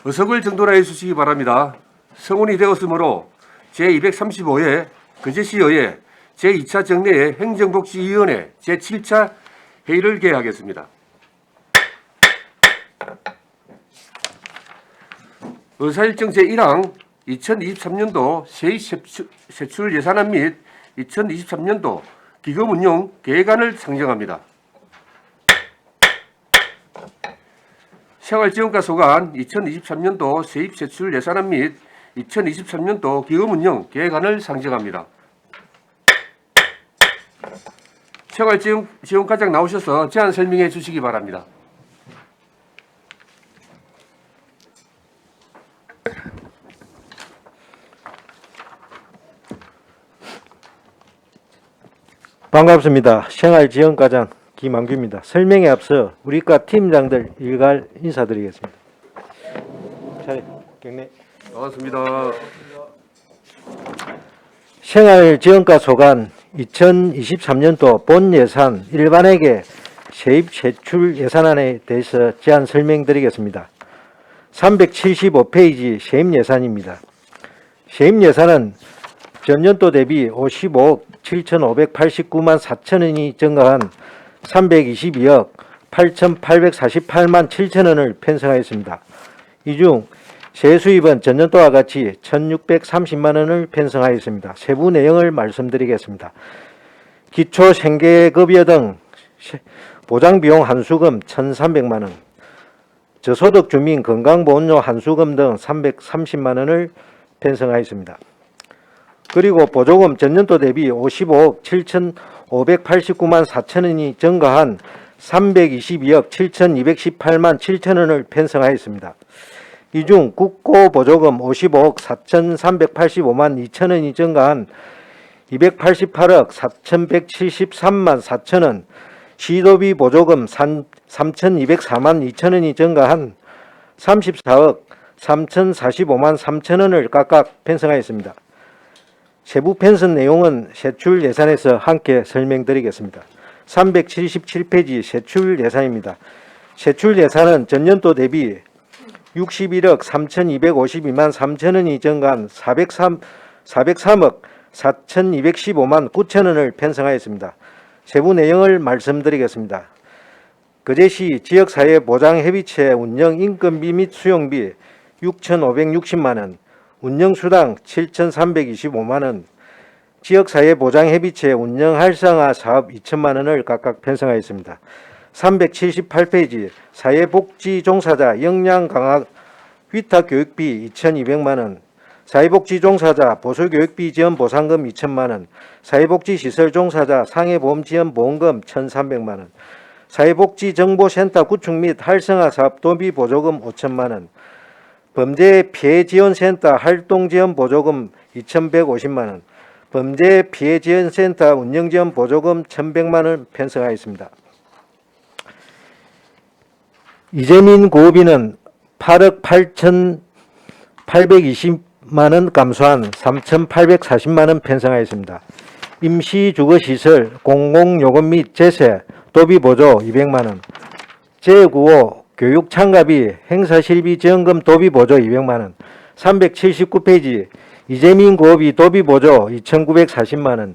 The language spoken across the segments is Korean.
의석을 정돈하여 주시기 바랍니다. 성운이 되었으므로 제235회 거제시의회 제2차 정례회 행정복지위원회 제7차 회의를 개하겠습니다. 의사일정 제1항 2023년도 세입세출 예산안 및 2023년도 기금운용 계획안을 상정합니다. 생활지원과 소관 2023년도 세입세출 예산안 및 2023년도 기금운용 계획안을 상정합니다. 생활지원과장 나오셔서 제안 설명해 주시기 바랍니다. 반갑습니다. 생활지원과장 김한규입니다. 설명에 앞서 우리과 팀장들 일괄 인사드리겠습니다. 차례 경례. 반갑습니다. 생활지원과 소관 2023년도 본예산 일반회계 세입세출 예산안에 대해서 제안 설명드리겠습니다. 375페이지 세입예산입니다. 세입예산은 전년도 대비 55억 7,589만 4천원이 증가한 322억 8,848만 7천원을 편성하였습니다. 이 중 세수입은 전년도와 같이 1,630만 원을 편성하였습니다. 세부 내용을 말씀드리겠습니다. 기초생계급여 등 보장비용 한수금 1,300만 원, 저소득 주민 건강보험료 한수금 등 330만 원을 편성하였습니다. 그리고 보조금 전년도 대비 55억 7,589만 4천원이 증가한 322억 7,218만 7천원을 편성하였습니다. 이 중 국고보조금 55억 4,385만 2천원이 증가한 288억 4,173만 4천원, 시도비 보조금 3,204만 2천원이 증가한 34억 3,045만 3천원을 각각 편성하였습니다. 세부 편성 내용은 세출 예산에서 함께 설명드리겠습니다. 377페이지 세출 예산입니다. 세출 예산은 전년도 대비 61억 3,252만 3천원이 증가한 403억 4,215만 9천원을 편성하였습니다. 세부 내용을 말씀드리겠습니다. 거제시 지역사회보장협의체 운영 인건비 및 수용비 6,560만원, 운영수당 7,325만원, 지역사회보장협의체 운영 활성화 사업 2천만원을 각각 편성하였습니다. 378페이지 사회복지종사자 역량강화 위탁교육비 2,200만원, 사회복지종사자 보수교육비 지원 보상금 2천만원, 사회복지시설종사자 상해보험지원보험금 1,300만원, 사회복지정보센터 구축 및 활성화 사업 도비 보조금 5천만원, 범죄피해지원센터 활동지원 보조금 2,150만원, 범죄피해지원센터 운영지원 보조금 1,100만원 편성하였습니다. 이재민 구호비는 8억 8,820만원 감소한 3,840만원 편성하였습니다. 임시주거시설 공공요금 및 제세 도비보조 200만원, 제9호 교육참가비 행사실비 지원금 도비보조 200만원, 379페이지 이재민 구호비 도비보조 2,940만원,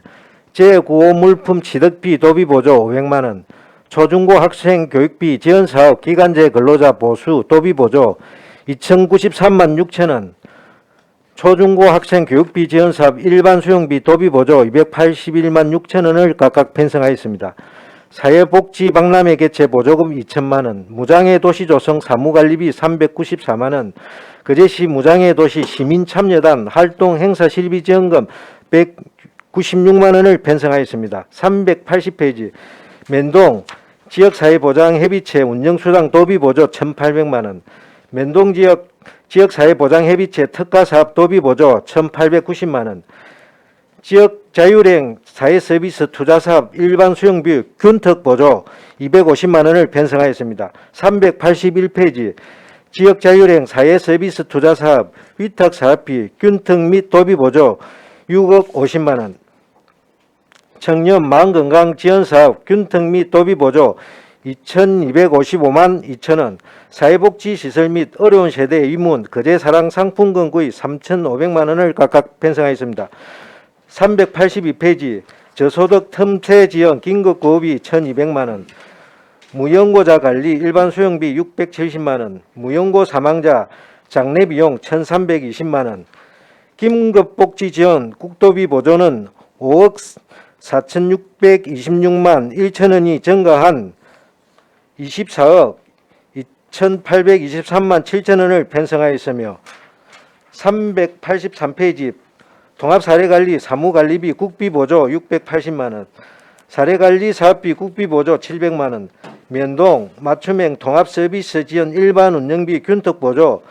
제9호 물품 취득비 도비보조 500만원, 초중고 학생 교육비 지원사업 기간제 근로자 보수 도비보조 2,093만 6천원, 초중고 학생 교육비 지원사업 일반 수용비 도비보조 281만 6천원을 각각 편성하였습니다. 사회복지박람회 개최 보조금 2천만원, 무장애 도시 조성 사무관리비 394만원, 거제시 무장애 도시 시민참여단 활동 행사 실비 지원금 196만원을 편성하였습니다. 380페이지 면동 지역사회보장협의체 운영수당 도비보조 1,800만원, 면동 지역사회보장협의체 특가사업 도비보조 1,890만원, 지역자율행 사회서비스 투자사업 일반 수용비 균특보조 250만원을 편성하였습니다. 381페이지 지역자율행 사회서비스 투자사업 위탁사업비 균특 및 도비보조 6억 50만원, 청년 마음건강 지원사업 균특 및 도비보조 2,255만 2천원, 사회복지시설 및 어려운 세대 이문 거제사랑 상품권 구입 3,500만 원을 각각 편성하였습니다. 382페이지 저소득 틈새 지원 긴급구호비 1,200만 원, 무연고자 관리 일반 수용비 670만 원, 무연고 사망자 장례비용 1,320만 원, 긴급복지 지원 국도비 보조는 5억 4,626만 1천원이 증가한 24억 2,823만 7천원을 편성하였으며 383페이지 통합사례관리 사무관리비 국비보조 680만원, 사례관리 사업비 국비보조 700만원, 면동 맞춤형 통합서비스 지원 일반 운영비 균특보조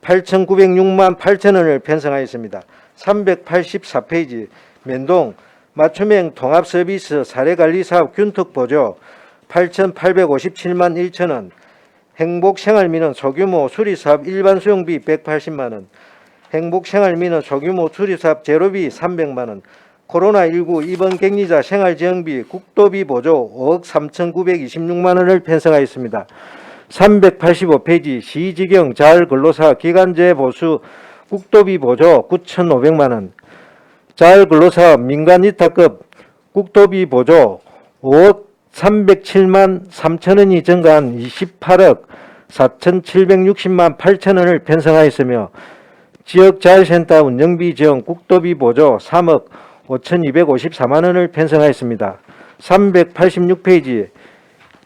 8,906만 8천원을 편성하였습니다. 384페이지 면동 맞춤형 통합서비스 사례관리사업 균특보조 8,857만 1천원, 행복생활민원 소규모 수리사업 일반 수용비 180만원, 행복생활민원 소규모 수리사업 제로비 300만원, 코로나19 입원 격리자 생활지원비 국도비 보조 5억 3,926만원을 편성하였습니다. 385페이지 시지경 자활근로사 기간제 보수 국도비 보조 9,500만원, 자활근로사 민간위탁급 국도비 보조 5억 307만 3천원이 증가한 28억 4,760만 8천원을 편성하였으며 지역자율센터 운영비 지원 국도비 보조 3억 5,254만 원을 편성하였습니다. 386페이지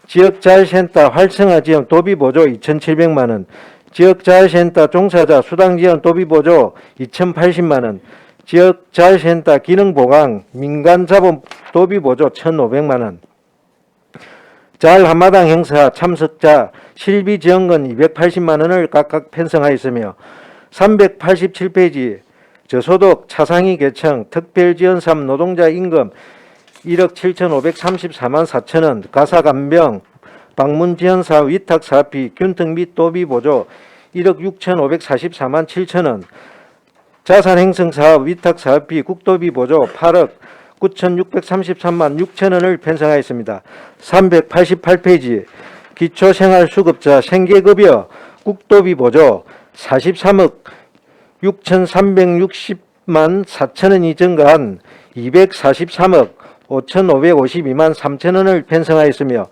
지역자율센터 활성화 지원 도비 보조 2,700만 원, 지역자율센터 종사자 수당 지원 도비 보조 2,080만 원, 지역자율센터 기능보강 민간자본 도비 보조 1,500만 원, 자활 한마당 행사 참석자 실비 지원금 280만 원을 각각 편성하였으며 387페이지 저소득 차상위 계층 특별지원사업 노동자 임금 1억 7,534만 4천원, 가사간병 방문지원사업 위탁사업비 균등 및 도비 보조 1억 6,544만 7천원, 자산행성사업 위탁사업비 국도비 보조 8억 9,633만 6천원을 편성하였습니다. 388페이지 기초생활수급자 생계급여 국도비 보조 43억 6,360만 4천원이 증가한 243억 5,552만 3천원을 편성하였으며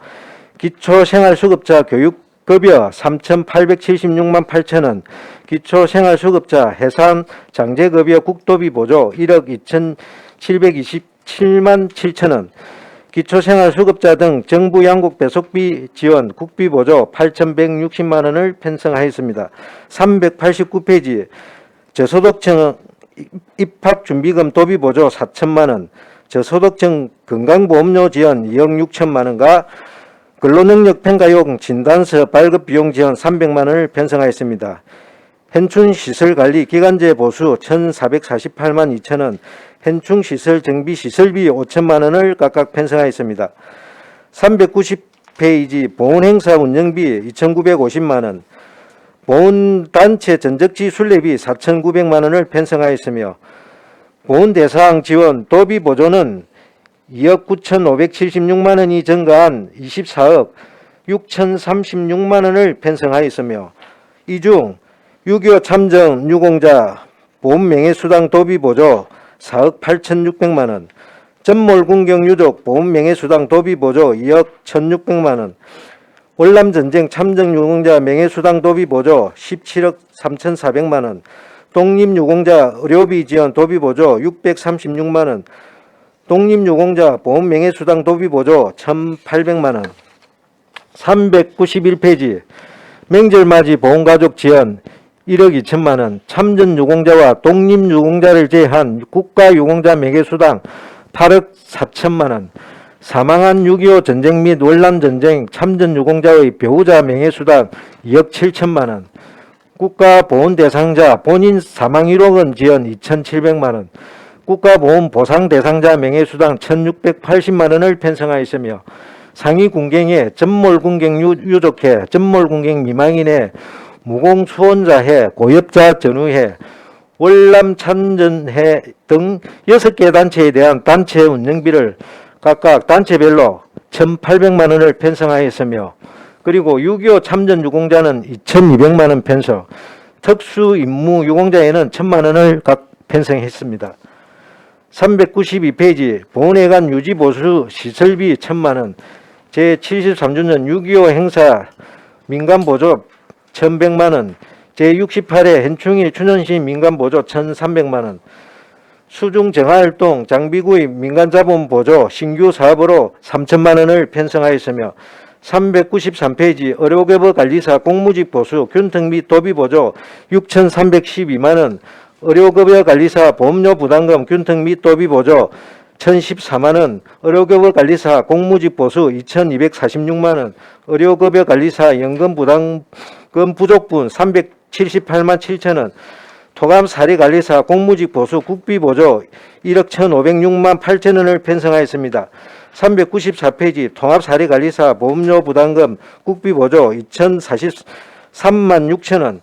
기초생활수급자 교육급여 3,876만 8천원, 기초생활수급자 해산 장제급여 국도비 보조 1억 2,727만 7천원, 기초생활수급자 등 정부 양국 배속비 지원 국비 보조 8,160만 원을 편성하였습니다. 389페이지 저소득층 입학준비금 도비 보조 4천만 원, 저소득층 건강보험료 지원 2억 6천만 원과 근로능력 평가용 진단서 발급 비용 지원 300만 원을 편성하였습니다. 현충시설관리 기간제 보수 1,448만 2천 원, 현충시설 정비 시설비 5천만 원을 각각 편성하였습니다. 390페이지 보훈행사 운영비 2,950만 원, 보훈단체 전적지 순례비 4,900만 원을 편성하였으며 보훈대상 지원 도비 보조는 2억 9,576만 원이 증가한 24억 6,036만 원을 편성하였으며 이 중 6.25 참정 유공자 보훈명예수당 도비 보조 4억 8,600만 원, 전몰군경 유족 보훈명예수당 도비 보조 2억 1,600만 원, 월남전쟁 참정 유공자 명예수당 도비 보조 17억 3,400만 원, 독립유공자 의료비 지원 도비 보조 636만 원, 독립유공자 보험명예수당 도비 보조 1,800만 원. 391페이지 명절맞이 보험가족 지원 1억 2천만 원, 참전유공자와 독립유공자를 제외한 국가유공자 명예수당 8억 4천만 원, 사망한 6.25 전쟁 및 월남전쟁 참전유공자의 배우자 명예수당 2억 7천만 원, 국가보험 대상자 본인 사망 1억 원 지원 2,700만 원, 국가보험 보상 대상자 명예수당 1,680만 원을 편성하였으며 상위군경회 전몰군경 유족회 전몰군경 미망인회 무공수원자회 고엽자 전우회 월남참전회 등 6개 단체에 대한 단체 운영비를 각각 단체별로 1,800만 원을 편성하였으며 그리고 6.25 참전 유공자는 2,200만 원 편성, 특수 임무 유공자에는 1,000만 원을 각 편성했습니다. 392페이지 본회관 유지 보수 시설비 1,000만 원, 제73주년 6.25 행사 민간 보조 1,100만 원, 제68회 현충일 추년시 민간 보조 1,300만 원, 수중 정화활동 장비구입 민간자본 보조 신규 사업으로 3천만 원을 편성하였으며 393페이지 의료개발 관리사 공무직 보수 균등 및 도비 보조 6,312만 원, 의료급여 관리사 보험료 부담금 균등 및 도비 보조 1,014만 원, 의료급여 관리사 공무직 보수 2,246만 원, 의료급여 관리사 연금 부담금 부족분 378만 7천 원, 토감 사례관리사 공무직 보수 국비 보조 1억 1,506만 8천 원을 편성하였습니다. 394페이지 통합사례관리사 보험료 부담금 국비 보조 2,043만 6천 원,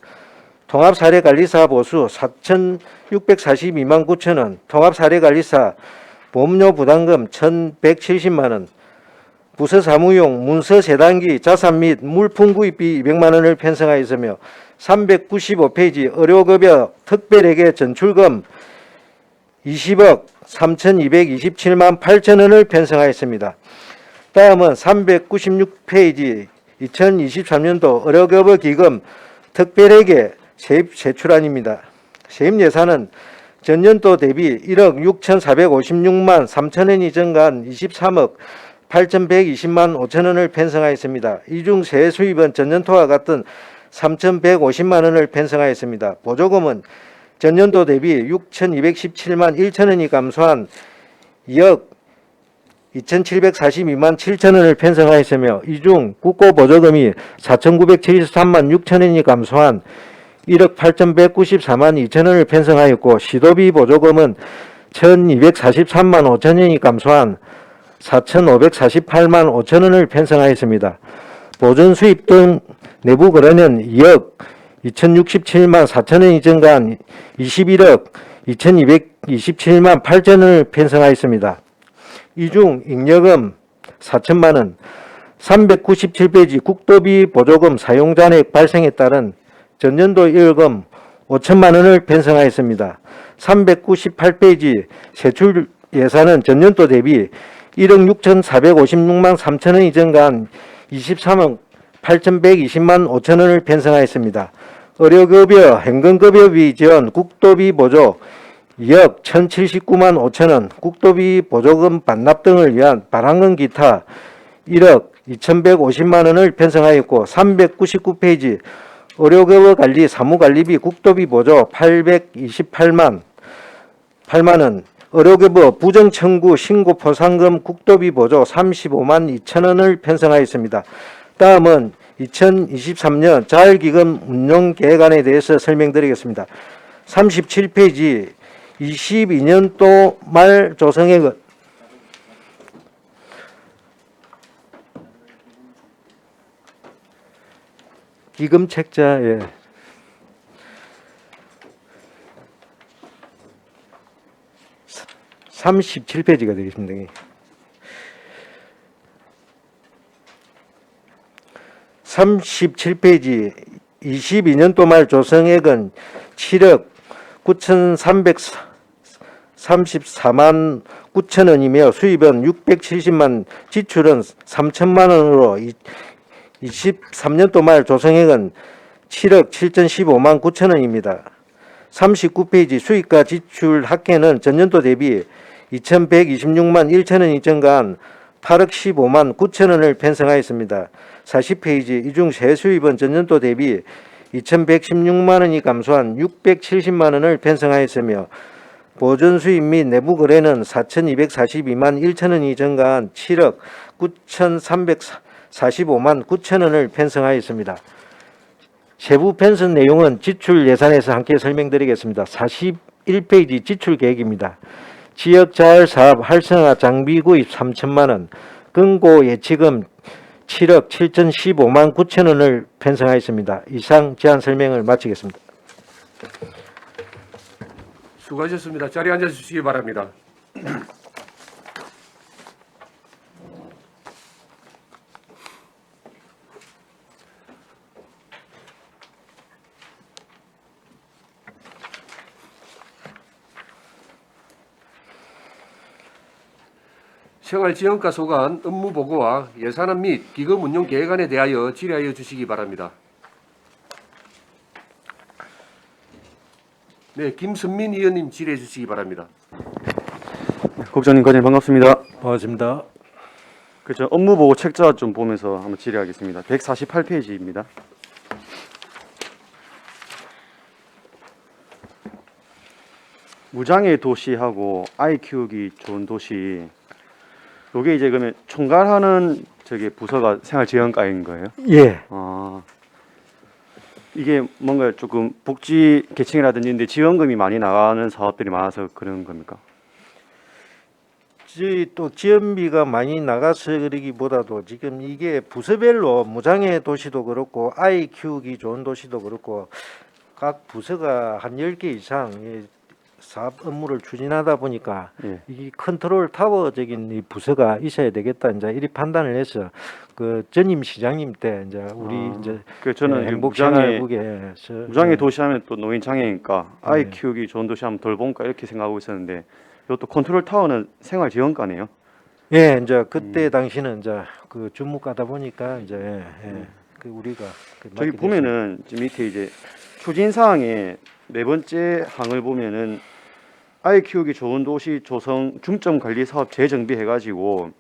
통합사례관리사 보수 4,642만 9천 원, 통합사례관리사 보험료 부담금 1,170만 원, 부서사무용 문서세단기 자산 및 물품 구입비 200만 원을 편성하였으며 395페이지 의료급여 특별회계 전출금 20억 3,227만 8천 원을 편성하였습니다. 다음은 396페이지 2023년도 의료급여 기금 특별회계 세입 제출안입니다. 세입 예산은 전년도 대비 1억 6,456만 3천 원이 증가한 23억 8,120만 5천 원을 편성하였습니다. 이 중 세수입은 전년도와 같은 3,150만 원을 편성하였습니다. 보조금은 전년도 대비 6,217만 1천 원이 감소한 2억 2,742만 7천 원을 편성하였으며 이 중 국고보조금이 4,973만 6천 원이 감소한 1억 8,194만 2천 원을 편성하였고 시도비 보조금은 1,243만 5천 원이 감소한 4,548만 5천 원을 편성하였습니다. 보전 수입 등 내부 거래는 2억 2,067만 4천 원이 증가한 21억 2,227만 8천 원을 편성하였습니다. 이 중 잉여금 4천만 원, 397페이지 국도비 보조금 사용 잔액 발생에 따른 전년도 일금 5천만 원을 편성하였습니다. 398페이지 세출 예산은 전년도 대비 1억 6,456만 3천 원이 증가한 23억 8,120만 5천 원을 편성하였습니다. 의료급여 현금급여비 지원 국도비 보조 2억 1,079만 5천 원, 국도비 보조금 반납 등을 위한 발행금 기타 1억 2,150만 원을 편성하였고 399페이지 의료급여 관리 사무관리비 국도비 보조 828만 8만 원, 의료급여 부정청구 신고 포상금 국도비 보조 35만 2천 원을 편성하였습니다. 다음은 2023년 자율기금 운용계획안에 대해서 설명드리겠습니다. 37페이지 22년도 말 조성액은 기금 책자에 37페이지가 되겠습니다. 37페이지 22년도 말 조성액은 7억 9,334만 9천 원이며 수입은 670만, 지출은 3천만 원으로 23년도 말 조성액은 7억 7,015만 9천 원입니다. 39페이지 수입과 지출 합계는 전년도 대비 2,126만 1천 원이 증가한 8억 15만 9천 원을 편성하였습니다. 40페이지 이 중 세수입은 전년도 대비 2,116만 원이 감소한 670만 원을 편성하였으며 보전 수입 및 내부 거래는 4,242만 1천 원이 증가한 7억 9,345만 9천 원을 편성하였습니다. 세부 편성 내용은 지출 예산에서 함께 설명드리겠습니다. 41페이지 지출 계획입니다. 지역자율사업 활성화 장비 구입 3천만 원, 금고 예치금 7억 7,015만 9천 원을 편성하였습니다. 이상 제안 설명을 마치겠습니다. 수고하셨습니다. 자리에 앉아주시기 바랍니다. 생활지원과 소관 업무 보고와 예산안 및 기금 운용 계획안에 대하여 질의하여 주시기 바랍니다. 네, 김선민 의원님 질의해 주시기 바랍니다. 국장님, 과장님 반갑습니다. 반갑습니다. 그저 업무보고 책자 좀 보면서 한번 질의하겠습니다. 148페이지입니다. 무장애 도시하고 아이 키우기 좋은 도시. 요게 이제 그러면 총괄하는 저기 부서가 생활지원과인 거예요? 예. 이게 뭔가 조금 복지 계층이라든지 인데 지원금이 많이 나가는 사업들이 많아서 그런 겁니까? 또 지원비가 많이 나가서 그러기보다도 지금 이게 부서별로 무장애 도시도 그렇고 아이 키우기 좋은 도시도 그렇고 각 부서가 한 10개 이상 이 사업 업무를 추진하다 보니까 예. 이 컨트롤 타워적인 이 부서가 있어야 되겠다 이제 이리 판단을 해서 그 전임 시장님 때 이제 우리 이제 그 저는 행복생활국에서 무장애 도시하면 또 노인 장애니까 아이 네. 키우기 좋은 도시하면 돌봄과 이렇게 생각하고 있었는데 이것도 컨트롤 타워는 생활지원과네요. 예, 이제 그때 당시는 이제 그 주무가다 보니까 이제 그 우리가 그 저기 맡게 보면은 지금 밑에 이제 추진 사항에 네 번째 항을 보면은 아이 키우기 좋은 도시 조성 중점 관리 사업 재정비 해가지고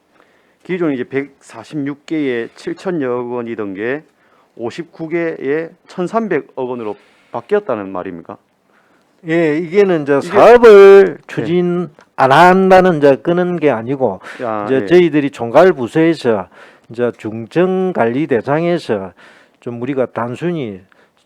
기존 이제 146개에 7천여 원이던 게 59개에 1,300억 원으로 바뀌었다는 말입니까? 예, 이게는 이제 사업을 추진 안 한다는 이제 끄는 게 아니고 이제 예. 저희들이 총괄 부서에서 이제 중점 관리 대상에서 좀 우리가 단순히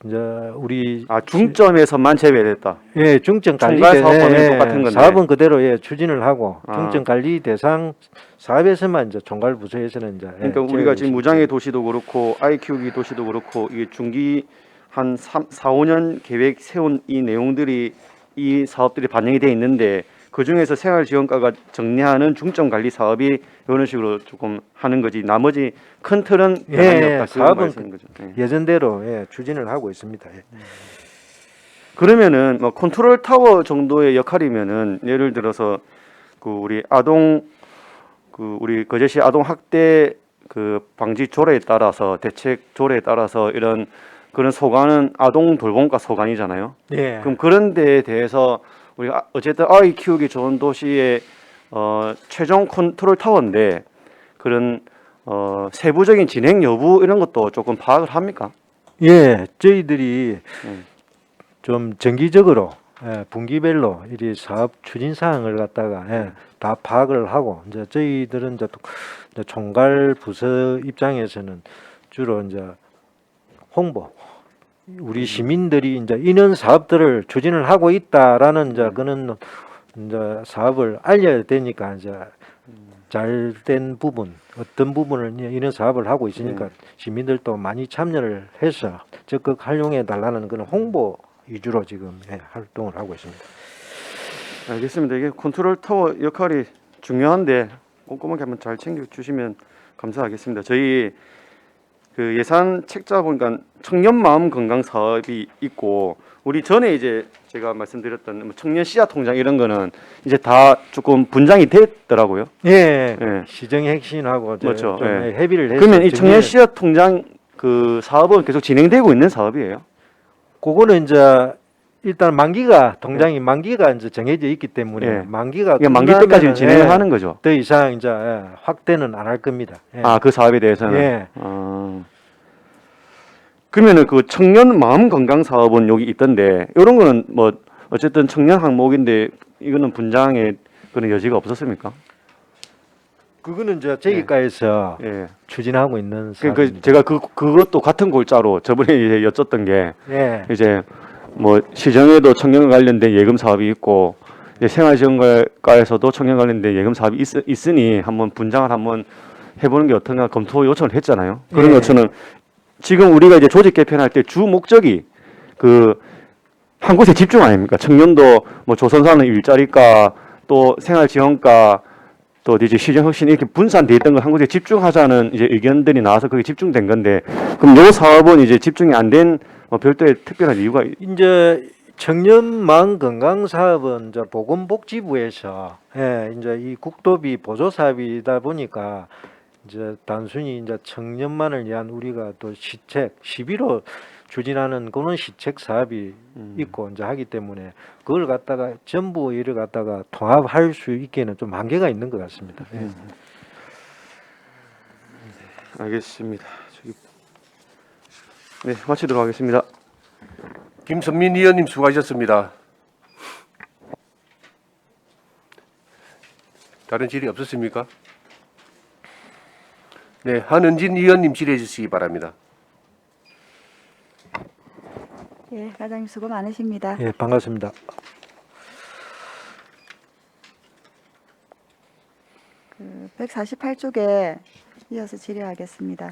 이제 우리 중점에서만 제외됐다. 예, 중점 관리 총괄 사업과는 똑같은 건데. 사업은 그대로 예 추진을 하고 아. 중점 관리 대상 사업에서만 이제 총괄 부서에서는 이제 그러니까 우리가 지금 무장애 도시도 그렇고 아이 키우기 도시도 그렇고 이게 중기 한 4, 5년 계획 세운 이 내용들이 이 사업들이 반영이 돼 있는데 그 중에서 생활지원과가 정리하는 중점 관리 사업이 이런 식으로 조금 하는 거지 나머지 큰 틀은 변함이 없다. 그런 사업은 말씀인 거죠. 예. 예전대로 추진을 하고 있습니다. 예. 그러면은 뭐 컨트롤 타워 정도의 역할이면은 예를 들어서 그 우리 아동 그 우리 거제시 아동 학대 그 방지 조례에 따라서 대책 조례에 따라서 이런 그런 소관은 아동 돌봄과 소관이잖아요. 예. 그럼 그런 데에 대해서 우리가 어쨌든 아이 키우기 좋은 도시의 최종 컨트롤 타워인데 그런 세부적인 진행 여부 이런 것도 조금 파악을 합니까? 예, 저희들이 좀 정기적으로 분기별로 이 사업 추진 사항을 갖다가 다 파악을 하고 이제 저희들은 이제 또 총괄 부서 입장에서는 주로 이제 홍보 우리 시민들이 이제 이런 사업들을 추진을 하고 있다라는 이제 그는 이제 사업을 알려야 되니까 이제 잘된 부분 어떤 부분을 이런 사업을 하고 있으니까 시민들도 많이 참여를 해서 적극 활용해 달라는 그런 홍보 위주로 지금 활동을 하고 있습니다. 알겠습니다. 이게 컨트롤 타워 역할이 중요한데 꼼꼼하게 한번 잘 챙겨 주시면 감사하겠습니다. 저희 그 예산 책자 보니까 청년 마음 건강 사업이 있고 우리 전에 이제 제가 말씀드렸던 뭐 청년 씨앗 통장 이런 거는 이제 다 조금 분장이 됐더라고요. 예, 예. 시정 핵심하고 그렇죠. 좀 예. 협의를 해서 그러면 이 청년 씨앗 통장 그 사업은 계속 진행되고 있는 사업이에요? 그거는 이제 일단 만기가 통장이 만기가 이제 정해져 있기 때문에 예. 만기가 이게 만기 때까지 끝나면은, 진행을 하는 거죠. 더 이상 이제 확대는 안 할 겁니다. 예. 그 사업에 대해서는. 예. 그러면은 그 청년 마음 건강 사업은 여기 있던데 이런 거는 뭐 어쨌든 청년 항목인데 이거는 분장의 그런 여지가 없었습니까? 그거는 이제 저희과에서 예. 추진하고 있는 그 사업입니다. 제가 그것도 같은 골자로 저번에 이제 여쭸던 게 예. 이제 뭐 시정에도 청년 관련된 예금 사업이 있고 이제 생활지원과에서도 청년 관련된 예금 사업이 있으니 한번 분장을 한번 해보는 게 어떤가 검토 요청을 했잖아요. 그런 예. 것처럼 지금 우리가 이제 조직 개편할 때 주 목적이 그 한 곳에 집중 아닙니까? 청년도 뭐 조선사는 일자리과 또 생활지원과 또 이제 시정혁신 이렇게 분산돼 있던 걸 한 곳에 집중하자는 이제 의견들이 나와서 그게 집중된 건데 그럼 요 사업은 이제 집중이 안 된 별도의 특별한 이유가 이제 청년망 건강 사업은 이제 보건복지부에서 이제 이 국도비 보조 사업이다 보니까 이제 단순히 이제 청년만을 위한 우리가 또 시책 시비로 추진하는 그런 시책 사업이 있고 이제 하기 때문에 그걸 갖다가 전부 이를 갖다가 통합할 수 있기에는 좀 한계가 있는 것 같습니다. 예. 알겠습니다. 네, 마치도록 하겠습니다. 김선민 의원님 수고하셨습니다. 다른 질의 없었습니까? 네, 한은진 의원님 질의해 주시기 바랍니다. 예, 과장님 수고 많으십니다. 예, 반갑습니다. 그 148쪽에 이어서 질의하겠습니다.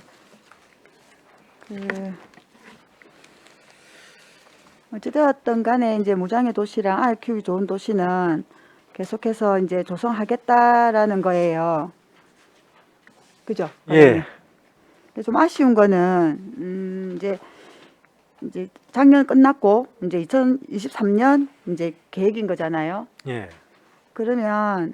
어찌되었든 간에 이제 무장의 도시랑 아이 키우기 좋은 도시는 계속해서 이제 조성하겠다라는 거예요. 그죠? 예. 근데 좀 아쉬운 거는 이제 작년 끝났고 이제 2023년 이제 계획인 거잖아요. 예. 그러면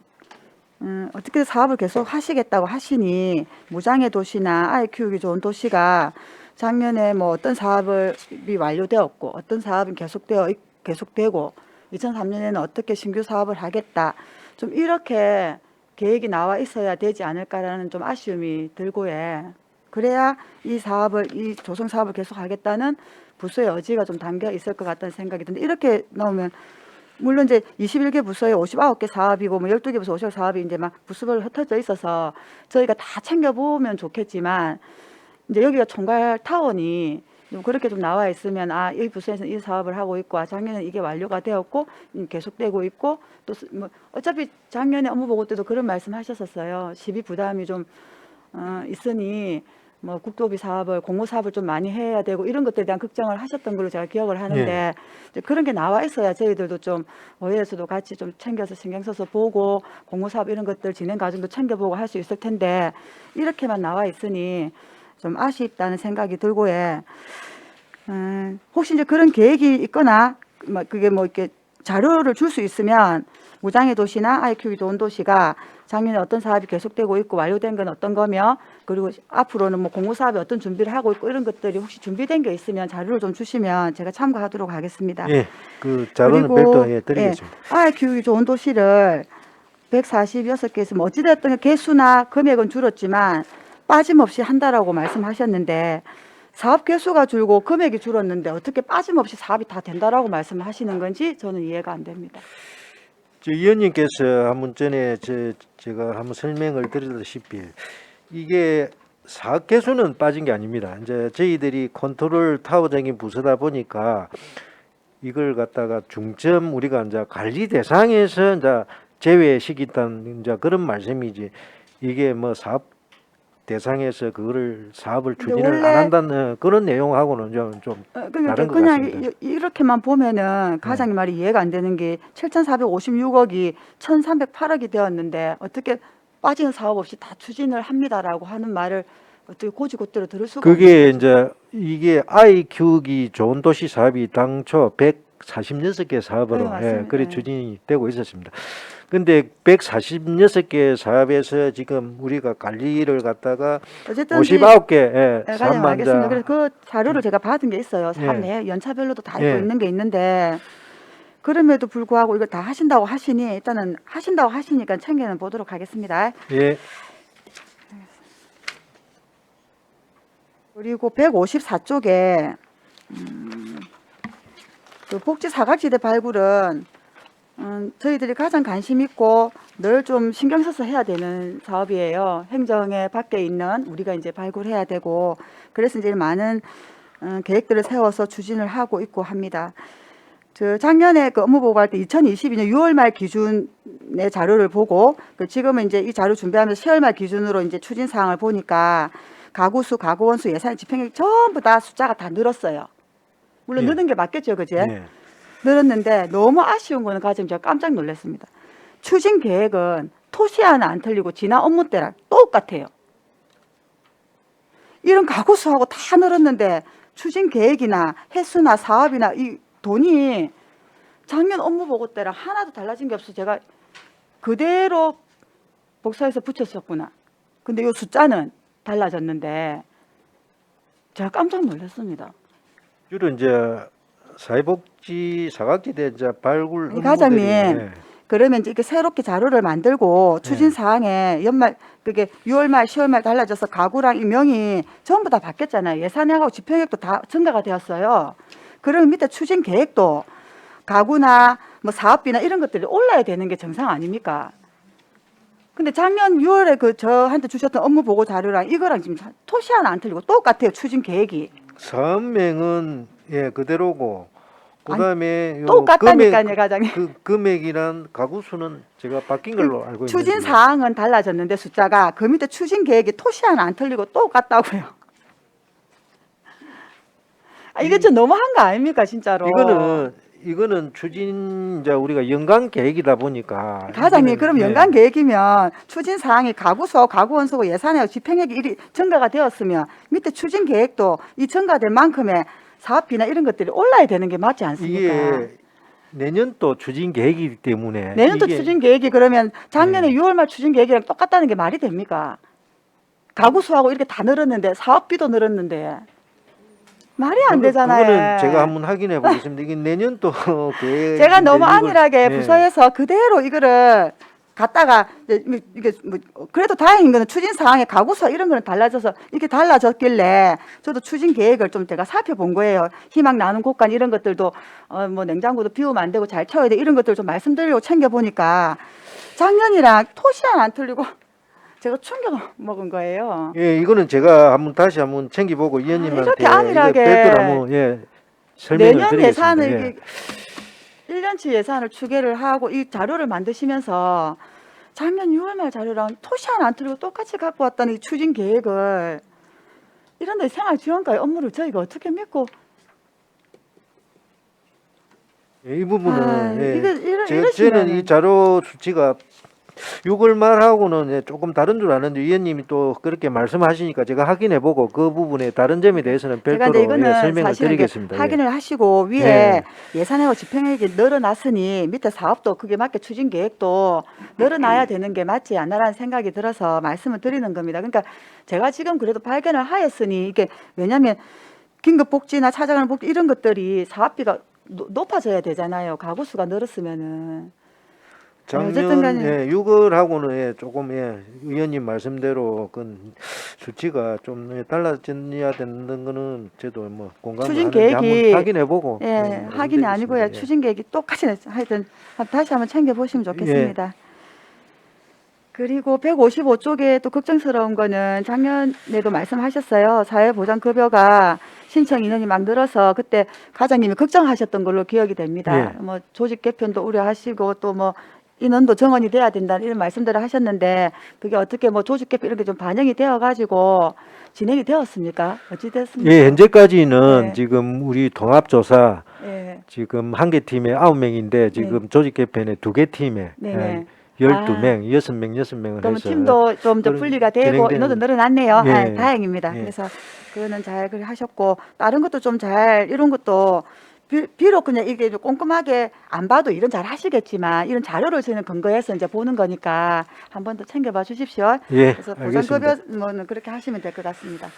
어떻게 사업을 계속 하시겠다고 하시니 무장의 도시나 아이 키우기 좋은 도시가 작년에 뭐 어떤 사업이 완료되었고 어떤 사업은 계속되고 2003년에는 어떻게 신규 사업을 하겠다 좀 이렇게 계획이 나와 있어야 되지 않을까라는 좀 아쉬움이 들고요. 그래야 이 조성 사업을 계속 하겠다는 부서의 의지가 좀 담겨 있을 것 같다는 생각이 드는데 이렇게 나오면 물론 이제 21개 부서에 59개 사업이고 뭐 12개 부서 50개 사업이 이제 막 부서별로 흩어져 있어서 저희가 다 챙겨보면 좋겠지만 이제 여기가 총괄 타원이 좀 그렇게 좀 나와 있으면 이 부서에서는 이 사업을 하고 있고 작년에 이게 완료가 되었고 계속되고 있고 또 뭐 어차피 작년에 업무 보고 때도 그런 말씀 하셨었어요. 시비 부담이 좀 있으니 뭐 국도비 사업을 공모 사업을 좀 많이 해야 되고 이런 것들에 대한 걱정을 하셨던 걸로 제가 기억을 하는데 이제 그런 게 나와 있어야 저희들도 좀 의회에서도 같이 좀 챙겨서 신경 써서 보고 공모 사업 이런 것들 진행 과정도 챙겨보고 할 수 있을 텐데 이렇게만 나와 있으니 좀 아쉽다는 생각이 들고요. 혹시 이제 그런 계획이 있거나 그게 뭐 이렇게 자료를 줄 수 있으면 무장의 도시나 아이 키우기 좋은 도시가 작년에 어떤 사업이 계속되고 있고 완료된 건 어떤 거며 그리고 앞으로는 뭐 공모 사업에 어떤 준비를 하고 있고 이런 것들이 혹시 준비된 게 있으면 자료를 좀 주시면 제가 참고하도록 하겠습니다. 예. 그 자료는 그리고, 별도 드리겠습니다. 아이 키우기 좋은 도시를 146개에서 뭐 어찌됐든 개수나 금액은 줄었지만 빠짐없이 한다라고 말씀하셨는데 사업 개수가 줄고 금액이 줄었는데 어떻게 빠짐없이 사업이 다 된다라고 말씀을 하시는 건지 저는 이해가 안 됩니다. 저 의원님께서 한번 전에 제가 한번 설명을 드리다시피 이게 사업 개수는 빠진 게 아닙니다. 이제 저희들이 컨트롤 타워적인 부서다 보니까 이걸 갖다가 중점 우리가 이제 관리 대상에서 이제 제외시켰다는 이제 그런 말씀이지 이게 뭐 사업 대상에서 그거를 사업을 추진을 안 한다는 그런 내용하고는 좀 다른 것 그냥 같습니다. 이렇게만 보면은 과장님 말이 이해가 안 되는 게 7,456억이 1,308억이 되었는데 어떻게 빠지는 사업 없이 다 추진을 합니다라고 하는 말을 어떻게 고지고대로 들을 수가 그게 없는 거죠. 이제 이게 아이 키우기 좋은 도시 사업이 당초 146개 사업으로 네, 맞습니다. 그리 네. 추진이 되고 있었습니다. 근데 146개 사업에서 지금 우리가 관리를 갖다가 어쨌든 59개 과장님 알겠습니다. 그래서 그 자료를 제가 받은 게 있어요. 예. 사업 내 연차별로도 다 있고 예. 있는 게 있는데 그럼에도 불구하고 이걸 다 하신다고 하시니 일단은 하신다고 하시니까 챙겨는 보도록 하겠습니다. 예. 그리고 154쪽에 그 복지 사각지대 발굴은 저희들이 가장 관심 있고 늘 좀 신경 써서 해야 되는 사업이에요. 행정에 밖에 있는 우리가 이제 발굴해야 되고 그래서 이제 많은 계획들을 세워서 추진을 하고 있고 합니다. 저 작년에 그 업무 보고할 때 2022년 6월 말 기준의 자료를 보고 지금은 이제 이 자료 준비하면서 10월 말 기준으로 이제 추진 사항을 보니까 가구 수, 가구 원수, 예산 집행액 전부 다 숫자가 다 늘었어요. 물론 예. 느는 게 맞겠죠, 그제? 예. 늘었는데 너무 아쉬운 거는 가지고 제가 깜짝 놀랐습니다. 추진 계획은 토시 하나 안 틀리고 지난 업무 때랑 똑같아요. 이런 가구 수하고 다 늘었는데 추진 계획이나 횟수나 사업이나 이 돈이 작년 업무 보고 때랑 하나도 달라진 게 없어. 제가 그대로 복사해서 붙였었구나. 근데 이 숫자는 달라졌는데 제가 깜짝 놀랐습니다. 주로 이제 사회복지 사각지대 이제 발굴 아니, 과장님. 업무들이, 그러면 이제 이렇게 새롭게 자료를 만들고 추진 사항에 연말 그게 6월 말, 10월 말 달라져서 가구랑 이 명이 전부 다 바뀌었잖아요. 예산하고 집행액도 다 증가가 되었어요. 그러면 밑에 추진 계획도 가구나 뭐 사업비나 이런 것들이 올라야 되는 게 정상 아닙니까? 근데 작년 6월에 그 저한테 주셨던 업무 보고 자료랑 이거랑 지금 토시 하나 안 틀리고 똑같아요. 추진 계획이. 사업명은 예 그대로고 그다음에 요 똑같다니까요, 과장님. 그 금액이란 가구 수는 제가 바뀐 걸로 알고 있는데 추진 사항은 달라졌는데 숫자가 그 밑에 추진 계획이 토시 하나 안 틀리고 똑같다고요. 아, 이게 좀 너무한 거 아닙니까, 진짜로? 이거는 추진 이제 우리가 연간 계획이다 보니까 과장님, 이거는, 그럼 예. 연간 계획이면 추진 사항이 가구수, 가구원수고 예산하고 집행액이 일이 증가가 되었으면 밑에 추진 계획도 이 증가된 만큼의 사업비나 이런 것들이 올라야 되는 게 맞지 않습니까? 이게 내년도 추진 계획이기 때문에 내년도 이게 추진 계획이 그러면 작년에 6월 말 추진 계획이랑 똑같다는 게 말이 됩니까? 가구 수하고 이렇게 다 늘었는데 사업비도 늘었는데 말이 안 되잖아요. 그거는 제가 한번 확인해 보겠습니다. 이게 내년도 계획 제가 너무 안일하게 네. 부서에서 그대로 이거를 갖다가 이게 뭐 그래도 다행인 거는 추진 사항에 가구수 이런 거는 달라져서 이렇게 달라졌길래 저도 추진 계획을 좀 제가 살펴본 거예요. 희망 나눔 곳간 이런 것들도 뭐 냉장고도 비우면 안 되고 잘 채워야 돼 이런 것들 좀 말씀드리려고 챙겨 보니까 작년이랑 토시 하나 안 틀리고 제가 충격 먹은 거예요. 예, 이거는 제가 다시 한번 챙겨보고 위원님한테 이렇게 안일하게 별도로 한번 설명을 내년 드리겠습니다. 예산을 예. 이게 1년치 예산을 추계를 하고 이 자료를 만드시면서 작년 6월 말 자료랑 토시 하나 안 틀리고 똑같이 갖고 왔다는 이 추진 계획을 이런데 생활지원과의 업무를 저희가 어떻게 믿고 예, 이 부분은 예. 저는 이러시면은 이 자료 수치가 6월 말하고는 조금 다른 줄 아는데 위원님이 또 그렇게 말씀하시니까 제가 확인해보고 그 부분에 다른 점에 대해서는 제가 별도로 이제 이거는 설명을 사실은 이게 드리겠습니다. 예. 확인을 하시고 위에 예. 예산하고 집행액이 늘어났으니 밑에 사업도 그게 맞게 추진 계획도 늘어나야 되는 게 맞지 않나라는 생각이 들어서 말씀을 드리는 겁니다. 그러니까 제가 지금 그래도 발견을 하였으니 이게 왜냐하면 긴급복지나 찾아가는 복지 이런 것들이 사업비가 높아져야 되잖아요. 가구 수가 늘었으면은. 어쨌든 작년 간에 6월하고는 조금 위원님 말씀대로 그 수치가 좀 달라져야 되는 거는 저도 뭐 공감을 추진 하는데 계획이 한번 확인해보고 확인이 아니고요. 예. 추진 계획이 똑같이 하여튼 다시 한번 챙겨 보시면 좋겠습니다. 그리고 155쪽에 또 걱정스러운 거는 작년에도 말씀하셨어요. 사회보장급여가 신청 인원이 막 늘어서 그때 과장님이 걱정하셨던 걸로 기억이 됩니다. 예. 뭐 조직 개편도 우려하시고 또 뭐 인원도 정원이 돼야 된다는 이런 말씀들을 하셨는데 그게 어떻게 뭐 조직 개편 이렇게 좀 반영이 되어 가지고 진행이 되었습니까? 어찌 됐습니까? 예, 현재까지는 네. 지금 우리 통합조사 예. 지금 한 개 팀에 9명인데 지금 조직 개편에 2개 팀에 네네. 12명, 6명을 그러면 해서 팀도 좀 더 그런 분리가 되고 진행되는- 인원도 늘어났네요. 예. 아, 다행입니다. 예. 그래서 그거는 잘 하셨고 다른 것도 좀 잘 이런 것도 비록 그냥 이게 꼼꼼하게 안 봐도 일은 잘 하시겠지만 이런 자료를 저희는 근거해서 이제 보는 거니까 한 번 더 챙겨봐 주십시오. 예, 그래서 알겠습니다. 보장급여 뭐는 그렇게 하시면 될 것 같습니다.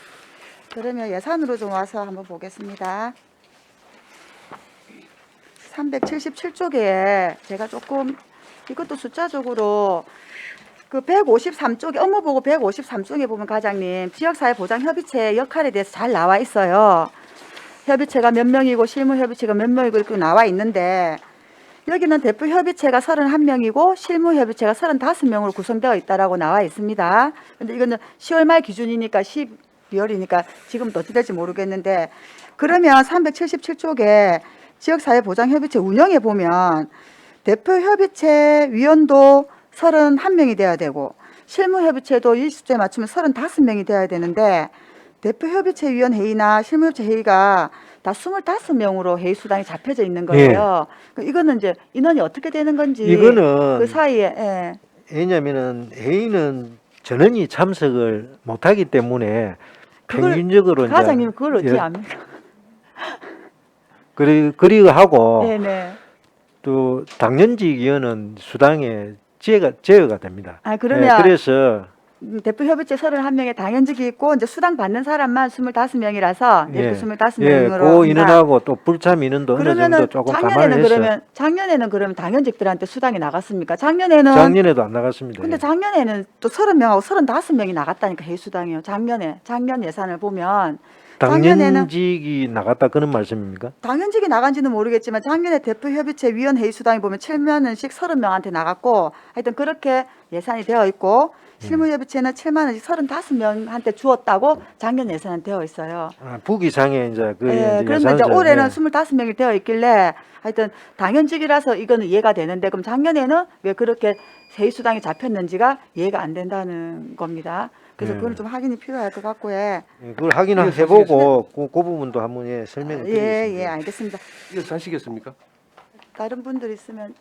그러면 예산으로 좀 와서 한번 보겠습니다. 377쪽에 제가 조금 이것도 숫자적으로 그 153쪽에 업무보고 153쪽에 보면 과장님 지역사회보장협의체 역할에 대해서 잘 나와 있어요. 협의체가 몇 명이고 실무협의체가 몇 명이고 이렇게 나와 있는데 여기는 대표협의체가 31명이고 실무협의체가 35명으로 구성되어 있다라고 나와 있습니다. 근데 이거는 10월 말 기준이니까 12월이니까 지금도 어떻게 될지 모르겠는데 그러면 377쪽에 지역사회보장협의체 운영에 보면 대표협의체 위원도 31명이 돼야 되고 실무협의체도 이 숫자에 맞추면 35명이 돼야 되는데 대표협의체 위원 회의나 실무협의체 회의가 다 25명으로 회의 수당이 잡혀져 있는 거예요. 이거는 이제 인원이 어떻게 되는 건지 이거는 그 사이에 왜냐면은 회의는 전원이 참석을 못하기 때문에 그걸 평균적으로 이제 과장님 그걸 어떻게 예, 압니까? 그리고 하고 네네. 또 당연직 위원은 수당에 제어가 됩니다. 아, 그러면 그래서 대표 협의체 31명에 당연직이 있고 이제 수당 받는 사람만 25명이라서 예, 이렇게 25명으로 그 인원하고 또 불참 인원도 어느 정도 그러면은 조금 감안을 해서 작년에는 그러면 당연직들한테 수당이 나갔습니까? 작년에는 작년에도 안 나갔습니다. 근데 예. 작년에는 또 30명하고 35명이 나갔다니까 회수당이요. 작년 예산을 보면 작년에는 당연직이 나갔다 그런 말씀입니까? 당연직이 나간지는 모르겠지만 작년에 대표협의체 위원 회의수당이 보면 7만 원씩 30명한테 나갔고 하여튼 그렇게 예산이 되어 있고 실무협의체는 7만 원씩 35명한테 주었다고 작년 예산은 되어 있어요. 아, 부기상에 이제 그 예, 이제 그런데 이제 예산서, 올해는 예. 25명이 되어 있길래 하여튼 당연직이라서 이거는 이해가 되는데 그럼 작년에는 왜 그렇게 회의수당이 잡혔는지가 이해가 안 된다는 겁니다. 그래서 예. 그건 좀 확인이 필요할 것 같고 예. 그걸 확인을 해보고 그 부분도 한번 설명을 드리겠습니다. 예, 알겠습니다. 이어서 하시겠습니까? 다른 분들 있으면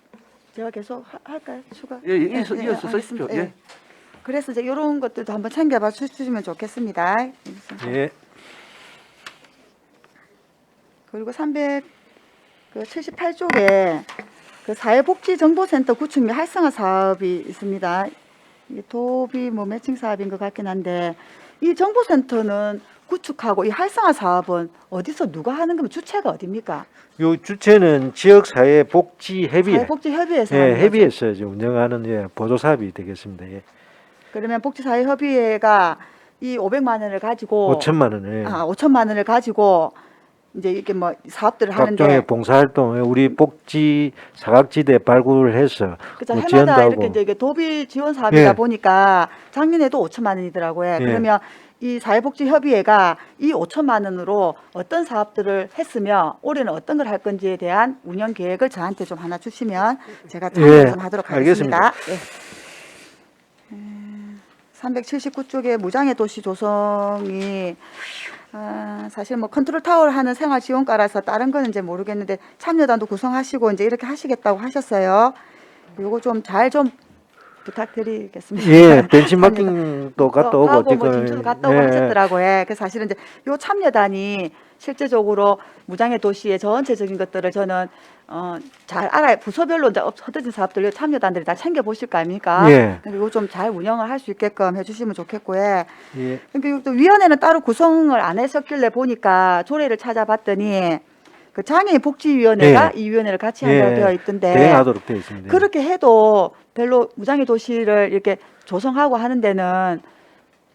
제가 계속 할까요? 추가? 예, 이어서 알겠습니다. 쓰십시오. 예. 그래서 이제 이런 것들도 한번 챙겨봐 주시면 좋겠습니다. 예. 그리고 378쪽에 그 사회복지정보센터 구축 및 활성화 사업이 있습니다. 이게 도비 매칭 사업인 것 같긴 한데 이 정보센터는 구축하고 이 활성화 사업은 어디서 누가 하는 거면 주체가 어디입니까? 요 주체는 지역사회복지협의회, 사회복지협의회에서 예, 하는 거죠. 협의회에서 이제 운영하는 보조 사업이 되겠습니다. 예. 그러면 복지사회협의회가 이 500만 원을 가지고 5천만 원에 5천만 원을 가지고 이제 이렇게 뭐 사업들을 각종의 하는데 봉사활동, 우리 복지 사각지대 발굴을 해서 그죠 뭐 해마다 지원도 이렇게 하고. 이제 이게 도비 지원 사업이다 예. 보니까 작년에도 5천만 원이더라고요. 예. 그러면 이 사회복지협의회가 이 5천만 원으로 어떤 사업들을 했으며 올해는 어떤 걸 할 건지에 대한 운영 계획을 저한테 좀 하나 주시면 제가 참고 예, 좀 하도록 하겠습니다. 알겠습니다. 예. 379쪽에 무장애 도시 조성이 사실 뭐 컨트롤 타워를 하는 생활 지원과라서 다른 거는 이제 모르겠는데 참여단도 구성하시고 이제 이렇게 하시겠다고 하셨어요. 요거 좀 잘 좀 부탁드리겠습니다. 예, 벤치마킹도 갔다 오고 하고 뭐 지금 진출도 갔다 오고 예, 하셨더라고요. 그래서 사실은 이제 요 참여단이 실제적으로 무장애 도시의 전체적인 것들을 저는 잘 알아요. 부서별로 이제 흩어진 사업들 참여단들이 다 챙겨 보실 거 아닙니까? 예. 그러니까 이거 좀 잘 운영을 할 수 있게끔 해주시면 좋겠고요. 예. 그러니까 또 위원회는 따로 구성을 안 했었길래 보니까 조례를 찾아봤더니 그 장애인 복지위원회가 예. 이 위원회를 같이 한다고 예, 되어 있던데 대행하도록 되어 있습니다. 그렇게 해도 별로 무장애 도시를 이렇게 조성하고 하는 데는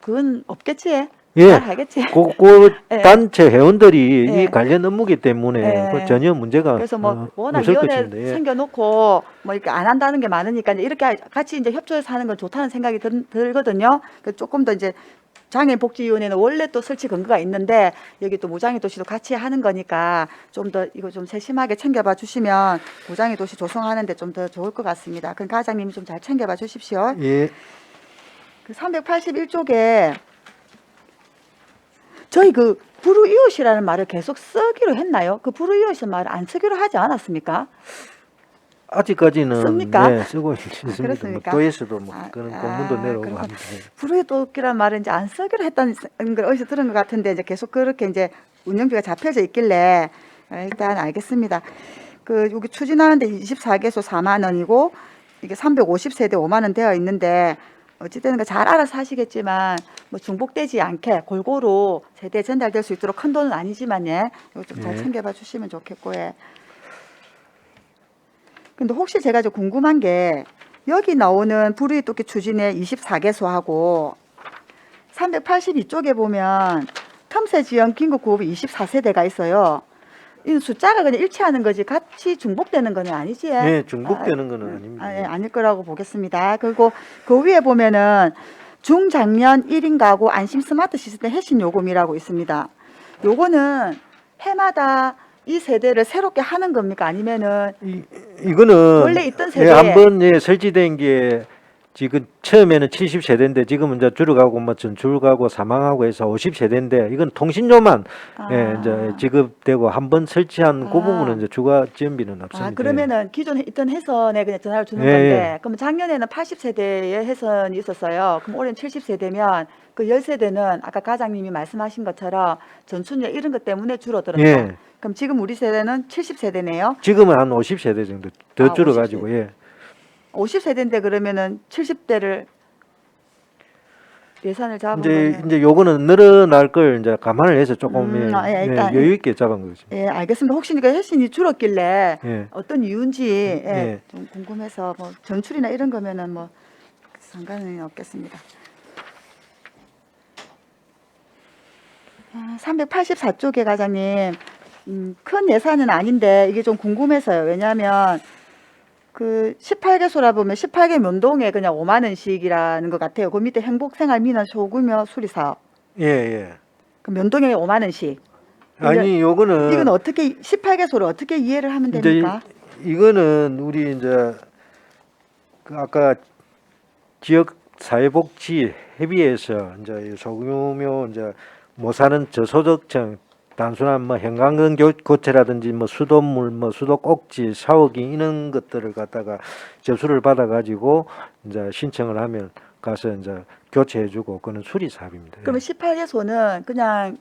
그건 없겠지. 예. 잘 알겠지. 그 예. 단체 회원들이 예. 이 관련 업무기 때문에 예. 그 전혀 문제가 그래서 뭐 워낙 없을 위원회 것입니다. 예. 생겨놓고 뭐 이렇게 안 한다는 게 많으니까 이제 이렇게 같이 이제 협조해서 하는 건 좋다는 생각이 들거든요. 그 조금 더 이제 장애인 복지위원회는 원래 또 설치 근거가 있는데 여기 또 무장애 도시도 같이 하는 거니까 좀 더 이거 좀 세심하게 챙겨봐 주시면 무장애 도시 조성하는데 좀 더 좋을 것 같습니다. 그럼 과장님이 좀 잘 챙겨봐 주십시오. 예. 그 381쪽에 저희 그 불우이웃이라는 말을 계속 쓰기로 했나요? 그 불우이웃의 말을 안 쓰기로 하지 않았습니까? 아직까지는 씁니까? 예, 쓰고 있습니다. 그렇습니까? 도에서도 뭐 아, 그런 공문도 내려오고 그렇구나. 합니다. 예. 불우이웃이라는 말을 이제 안 쓰기로 했다는 걸 어디서 들은 것 같은데 이제 계속 그렇게 이제 운영비가 잡혀져 있길래 일단 알겠습니다. 그 여기 추진하는데 24개소 4만 원이고 이게 350세대 5만 원 되어 있는데 어찌되는 가 잘 알아서 하시겠지만 뭐 중복되지 않게 골고루 세대에 전달될 수 있도록 큰 돈은 아니지만 예, 이거 좀 잘 예. 챙겨봐 주시면 좋겠고 예. 근데 혹시 제가 좀 궁금한 게 여기 나오는 불우이웃 돕기 추진의 24개소하고 382쪽에 보면 틈새 지연 긴급 구호비 24세대가 있어요. 이 숫자가 그냥 일치하는 거지 같이 중복되는 건 아니지? 예, 중복되는 거는 아닙니다. 예, 아닐 거라고 보겠습니다. 그리고 그 위에 보면은 중장년 1인 가구 안심 스마트 시스템 혜신 요금이라고 있습니다. 요거는 해마다 이 세대를 새롭게 하는 겁니까? 아니면은 이거는 원래 있던 예, 세대에 한번 설치된 게 지금 처음에는 70세대인데 지금은 이제 줄어가고 뭐 전출가고 사망하고 해서 50세대인데 이건 통신료만 이제 지급되고 한 번 설치한 그 부분은 이제 추가 지원비는 없습니다. 그러면은 기존에 있던 해선에 그냥 전화를 주는 예, 건데, 예. 그럼 작년에는 80세대의 해선이 있었어요. 그럼 올해는 70세대면 그 10세대는 아까 과장님이 말씀하신 것처럼 전춘료 이런 것 때문에 줄어들었다. 예. 그럼 지금 우리 세대는 70세대네요. 지금은 한 50세대 정도 더 아, 줄어가지고 예. 50세대인데 그러면은 70대를 예산을 잡은 이제 거네요. 이제 요거는 늘어날 걸 이제 감안을 해서 조금 일단 여유 있게 잡은 거죠. 예, 알겠습니다. 혹시 그 혜신이 줄었길래 예. 어떤 이유인지 예. 좀 궁금해서 뭐 전출이나 이런 거면은 뭐 상관은 없겠습니다. 384쪽에 과장님, 큰 예산은 아닌데 이게 좀 궁금해서요. 왜냐하면 그 18개소라 보면 18개 면동에 그냥 5만 원씩이라는 것 같아요. 그 밑에 행복생활민원 소규모 수리사업. 예, 예. 그 면동에 5만 원씩. 아니 요거는 이건 어떻게 18개소를 어떻게 이해를 하면 이제 됩니까? 이거는 우리 이제 그 아까 지역 사회복지 협의회에서 이제 소규모 이제 못 사는 저소득층 단순한 뭐 형광등 교체라든지 뭐 수돗물 뭐 수도 꼭지 샤워기 이런 것들을 갖다가 접수를 받아 가지고 이제 신청을 하면 가서 이제 교체해주고 그는 수리 사업입니다. 그러면 18개소는 그냥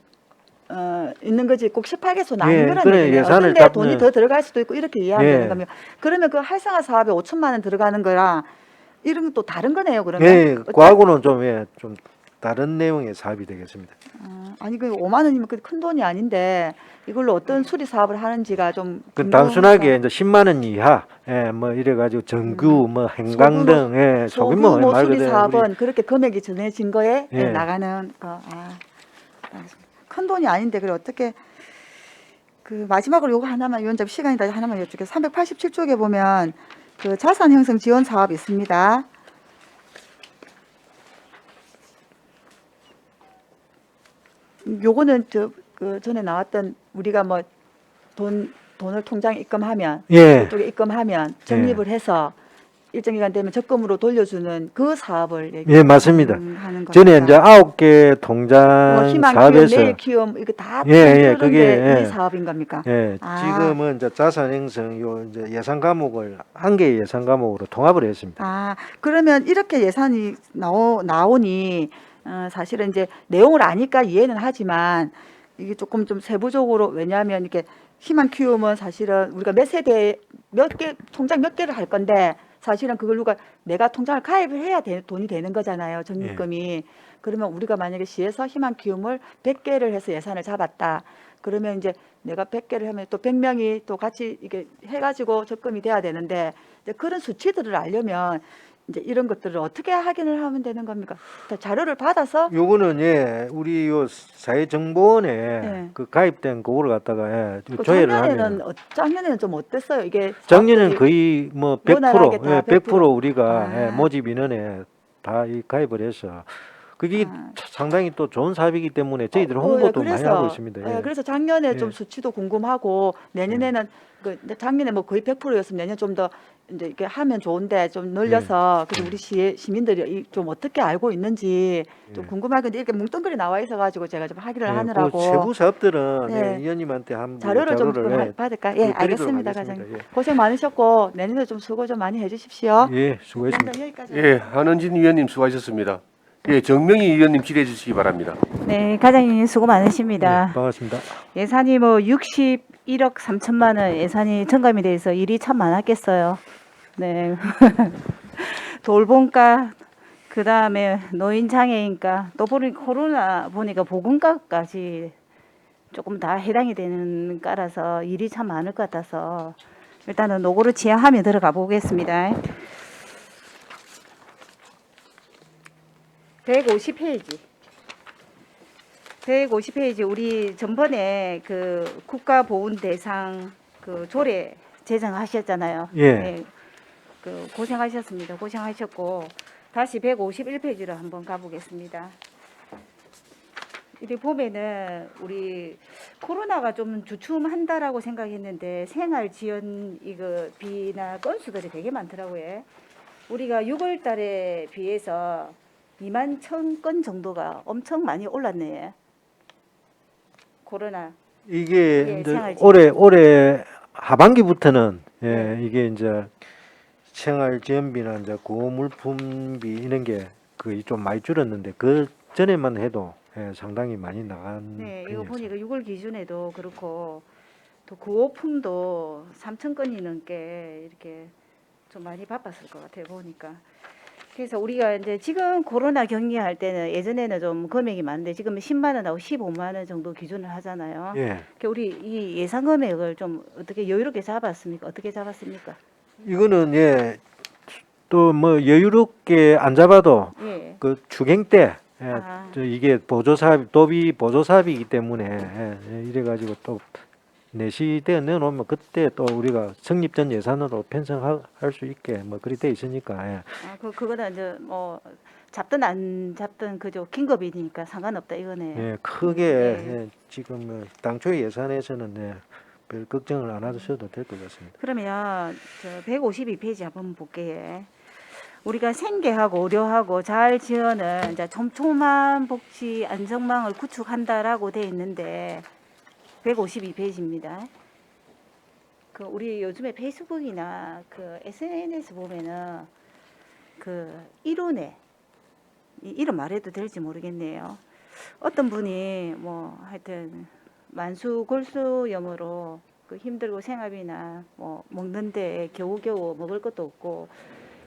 있는 거지 꼭 18개소는 예, 아닌 거라는 그래, 얘기네요. 예산을 어떤 데 잡는- 돈이 더 들어갈 수도 있고 이렇게 이해하면 예. 되는 거면 그러면 그 활성화 사업에 5천만 원 들어가는 거랑 이런 건 또 다른 거네요. 그러면 예, 그하고는 좀 다른 내용의 사업이 되겠습니다. 아니 그 5만 원이면 그 큰 돈이 아닌데 이걸로 어떤 수리 사업을 하는지가 좀 그 궁금해서. 단순하게 이제 10만 원 이하, 뭐 이래가지고 전구, 뭐 행강등, 소규모 말 수리 그대로 사업은 그렇게 금액이 정해진 거에 예. 나가는 거. 알겠습니다. 큰 돈이 아닌데 그래 어떻게 그 마지막으로 요거 하나만 위원장 시간이다 하나만 여쭙게 387쪽에 보면 그 자산 형성 지원 사업 있습니다. 요거는 그 전에 나왔던 우리가 뭐 돈을 통장에 입금하면 예, 그쪽에 입금하면 적립을 해서 일정 기간 되면 적금으로 돌려주는 그 사업을 예, 맞습니다. 하는 거니까. 전에 이제 9개 통장 뭐 희망 키움, 사업에서 내일 키움 이거 다 예, 그게 그게, 이 예. 사업인 겁니까? 예, 아. 지금은 이제 자산 형성 요 이제 예산 과목을 한 개의 예산 과목으로 통합을 했습니다. 그러면 이렇게 예산이 나오니 사실은 이제 내용을 아니까 이해는 하지만 이게 조금 좀 세부적으로 왜냐하면 이렇게 희망 키움은 사실은 우리가 몇 세대 몇 개 통장 몇 개를 할 건데 사실은 그걸 내가 통장을 가입을 해야 돈이 되는 거잖아요. 적립금이. 그러면 우리가 만약에 시에서 희망 키움을 100개를 해서 예산을 잡았다. 그러면 이제 내가 100개를 하면 또 100명이 또 같이 이게 해가지고 적금이 돼야 되는데 이제 그런 수치들을 알려면 이제 이런 것들을 어떻게 확인을 하면 되는 겁니까? 자료를 받아서 요거는 예, 우리 요 사회정보원에 예. 그 가입된 그거를 갖다가 그 조회를 하면 작년에는 좀 어땠어요? 이게 작년엔 사업들이 거의 뭐 원활하게 100%, 다 100% 우리가 아. 모집 인원에 다 이 가입을 해서 그게 상당히 또 좋은 사업이기 때문에 저희들 홍보도 많이 하고 있습니다. 예. 그래서 작년에 예. 좀 수치도 궁금하고 내년에는 그 작년에 뭐 거의 100%였으면 내년 좀 더 이제 이렇게 하면 좋은데 좀 늘려서 그래서 우리 시민들이 좀 어떻게 알고 있는지 좀 예. 궁금하긴데 이렇게 뭉뚱그리 나와 있어가지고 제가 좀 확인을 예, 하느라고 그 세부 사업들은 예. 위원님한테 한번 자료를 좀 자료를 받을까? 예, 드리도록 알겠습니다, 하겠습니다. 과장님. 고생 많으셨고 내년에 좀 수고 좀 많이 해주십시오. 예, 수고했습니다. 여기까지. 예, 한은진 위원님 수고하셨습니다. 예, 정명희 위원님 질의해 주시기 바랍니다. 네, 과장님 수고 예, 많으십니다. 반갑습니다. 예산이 뭐 61억 3천만 원 예산이 청감이 돼서 일이 참 많았겠어요. 네. 돌봄가, 그 다음에 노인 장애인가, 또 코로나 보니까 보건가까지 조금 다 해당이 되는 까라서 일이 참 많을 것 같아서 일단은 노고를 지향하며 들어가 보겠습니다. 150페이지. 150페이지 우리 전번에 그 국가보훈 대상 그 조례 제정하셨잖아요. 예. 네, 그 고생하셨습니다. 고생하셨고 다시 151페이지로 한번 가보겠습니다. 이렇게 보면은 우리 코로나가 좀 주춤한다라고 생각했는데 생활 지원 이거 비나 건수들이 되게 많더라고요. 우리가 6월 달에 비해서 2만 1,000건 정도가 엄청 많이 올랐네. 코로나. 이게 예, 이제 생활지원. 올해 하반기부터는 네. 이게 이제 생활지원비나 이제 고물품비 이런 게 거의 좀 많이 줄었는데 그 전에만 해도 상당히 많이 나간 네, 이거 편이었어요. 보니까 6월 기준에도 그렇고 또 구호품도 3,000건이 넘게 이렇게 좀 많이 바빴을 것 같아요, 보니까. 그래서 우리가 이제 지금 코로나 격리할 때는 예전에는 좀 금액이 많은데 지금은 10만 원하고 15만 원 정도 기준을 하잖아요. 예. 그러니까 우리 이 예상 금액을 좀 어떻게 여유롭게 잡았습니까? 어떻게 잡았습니까? 이거는 또 뭐 여유롭게 안 잡아도 예. 그 추경 때 아. 이게 보조사업 도비 보조사업이기 때문에 이래가지고 또 내시대에 내놓으면 그때 또 우리가 성립 전 예산으로 편성할 수 있게 뭐 그리 돼 있으니까 아, 그거는 이제 뭐 잡든 안 잡든 그저 긴급이니까 상관없다 이거네. 예, 크게 예. 지금 당초 예산에서는 별 걱정을 안 하셔도 될 것 같습니다. 그러면 저 152페이지 한번 볼게요. 우리가 생계하고 의료하고 잘 지원을 이제 촘촘한 복지 안전망을 구축한다라고 돼 있는데 152페이지입니다. 그 우리 요즘에 페이스북이나 그 SNS 보면은 그 이론에 이 이름 말해도 될지 모르겠네요. 어떤 분이 뭐 하여튼 만수골수염으로 그 힘들고 생활비나 뭐 먹는데 겨우겨우 먹을 것도 없고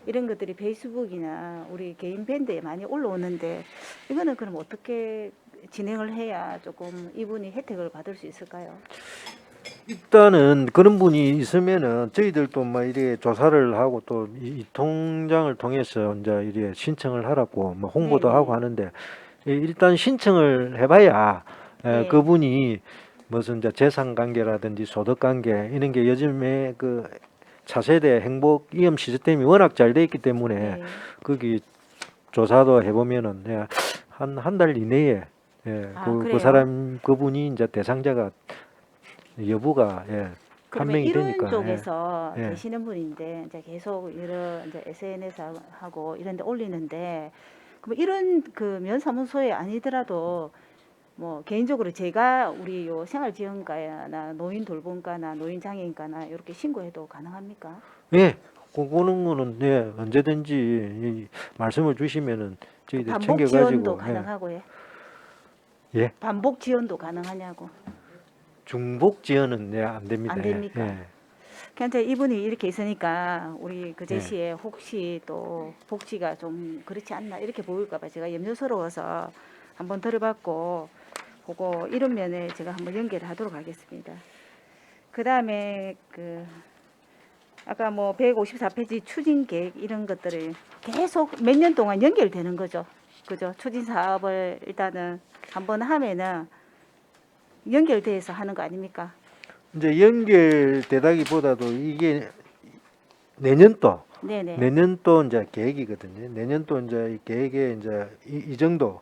이런 것들이 페이스북이나 우리 개인 밴드에 많이 올라오는데 이거는 그럼 어떻게 진행을 해야 조금 이분이 혜택을 받을 수 있을까요? 일단은 그런 분이 있으면은 저희들도 막 이렇게 조사를 하고 또 이 통장을 통해서 이제 이렇게 신청을 하라고 뭐 홍보도 네네. 하고 하는데 일단 신청을 해봐야 네. 그분이 무슨 이제 재산 관계라든지 소득 관계 이런 게 요즘에 그 차세대 행복 이험 시스템이 워낙 잘 돼 있기 때문에 네. 거기 조사도 해보면은 한 달 이내에 아, 그 그래요? 사람 그분이 이제 대상자가 여부가 그러면 판명이 이런 되니까 쪽에서 예. 계시는 분인데 이제 계속 이런 이제 SNS 하고 이런 데 올리는데 그럼 이런 그 면사무소에 아니더라도 뭐 개인적으로 제가 우리 요 생활지원과나 노인 돌봄과나 노인 장애인과나 이렇게 신고해도 가능합니까? 예, 그거는 거는 언제든지 말씀을 주시면은 그 저희들 반복 지원도 챙겨가지고 가능하고요. 예. 반복 지원도 가능하냐고. 중복 지원은 안 됩니다. 안 됩니까? 그런데 이분이 이렇게 있으니까 우리 그 예. 제시에 혹시 또 복지가 좀 그렇지 않나 이렇게 보일까봐 제가 염려스러워서 한번 들어봤고 보고 이런 면에 제가 한번 연결하도록 하겠습니다. 그 다음에 그 아까 뭐 154페이지 추진 계획 이런 것들을 계속 몇 년 동안 연결되는 거죠. 그죠? 추진 사업을 일단은 한번 하면은 연결돼서 하는 거 아닙니까? 이제 연결되다기보다도 이게 내년도 네네. 내년도 이제 계획이거든요. 내년도 이제 이 계획에 이제 이 정도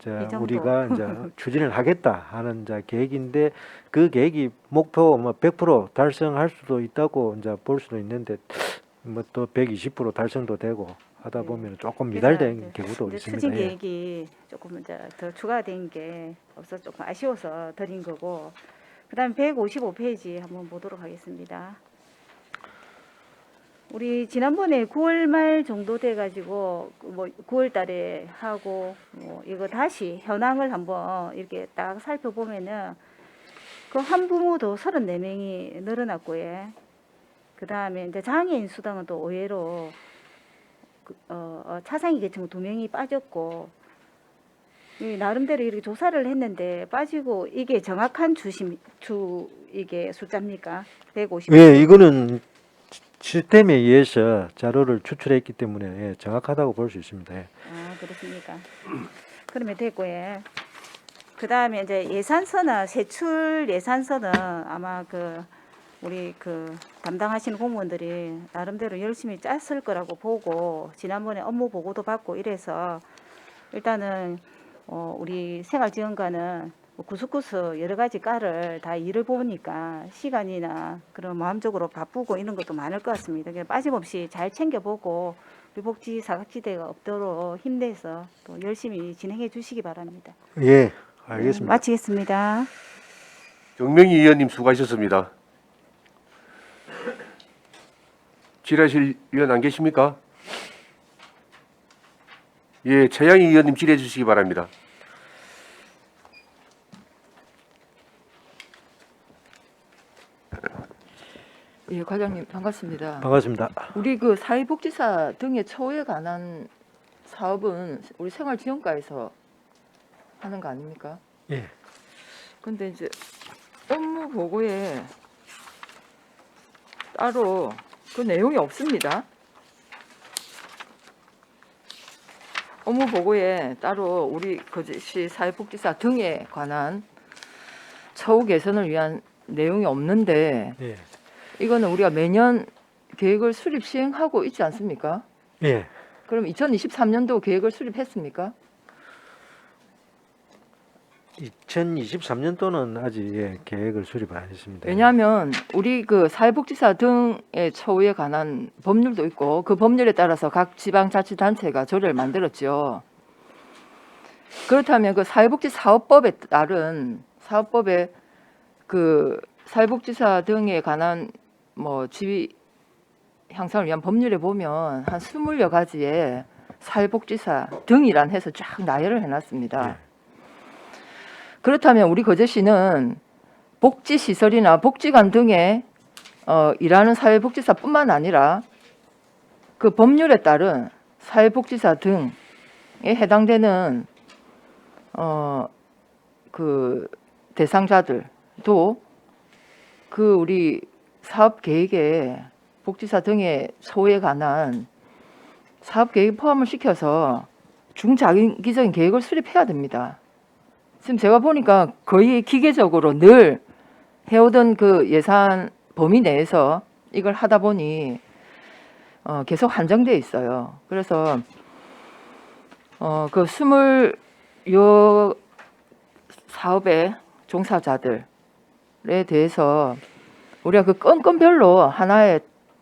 이 정도. 우리가 이제 추진을 하겠다 하는 이제 계획인데 그 계획이 목표 뭐 100% 달성할 수도 있다고 이제 볼 수도 있는데 뭐 또 120% 달성도 되고 하다 네. 보면 조금 그래서 미달된 이제 경우도 이제 있습니다. 추진 예. 계획이 조금 이제 더 추가된 게 없어 조금 아쉬워서 드린 거고. 그다음 155페이지 한번 보도록 하겠습니다. 우리 지난번에 9월 말 정도 돼가지고 뭐 9월 달에 하고 뭐 이거 다시 현황을 한번 이렇게 딱 살펴보면은 그 한부모도 34명이 늘어났고요. 그 다음에 이제 장애인 수당은 또 의외로 차상위 계층 2명이 빠졌고 이 나름대로 이렇게 조사를 했는데 빠지고 이게 정확한 이게 숫자입니까? 150. 예, 이거는 시스템에 의해서 자료를 추출했기 때문에 정확하다고 볼 수 있습니다. 예. 아, 그렇습니까? 그러면 됐고요. 그 다음에 이제 예산서나 세출 예산서는 아마 그 우리 그 담당하시는 공무원들이 나름대로 열심히 짰을 거라고 보고 지난번에 업무 보고도 받고 이래서 일단은 우리 생활지원과는 구석구석 여러 가지 과를 다 일을 보니까 시간이나 그런 마음적으로 바쁘고 이런 것도 많을 것 같습니다. 그래서 빠짐없이 잘 챙겨보고 불복지 사각지대가 없도록 힘내서 또 열심히 진행해 주시기 바랍니다. 예, 알겠습니다. 마치겠습니다. 정명희 의원님 수고하셨습니다. 질의하실 위원 안 계십니까? 예, 최양희 의원님 질의해 주시기 바랍니다. 예, 과장님 반갑습니다. 반갑습니다. 우리 그 사회복지사 등의 처우에 관한 사업은 우리 생활지원과에서 하는 거 아닙니까? 예. 근데 이제 업무 보고에 따로 그 내용이 없습니다. 업무 보고에 따로 우리 거제시 사회복지사 등에 관한 처우 개선을 위한 내용이 없는데 예. 이거는 우리가 매년 계획을 수립 시행하고 있지 않습니까? 예. 그럼 2023년도 계획을 수립했습니까? 2023년도는 아직 예, 계획을 수립 안 했습니다. 왜냐하면 우리 그 사회복지사 등의 처우에 관한 법률도 있고 그 법률에 따라서 각 지방자치단체가 조례를 만들었죠. 그렇다면 그 사회복지 사업법에 따른 사업법에 그 사회복지사 등에 관한 뭐 지위 향상을 위한 법률에 보면 한 20여 가지의 사회복지사 등이란 해서 쫙 나열을 해놨습니다. 그렇다면 우리 거제시는 복지시설이나 복지관 등에 일하는 사회복지사뿐만 아니라 그 법률에 따른 사회복지사 등에 해당되는 그 대상자들도 그 우리 사업 계획에 복지사 등의 처우에 관한 사업 계획에 포함을 시켜서 중장기적인 계획을 수립해야 됩니다. 지금 제가 보니까 거의 기계적으로 늘 해오던 그 예산 범위 내에서 이걸 하다 보니 계속 한정돼 있어요. 그래서 그 20여 사업의 종사자들에 대해서 우리가 그 건건별로 하나의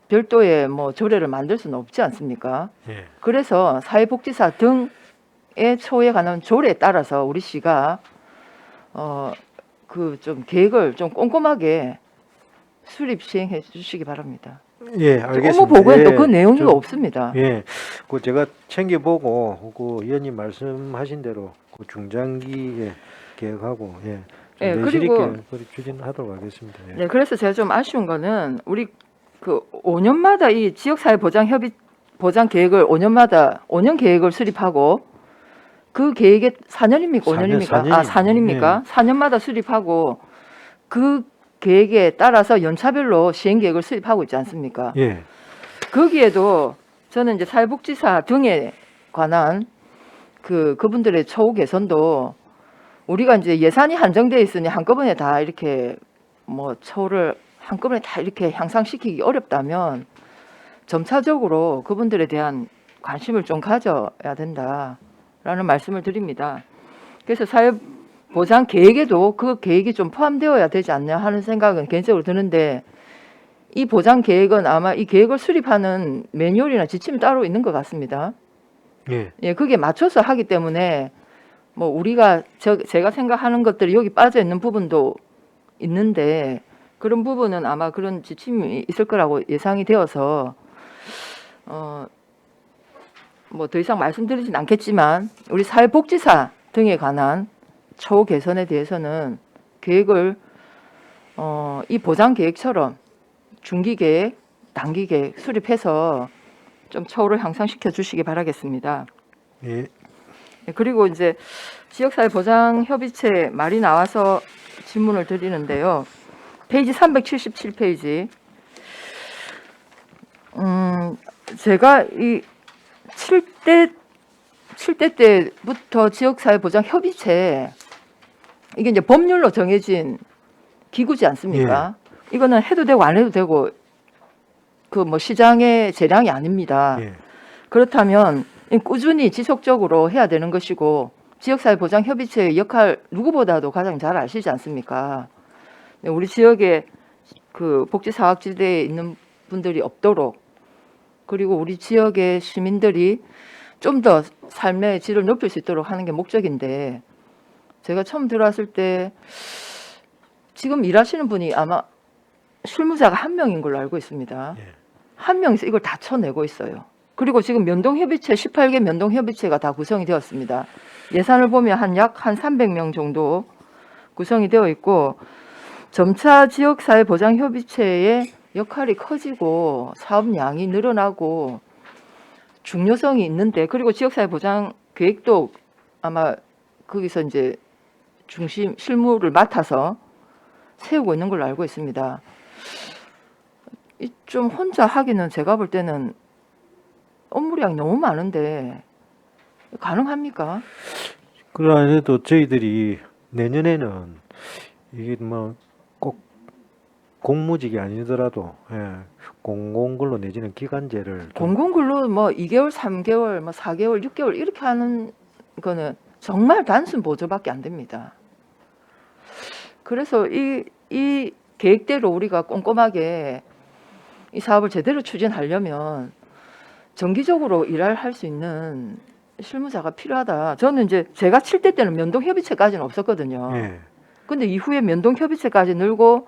별도의 뭐 조례를 만들 수는 없지 않습니까? 예. 그래서 사회복지사 등의 처우에 관한 조례에 따라서 우리 시가 그 좀 계획을 좀 꼼꼼하게 수립 시행해 주시기 바랍니다. 예, 알겠습니다. 업무 보고에 또 예, 그 내용이 좀, 없습니다. 예, 그 제가 챙겨보고 그 의원님 말씀하신 대로 그 중장기 계획하고 예, 좀 예, 내실 그리고- 있게 추진하도록 하겠습니다. 예. 네, 그래서 제가 좀 아쉬운 거는 우리 그 5년마다 이 지역사회 보장 계획을 5년 계획을 수립하고 그 계획에 4년입니까? 5년입니까? 4년이요. 4년입니까? 4년마다 수립하고 그 계획에 따라서 연차별로 시행 계획을 수립하고 있지 않습니까? 예, 거기에도 저는 이제 사회복지사 등에 관한 그분들의 처우 개선도 우리가 이제 예산이 한정돼 있으니 한꺼번에 다 이렇게 뭐 처우를 한꺼번에 다 이렇게 향상시키기 어렵다면 점차적으로 그분들에 대한 관심을 좀 가져야 된다라는 말씀을 드립니다. 그래서 사회보장 계획에도 그 계획이 좀 포함되어야 되지 않냐 하는 생각은 개인적으로 드는데 이 보장 계획은 아마 이 계획을 수립하는 매뉴얼이나 지침이 따로 있는 것 같습니다. 예, 예, 그게 맞춰서 하기 때문에 뭐 우리가 제가 생각하는 것들이 여기 빠져 있는 부분도 있는데 그런 부분은 아마 그런 지침이 있을 거라고 예상이 되어서 뭐 더 이상 말씀드리진 않겠지만 우리 사회복지사 등에 관한 처우 개선에 대해서는 계획을 이 보장 계획처럼 중기 계획, 단기 계획 수립해서 좀 처우를 향상시켜 주시기 바라겠습니다. 예, 네, 그리고 이제 지역사회 보장협의체 말이 나와서 질문을 드리는데요. 페이지 377페이지. 제가 이 7대 때부터 지역사회 보장협의체 이게 이제 법률로 정해진 기구지 않습니까? 이거는 해도 되고 안 해도 되고 그 뭐 시장의 재량이 아닙니다. 예, 그렇다면 꾸준히 지속적으로 해야 되는 것이고 지역사회 보장협의체의 역할 누구보다도 가장 잘 아시지 않습니까? 우리 지역에 그 복지사각지대에 있는 분들이 없도록 그리고 우리 지역의 시민들이 좀 더 삶의 질을 높일 수 있도록 하는 게 목적인데 제가 처음 들어왔을 때 지금 일하시는 분이 아마 실무자가 한 명인 걸로 알고 있습니다. 예. 한 명이서 이걸 다 쳐내고 있어요. 그리고 지금 면동협의체 18개 면동협의체가 다 구성이 되었습니다. 예산을 보면 약 300명 정도 구성이 되어 있고 점차 지역사회보장협의체의 역할이 커지고 사업량이 늘어나고 중요성이 있는데 그리고 지역사회보장 계획도 아마 거기서 이제 중심 실무를 맡아서 세우고 있는 걸로 알고 있습니다. 좀 혼자 하기는 제가 볼 때는 업무량이 너무 많은데 가능합니까? 그래도 저희들이 내년에는 이게 뭐 꼭 공무직이 아니더라도 공공근로 내지는 기간제를 좀 공공근로 뭐 2개월, 3개월, 뭐 4개월, 6개월 이렇게 하는 거는 정말 단순 보조밖에 안 됩니다. 그래서 이 계획대로 우리가 꼼꼼하게 이 사업을 제대로 추진하려면 정기적으로 할 수 있는 실무자가 필요하다. 저는 이제 제가 7대 때는 면동협의체까지는 없었거든요. 예. 근데 이후에 면동협의체까지 늘고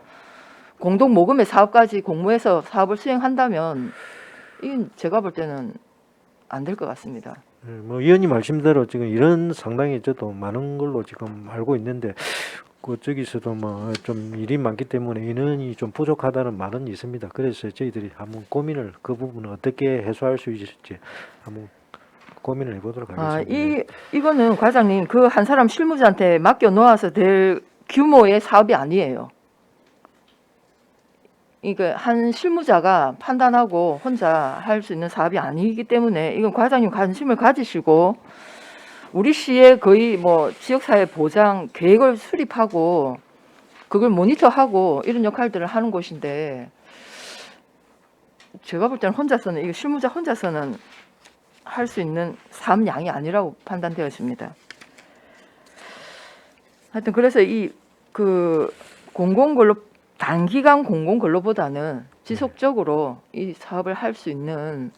공동 모금의 사업까지 공모해서 사업을 수행한다면 이건 제가 볼 때는 안 될 것 같습니다. 뭐 의원님 말씀대로 지금 이런 상당히 저도 많은 걸로 지금 알고 있는데 저기서도 뭐 좀 일이 많기 때문에 인원이 좀 부족하다는 말은 있습니다. 그래서 저희들이 한번 고민을 그 부분을 어떻게 해소할 수 있을지 한번 고민을 해보도록 하겠습니다. 이거는 과장님 그 한 사람 실무자한테 맡겨 놓아서 될 규모의 사업이 아니에요. 이거 한 실무자가 판단하고 혼자 할 수 있는 사업이 아니기 때문에 이건 과장님 관심을 가지시고 우리 시에 거의 뭐 지역사회 보장 계획을 수립하고 그걸 모니터하고 이런 역할들을 하는 곳인데 제가 볼 때는 혼자서는 이거 실무자 혼자서는 할 수 있는 사업량이 아니라고 판단되었습니다. 하여튼 그래서 이 그 공공근로 단기간 공공근로보다는 지속적으로 이 사업을 할 수 있는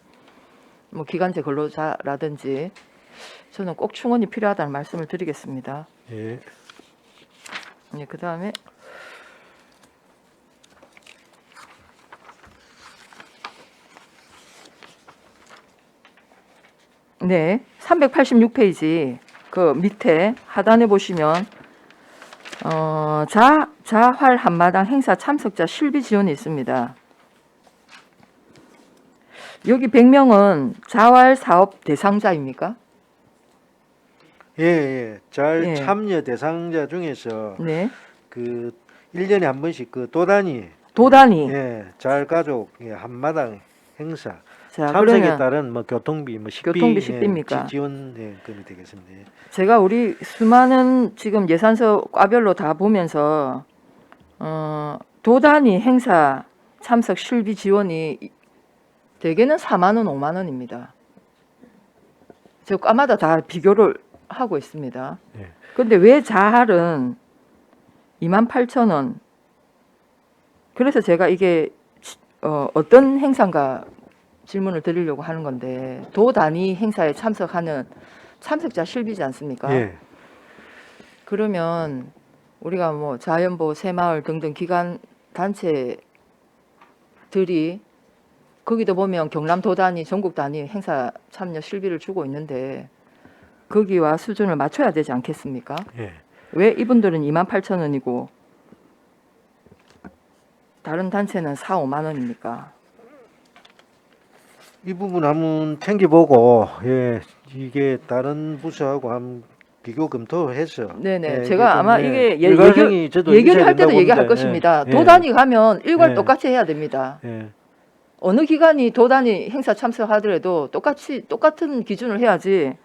뭐 기간제 근로자라든지 저는 꼭 충원이 필요하다는 말씀을 드리겠습니다. 예. 네, 그 다음에 네, 386페이지 그 밑에 하단에 보시면 자활 한마당 행사 참석자 실비 지원이 있습니다. 여기 100명은 자활 사업 대상자입니까? 예. 잘 예. 참여 대상자 중에서 네. 그 1년에 한 번씩 그 도단위 도단위. 잘 가족 한마당 행사 자, 참석에 그러면 따른 뭐 교통비 뭐 식비 교통비, 식비입니까? 지원금이 되겠습니다. 예. 제가 우리 수많은 지금 예산서 과별로 다 보면서 도단위 행사 참석 실비 지원이 대개는 4만 원, 5만 원입니다. 제가 과마다 다 비교를 하고 있습니다. 예. 근데 왜 자할은 28,000원? 그래서 제가 이게 어떤 행사인가 질문을 드리려고 하는 건데 도 단위 행사에 참석하는 참석자 실비지 않습니까? 예. 그러면 우리가 뭐 자연보, 새마을 등등 기관 단체들이 거기도 보면 경남도 단위, 전국 단위 행사 참여 실비를 주고 있는데 거기와 수준을 맞춰야 되지 않겠습니까? 예. 왜 이분들은 28,000원이고 다른 단체는 4, 5만 원입니까? 이 부분 한번 챙겨보고 이게 다른 부서하고 한번 비교 검토해서 네네. 예, 제가 이게 좀, 아마 예, 이게 일관성이 저도 예결 있어야 할 때도 된다고 얘기할 봅니다. 것입니다. 예. 도단위 가면 일괄 예. 똑같이 해야 됩니다. 예. 어느 기관이 도단위 행사 참석하더라도 똑같은 기준을 해야지.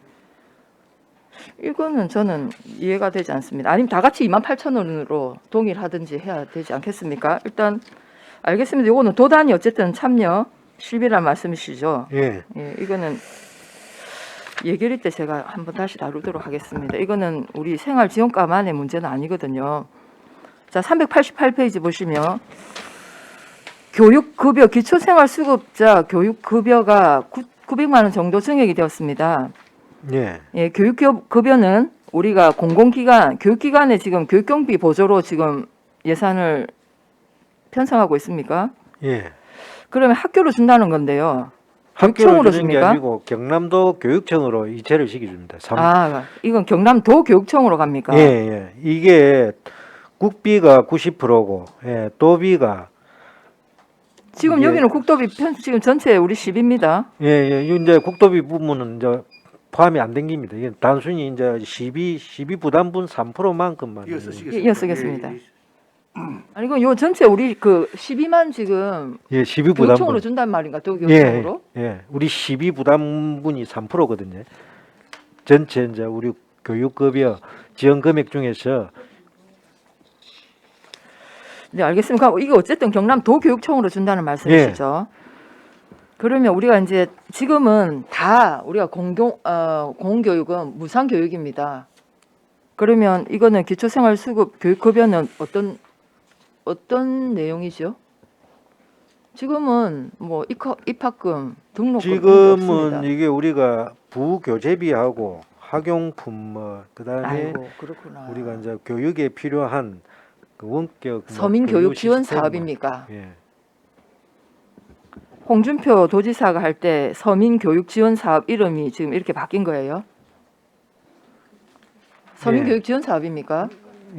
이거는 저는 이해가 되지 않습니다. 아니면 다 같이 28,000원으로 동일하든지 해야 되지 않겠습니까? 일단 알겠습니다. 이거는 도단위 어쨌든 참여 실비란 말씀이시죠? 예. 예, 이거는 예결위 때 제가 한번 다시 다루도록 하겠습니다. 이거는 우리 생활지원과만의 문제는 아니거든요. 자, 388페이지 보시면 교육급여 기초생활수급자 교육급여가 900만 원 정도 증액이 되었습니다. 예. 예, 교육급여는 우리가 공공기관, 교육기관에 지금 교육경비 보조로 지금 예산을 편성하고 있습니까? 예. 그러면 학교로 준다는 건데요. 학교로 교육청으로 주는 게 줍니까? 아니고 경남도 교육청으로 이체를 시켜줍니다. 아, 이건 경남도 교육청으로 갑니까? 예, 예. 이게 국비가 90%고, 예, 도비가 지금 이게- 여기는 국도비 지금 전체 우리 10입니다. 예, 예. 이제 국도비 부분은 이제 포함이 안 됩니다. 이게 단순히 이제 시비 부담분 3%만큼만. 이어 쓰시겠습니다. 이어 쓰겠습니다. 아니 이건 요 전체 우리 그 12만 지금 예, 시비 교육청으로 부담분. 준단 말인가? 또 예, 교육청으로? 예. 우리 시비 부담분이 3%거든요. 전체 이제 우리 교육급여 지원 금액 중에서 네, 알겠습니다. 이게 어쨌든 경남도 교육청으로 준다는 말씀이시죠? 그러면 우리가 이제 지금은 다 우리가 공교육은 무상 교육입니다. 그러면 이거는 기초생활수급 교육급여는 어떤 내용이죠? 지금은 뭐 입학금, 등록금 지금은 없습니다. 이게 우리가 부교재비하고 학용품 뭐 그다음에 아이고 그렇구나. 우리가 이제 교육에 필요한 그 원격 뭐 서민 교육 지원 시스템 뭐, 사업입니까? 예. 홍준표 도지사가 할 때 서민 교육 지원 사업 이름이 지금 이렇게 바뀐 거예요? 서민 예. 교육 지원 사업입니까?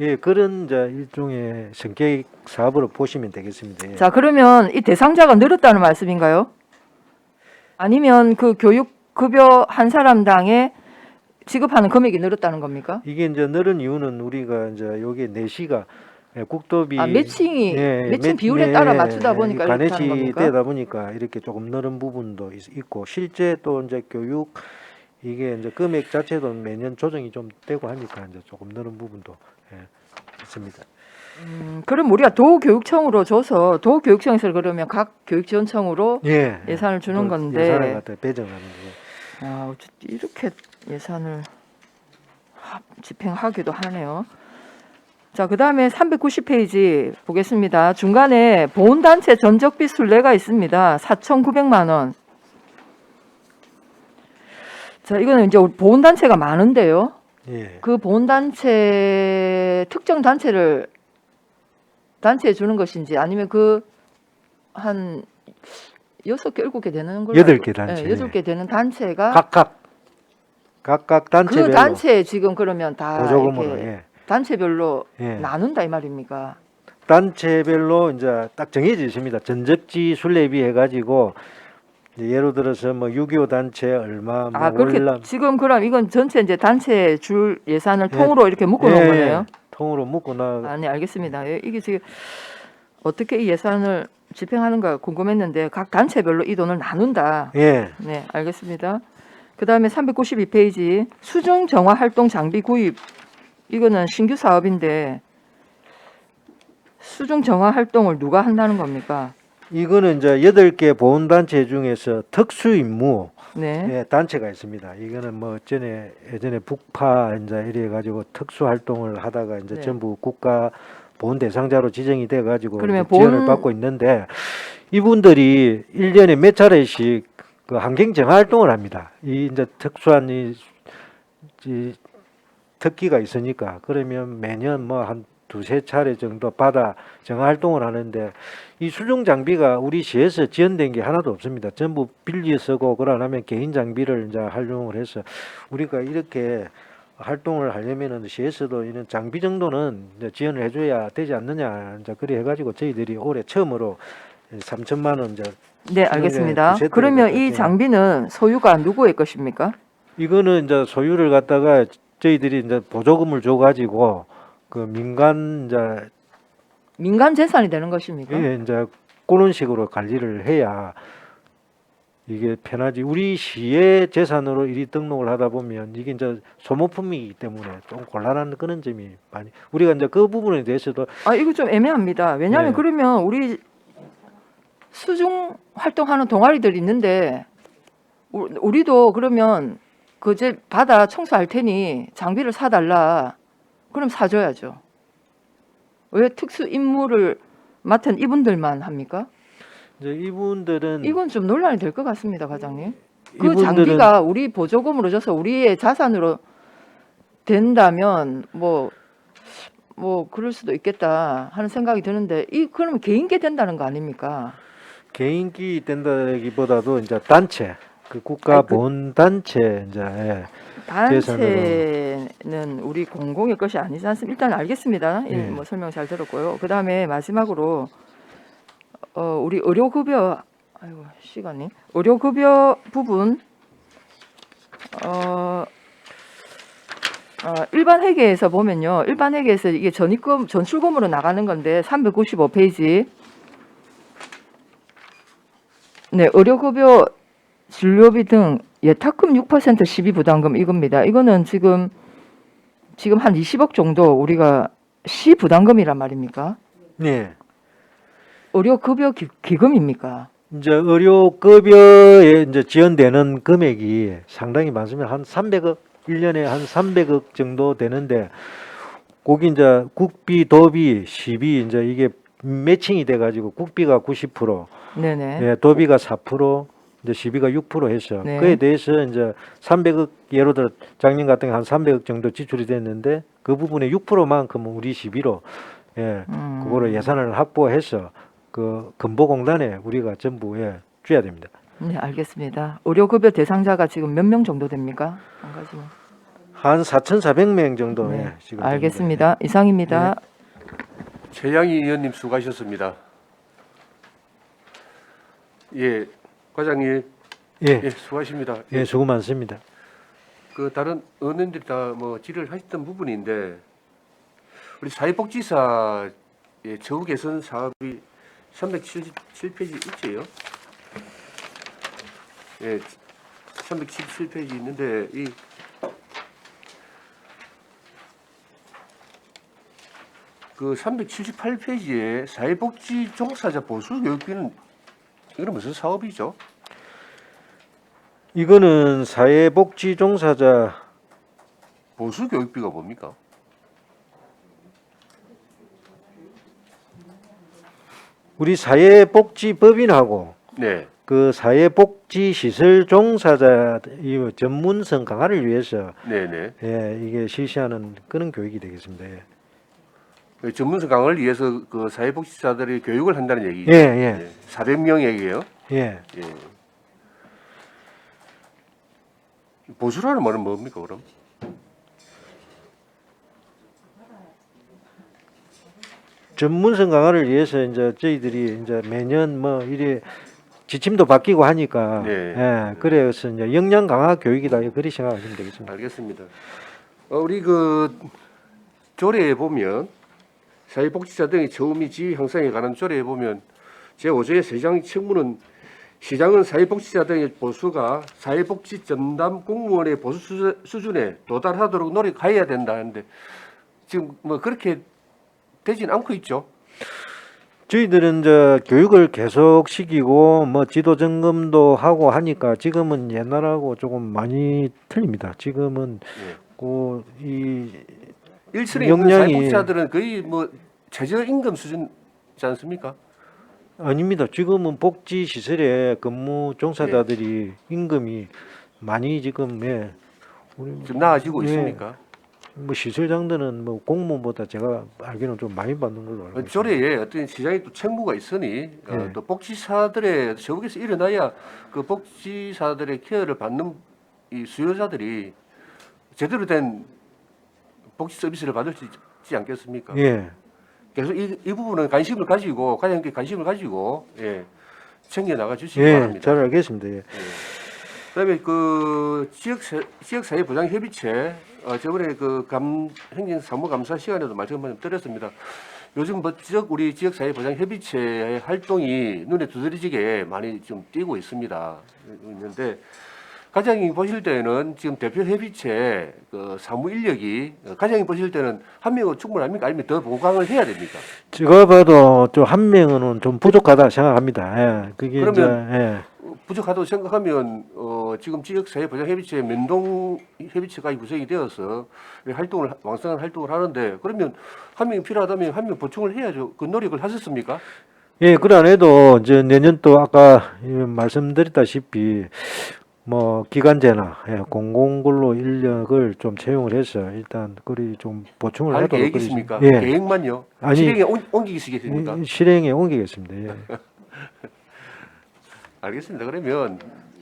예, 그런 이제 일종의 성격 사업으로 보시면 되겠습니다. 예. 자, 그러면 이 대상자가 늘었다는 말씀인가요? 아니면 그 교육 급여 한 사람당에 지급하는 금액이 늘었다는 겁니까? 이게 이제 늘은 이유는 우리가 이제 요게 내시가 국도비 매칭이 예, 매칭 비율에 따라 맞추다 보니까 이렇게 하는 간해지 겁니까? 되다 보니까 이렇게 조금 늘은 부분도 있고 실제 또 이제 교육 이게 이제 금액 자체도 매년 조정이 좀 되고 하니까 이제 조금 늘은 부분도 있습니다. 그럼 우리가 도교육청으로 줘서 도교육청에서 그러면 각 교육지원청으로 예, 예산을 주는 또 건데 예산을 갖다 배정하는 거. 아, 이렇게 예산을 집행하기도 하네요. 자, 그다음에 390페이지 보겠습니다. 중간에 보훈단체 전적비 순례가 있습니다. 4,900만 원. 자, 이거는 이제 보훈단체가 많은데요. 예. 그 보훈단체 특정 단체에 주는 것인지 아니면 그 한 6개, 7개 되는 걸로 8개 단체. 8개 되는 단체가 각각 단체별로 그 단체에 지금 그러면 다 보조금으로 이렇게 예. 단체별로 예. 나눈다 이 말입니까? 단체별로 이제 딱 정해져 있습니다. 전적지 순례비 해가지고 예를 들어서 뭐 6.25 단체 얼마, 뭐 아, 그렇게 월남 지금 그럼 이건 전체 이제 단체 줄 예산을 예. 통으로 이렇게 묶어 놓은 거네요. 통으로 묶고 나 아, 네, 알겠습니다. 이게 지금 어떻게 이 예산을 집행하는가 궁금했는데 각 단체별로 이 돈을 나눈다. 예. 네, 알겠습니다. 그다음에 392페이지 수중 정화 활동 장비 구입 이거는 신규 사업인데 수중 정화 활동을 누가 한다는 겁니까? 이거는 이제 8개 보훈단체 중에서 특수 임무 네. 예, 단체가 있습니다. 이거는 뭐 예전에 북파 이제 이래 가지고 특수 활동을 하다가 이제 네. 전부 국가 보훈 대상자로 지정이 돼 가지고 그러면 지원을 보훈- 받고 있는데 이분들이 1년에 몇 차례씩 그 환경 정화 활동을 합니다. 이 이제 특수한 이 특기가 있으니까 그러면 매년 뭐 한 두세 차례 정도 바다 정화 활동을 하는데 이 수중 장비가 우리 시에서 지원된 게 하나도 없습니다. 전부 빌려 쓰고 그러나면 개인 장비를 이제 활용을 해서 우리가 이렇게 활동을 하려면은 시에서도 이런 장비 정도는 이제 지원을 해줘야 되지 않느냐 이제 그래 해가지고 저희들이 올해 처음으로 3천만 원 이제 네, 알겠습니다. 두 세트를 그러면 갖다 이 장비는 소유가 누구의 것입니까? 이거는 이제 소유를 갖다가 저희들이 이제 보조금을 줘가지고 그 민간 이제 민간 재산이 되는 것입니까? 예, 이제 그런 식으로 관리를 해야 이게 편하지. 우리 시의 재산으로 이리 등록을 하다 보면 이게 이제 소모품이기 때문에 좀 곤란한 그런 점이 많이. 우리가 이제 그 부분에 대해서도 아, 이거 좀 애매합니다. 왜냐하면 네. 그러면 우리 수중 활동하는 동아리들이 있는데 우리도 그러면 그제 바다 청소할 테니 장비를 사달라. 그럼 사줘야죠. 왜 특수 임무를 맡은 이분들만 합니까? 이제 이분들은 이건 좀 논란이 될 것 같습니다, 과장님. 그 이분들은- 장비가 우리 보조금으로 줘서 우리의 자산으로 된다면 뭐 그럴 수도 있겠다 하는 생각이 드는데 그러면 개인께 된다는 거 아닙니까? 개인기 된다기보다도 이제 단체, 그 국가 아니, 그- 본 단체 이제 단체는 우리 공공의 것이 아니지 않습니까? 일단 알겠습니다. 예, 예. 뭐 설명 잘 들었고요. 그 다음에 마지막으로 우리 의료급여, 아이고 시간이 의료급여 부분 일반 회계에서 보면요, 일반 회계에서 이게 전출금으로 나가는 건데 395페이지. 네, 의료급여 진료비 등 예탁금 6% 시비 부담금 이겁니다. 이거는 지금 한 20억 정도 우리가 시 부담금이란 말입니까? 네. 의료급여 기금입니까? 이제 의료급여에 이제 지원되는 금액이 상당히 많습니다. 한 300억, 1년에 한 300억 정도 되는데, 거기 이제 국비, 도비, 시비 이제 이게 매칭이 돼가지고 국비가 90%, 네네. 예, 도비가 4%, 이제 시비가 6% 해서 네. 그에 대해서 이제 300억, 예를 들어 작년 같은 경우 한 300억 정도 지출이 됐는데 그 부분의 6%만큼은 우리 시비로 그거를 예산을 확보해서 그 근보공단에 우리가 전부 줘야 됩니다. 네, 알겠습니다. 의료급여 대상자가 지금 몇 명 정도 됩니까? 한 가지만. 한 4,400명 정도 네, 지금 알겠습니다. 이상입니다. 최양희 의원님 수고하셨습니다. 예, 과장님, 예, 예, 수고하십니다. 예, 수고 많습니다. 그 다른 의원님들이 다 뭐 질의를 하셨던 부분인데 우리 사회복지사 처우 개선 사업이 377페이지 있지요? 예, 377페이지 있는데 그 378페이지에 사회복지 종사자 보수 교육비는 이건 무슨 사업이죠? 이거는 사회복지 종사자 보수 교육비가 뭡니까? 우리 사회복지법인하고 네. 그 사회복지시설 종사자 이 전문성 강화를 위해서 네네. 이게 실시하는 그런 교육이 되겠습니다. 전문성 강화를 위해서 그 사회복지사들이 교육을 한다는 얘기죠. 예. 400명에게요. 예. 예. 보수라는 말은 뭡니까 그럼? 전문성 강화를 위해서 이제 저희들이 이제 매년 뭐 이래 지침도 바뀌고 하니까 네. 그래서 이제 역량 강화 교육이다 그렇게 생각하시면 되겠습니다. 알겠습니다. 우리 그 조례에 보면 사회복지사 등의 처우 및 지위 향상에 관한 조례에 보면 제5조의 세장 책무는 시장은 사회복지사 등의 보수가 사회복지 전담 공무원의 보수 수준에 도달하도록 노력해야 된다 하는데 지금 뭐 그렇게 되진 않고 있죠. 저희들은 이제 교육을 계속 시키고 뭐 지도 점검도 하고 하니까 지금은 옛날하고 조금 많이 틀립니다. 지금은 예. 이 일선에 있는 역량이- 사회복지사들은 거의 뭐 최저임금 수준이지 않습니까? 아닙니다. 지금은 복지 시설에 근무 종사자들이 임금이 많이 지금 우리 좀 나아지고 예. 있습니까? 뭐 시설장들은 뭐 공무원보다 제가 알기로는 좀 많이 받는 걸로 알고 있습니다. 조례에 어떤 시장에 또 책무가 있으니 예. 또 복지사들의 저국에서 일어나야 그 복지사들의 케어를 받는 이 수요자들이 제대로 된 복지 서비스를 받을 수 있지 않겠습니까? 예. 그래서 이 부분은 관심을 가지고 과장님께 관심을 가지고 챙겨 나가 주시기 예, 바랍니다. 잘 알겠습니다. 예. 그다음에 그 지역사회보장협의체 저번에 그 행정사무감사 시간에도 말씀을 드렸습니다. 요즘 뭐 우리 지역사회보장협의체의 활동이 눈에 두드러지게 많이 좀 띄고 있는데 과장님 보실 때는 지금 대표 협의체 그 사무 인력이 과장님 보실 때는 한 명은 충분합니까? 아니면 더 보강을 해야 됩니까? 제가 봐도 좀 한 명은 좀 부족하다 생각합니다. 예. 그게 그러면 이제 부족하다고 생각하면 지금 지역사회보장협의체 면동협의체가 구성이 되어서 왕성한 활동을 하는데 그러면 한 명이 필요하다면 한 명 보충을 해야죠. 그 노력을 하셨습니까? 예, 그래 안 해도 이제 내년 또 아까 말씀드렸다시피 뭐 기간제나 공공근로 인력을 좀 채용을 해서 일단 그리 좀 보충을 할 하도록 계획 그리- 있습니까? 예, 계획만요. 아니, 실행에 옮기시겠습니까? 실행에 옮기겠습니다. 예. 알겠습니다. 그러면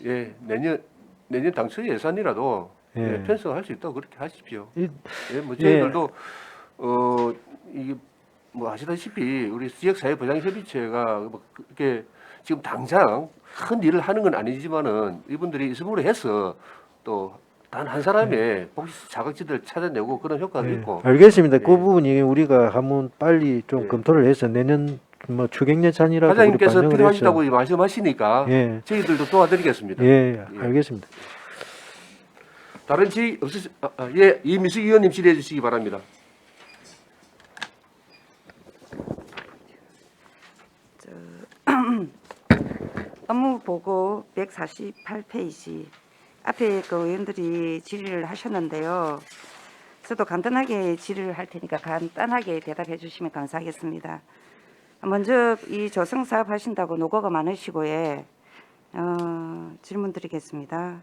예, 내년 당초 예산이라도 예. 편성할 수 있다고 그렇게 하십시오. 이- 예, 뭐 저희들도 이게 뭐 아시다시피 우리 지역사회보장협의체가 뭐 그렇게 지금 당장 큰 일을 하는 건 아니지만은 이분들이 스무로 해서 또 단 한 사람의 복지 자각지들을 찾아내고 그런 효과도 예, 있고. 알겠습니다. 그 예. 부분이 우리가 한번 빨리 좀 예. 검토를 해서 내년 뭐 추경 예산이라도 우리 사장님께서 반영을 해서 필요하시다고 말씀하시니까 예, 저희들도 도와드리겠습니다. 예, 예. 알겠습니다. 다른 질의 예, 이미숙 의원님 질의해 주시기 바랍니다. 업무 보고 148페이지 앞에 그 의원들이 질의를 하셨는데요. 저도 간단하게 질의를 할 테니까 간단하게 대답해 주시면 감사하겠습니다. 먼저 이 조성 사업 하신다고 노고가 많으시고 질문 드리겠습니다.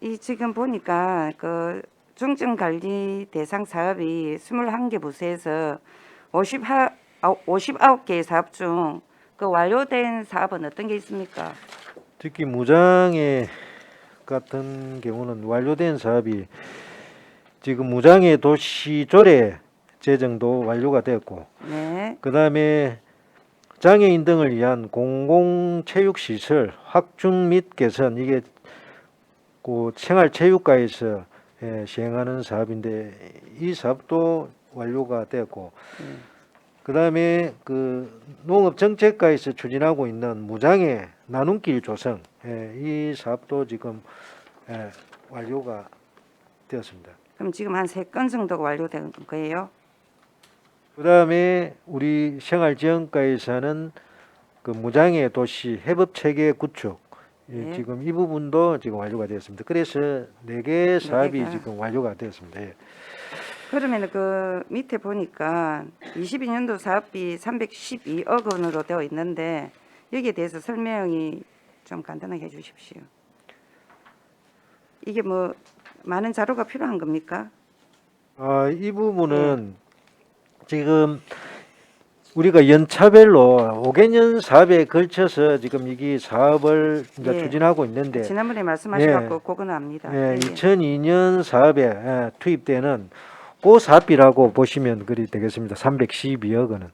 이 지금 보니까 그 중증관리 대상 사업이 21개 부서에서 59개의 사업 중 그 완료된 사업은 어떤 게 있습니까? 특히 무장애 같은 경우는 완료된 사업이 지금 무장애 도시 조례 제정도 완료가 됐고, 네, 그 다음에 장애인 등을 위한 공공체육시설 확충 및 개선, 이게 그 생활체육과에서 시행하는 사업인데 이 사업도 완료가 됐고, 그 다음에 그 농업정책과에서 추진하고 있는 무장애 나눔길 조성, 이 사업도 지금 완료가 되었습니다. 그럼 지금 한 3건 정도가 완료된 거예요? 그 다음에 우리 생활지원과에서는 그 무장애 도시 해법체계 구축, 네. 지금 이 부분도 지금 완료가 되었습니다. 그래서 4개 사업이 개가. 지금 완료가 되었습니다. 예. 그러면 그 밑에 보니까 22년도 사업비 312억 원으로 되어 있는데 여기에 대해서 설명이 좀 간단하게 해주십시오. 이게 뭐 많은 자료가 필요한 겁니까? 이 부분은 지금 우리가 연차별로 5개년 사업에 걸쳐서 지금 이게 사업을 이제 예. 추진하고 있는데, 지난번에 말씀하셔갖고 예. 그거는 압니다. 예, 예, 예. 2002년 사업에 투입되는 그 사업비라고 보시면 그리 되겠습니다. 312억 원은.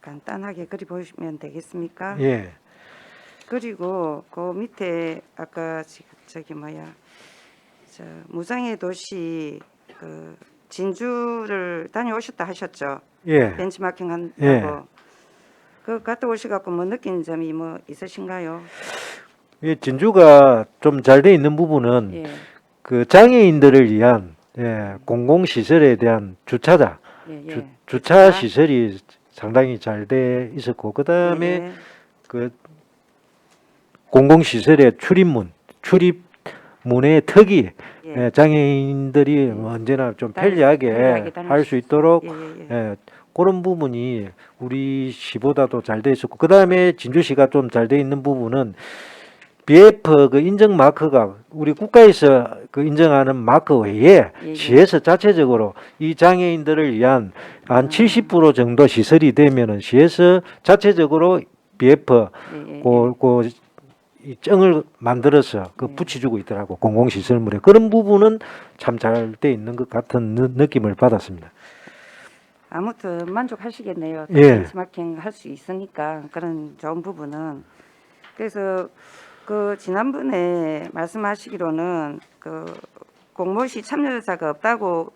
간단하게 그리 보시면 되겠습니까? 예. 그리고 그 밑에 아까 저기 저 무장애 도시 그 진주를 다녀오셨다 하셨죠? 예. 벤치마킹 한다고. 예. 그 갔다 오셔갖고 뭐 느낀 점이 뭐 있으신가요? 이 진주가 좀 잘 돼 있는 부분은 예, 그 장애인들을 위한 공공시설에 대한 주차장, 예, 예. 주차 시설이 상당히 잘 돼 있었고, 그 다음에 예, 그 공공시설의 출입문의 턱이 예. 장애인들이 언제나 좀 편리하게 편리하게 다닐 할 수 있도록 예, 예, 예. 그런 부분이 우리 시보다도 잘 돼 있었고, 그 다음에 진주시가 좀 잘 돼 있는 부분은 BF 그 인증 마크가 우리 국가에서 그 인정하는 마크 외에 예. 시에서 자체적으로 이 장애인들을 위한 한 70% 정도 시설이 되면은 시에서 자체적으로 BF 예, 예, 이 증을 만들어서 그 예. 붙여주고 있더라고, 공공시설물에. 그런 부분은 참 잘 돼 있는 것 같은 느낌을 받았습니다. 아무튼 만족하시겠네요. 예. 벤치마킹 할 수 있으니까 그런 좋은 부분은. 그래서 그 지난번에 말씀하시기로는 그 공모시 참여자가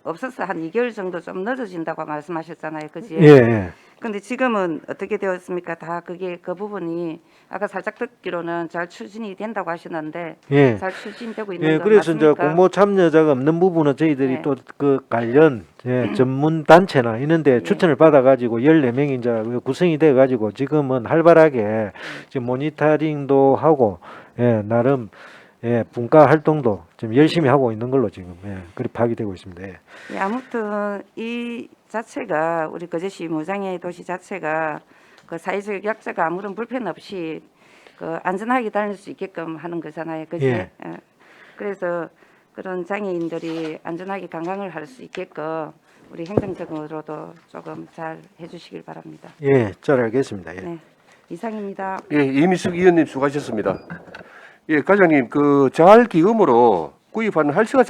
없어서 한 2개월 정도 좀 늦어진다고 말씀하셨잖아요. 그지? 예. 근데 지금은 어떻게 되었습니까? 다 그게 그 부분이 아까 살짝 듣기로는 잘 추진이 된다고 하시는데 예. 잘 추진되고 있는 예, 거 그래서 이제 맞습니까? 공모 참여자가 없는 부분은 저희들이 네. 또 그 관련 전문 단체나 이런데 추천을 받아가지고 14명이 이제 구성이 돼가지고 지금은 활발하게 지금 모니터링도 하고 나름 예, 분과 활동도 좀 열심히 하고 있는 걸로 지금 그렇게 파악되고 있습니다. 예. 예, 아무튼 이 자체가 우리 거제시 무장애 도시 자체가 그 사회적 약자가 아무런 불편 없이 그 안전하게 다닐 수 있게끔 하는 거잖아요. 그지? 예. 그래서 그런 장애인들이 안전하게 관광을 할 수 있게끔 우리 행정적으로도 조금 잘 해주시길 바랍니다. 예, 잘 알겠습니다. 예. 네, 이상입니다. 예, 이미숙 의원님 수고하셨습니다. 예, 과장님 그 자활 기금으로 구입하는 활성화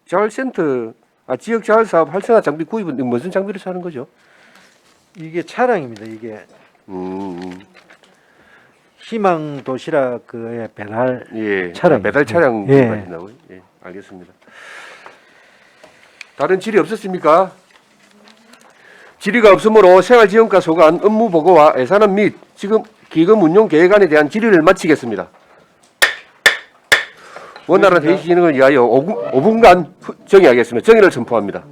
자활센터 지역 자활 사업 활성화 장비 구입은 무슨 장비를 사는 거죠? 이게 차량입니다. 이게 음, 희망 도시락 그의 배달 예, 차량. 배달 차량 예. 구입하신다고요? 예, 알겠습니다. 다른 질의 없었습니까? 질의가 없으므로 생활지원과 소관 업무 보고와 예산안 및 지금 기금 운용 계획안에 대한 질의를 마치겠습니다. 원활한 회의 진행을 위하여 5분간 정의하겠습니다. 정의를 선포합니다.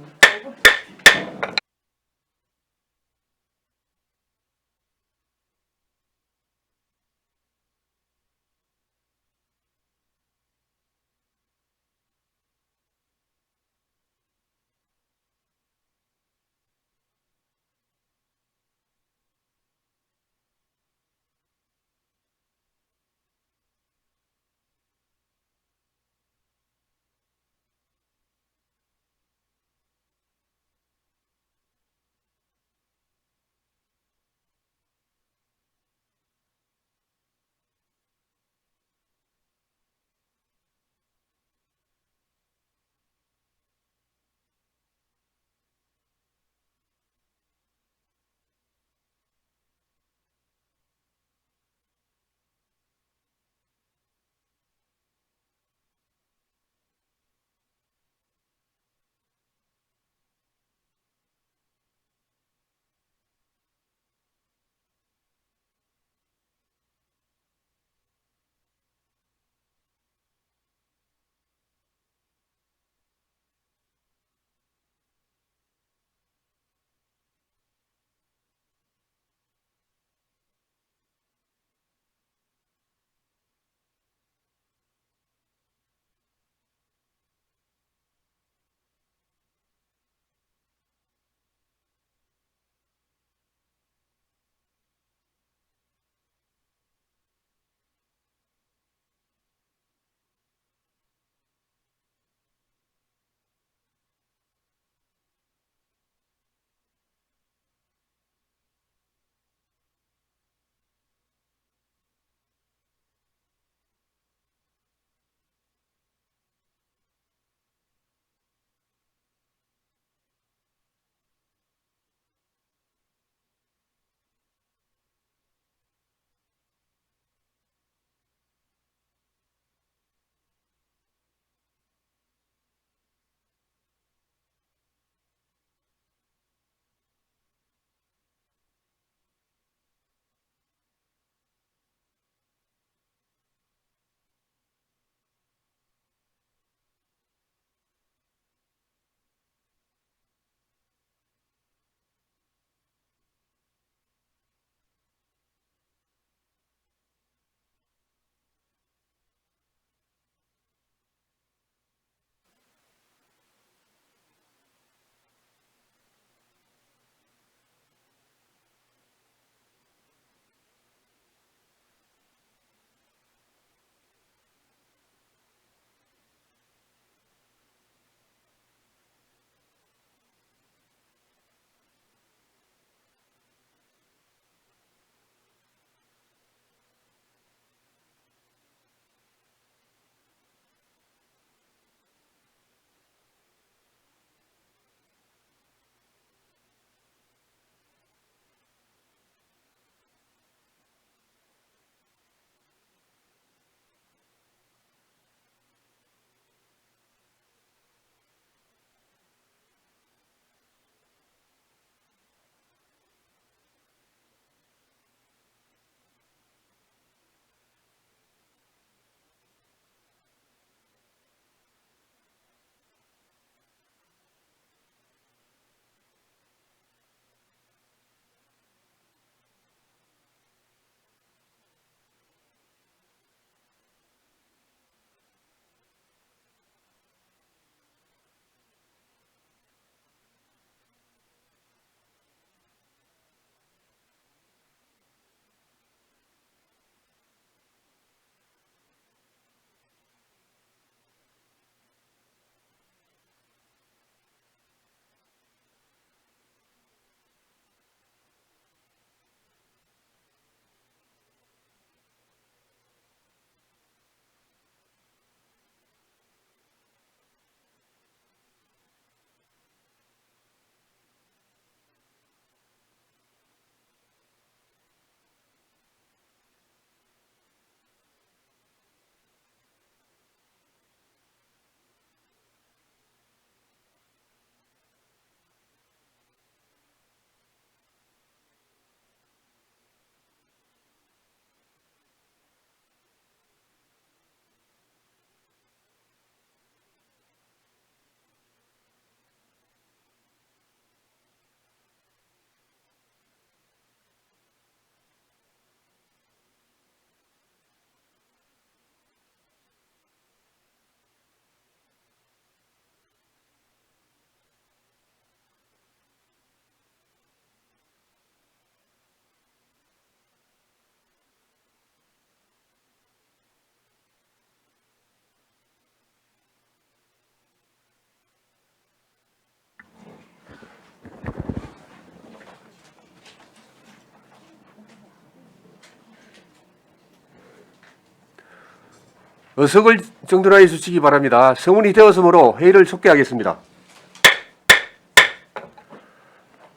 의석을 정돈하여 주시기 바랍니다. 성운이 되었으므로 회의를 속개하겠습니다.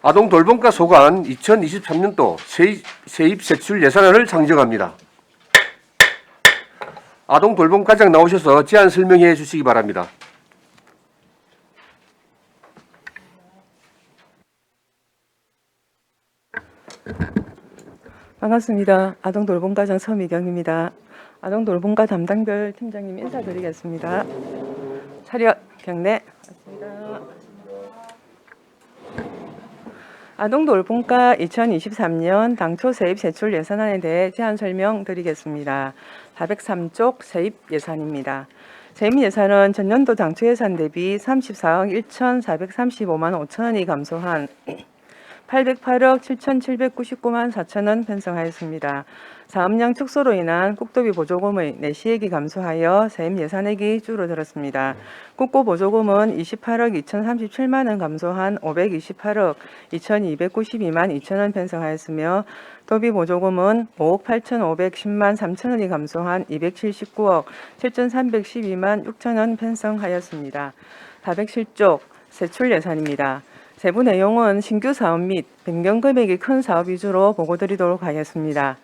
아동 돌봄과 소관 2023년도 세입 세출 예산안을 상정합니다. 아동 돌봄 과장 나오셔서 제안 설명해 주시기 바랍니다. 반갑습니다. 아동돌봄과장 서미경입니다. 아동돌봄과 담당별 팀장님 인사드리겠습니다. 차렷 경례. 맞습니다. 아동돌봄과 2023년 당초 세입 세출 예산안에 대해 제안 설명드리겠습니다. 403쪽 세입 예산입니다. 세입 예산은 전년도 당초 예산 대비 34억 1,435만 5천 원이 감소한 808억 7,799만 4천 원 편성하였습니다. 사업량 축소로 인한 국도비 보조금의 내시액이 감소하여 세입 예산액이 줄어들었습니다. 국고 보조금은 28억 2,037만 원 감소한 528억 2,292만 2천 원 편성하였으며 도비 보조금은 5억 8,510만 3천 원이 감소한 279억 7,312만 6천 원 편성하였습니다. 407쪽 세출 예산입니다. 세부 내용은 신규 사업 및 변경 금액이 큰 사업 위주로 보고드리도록 하겠습니다.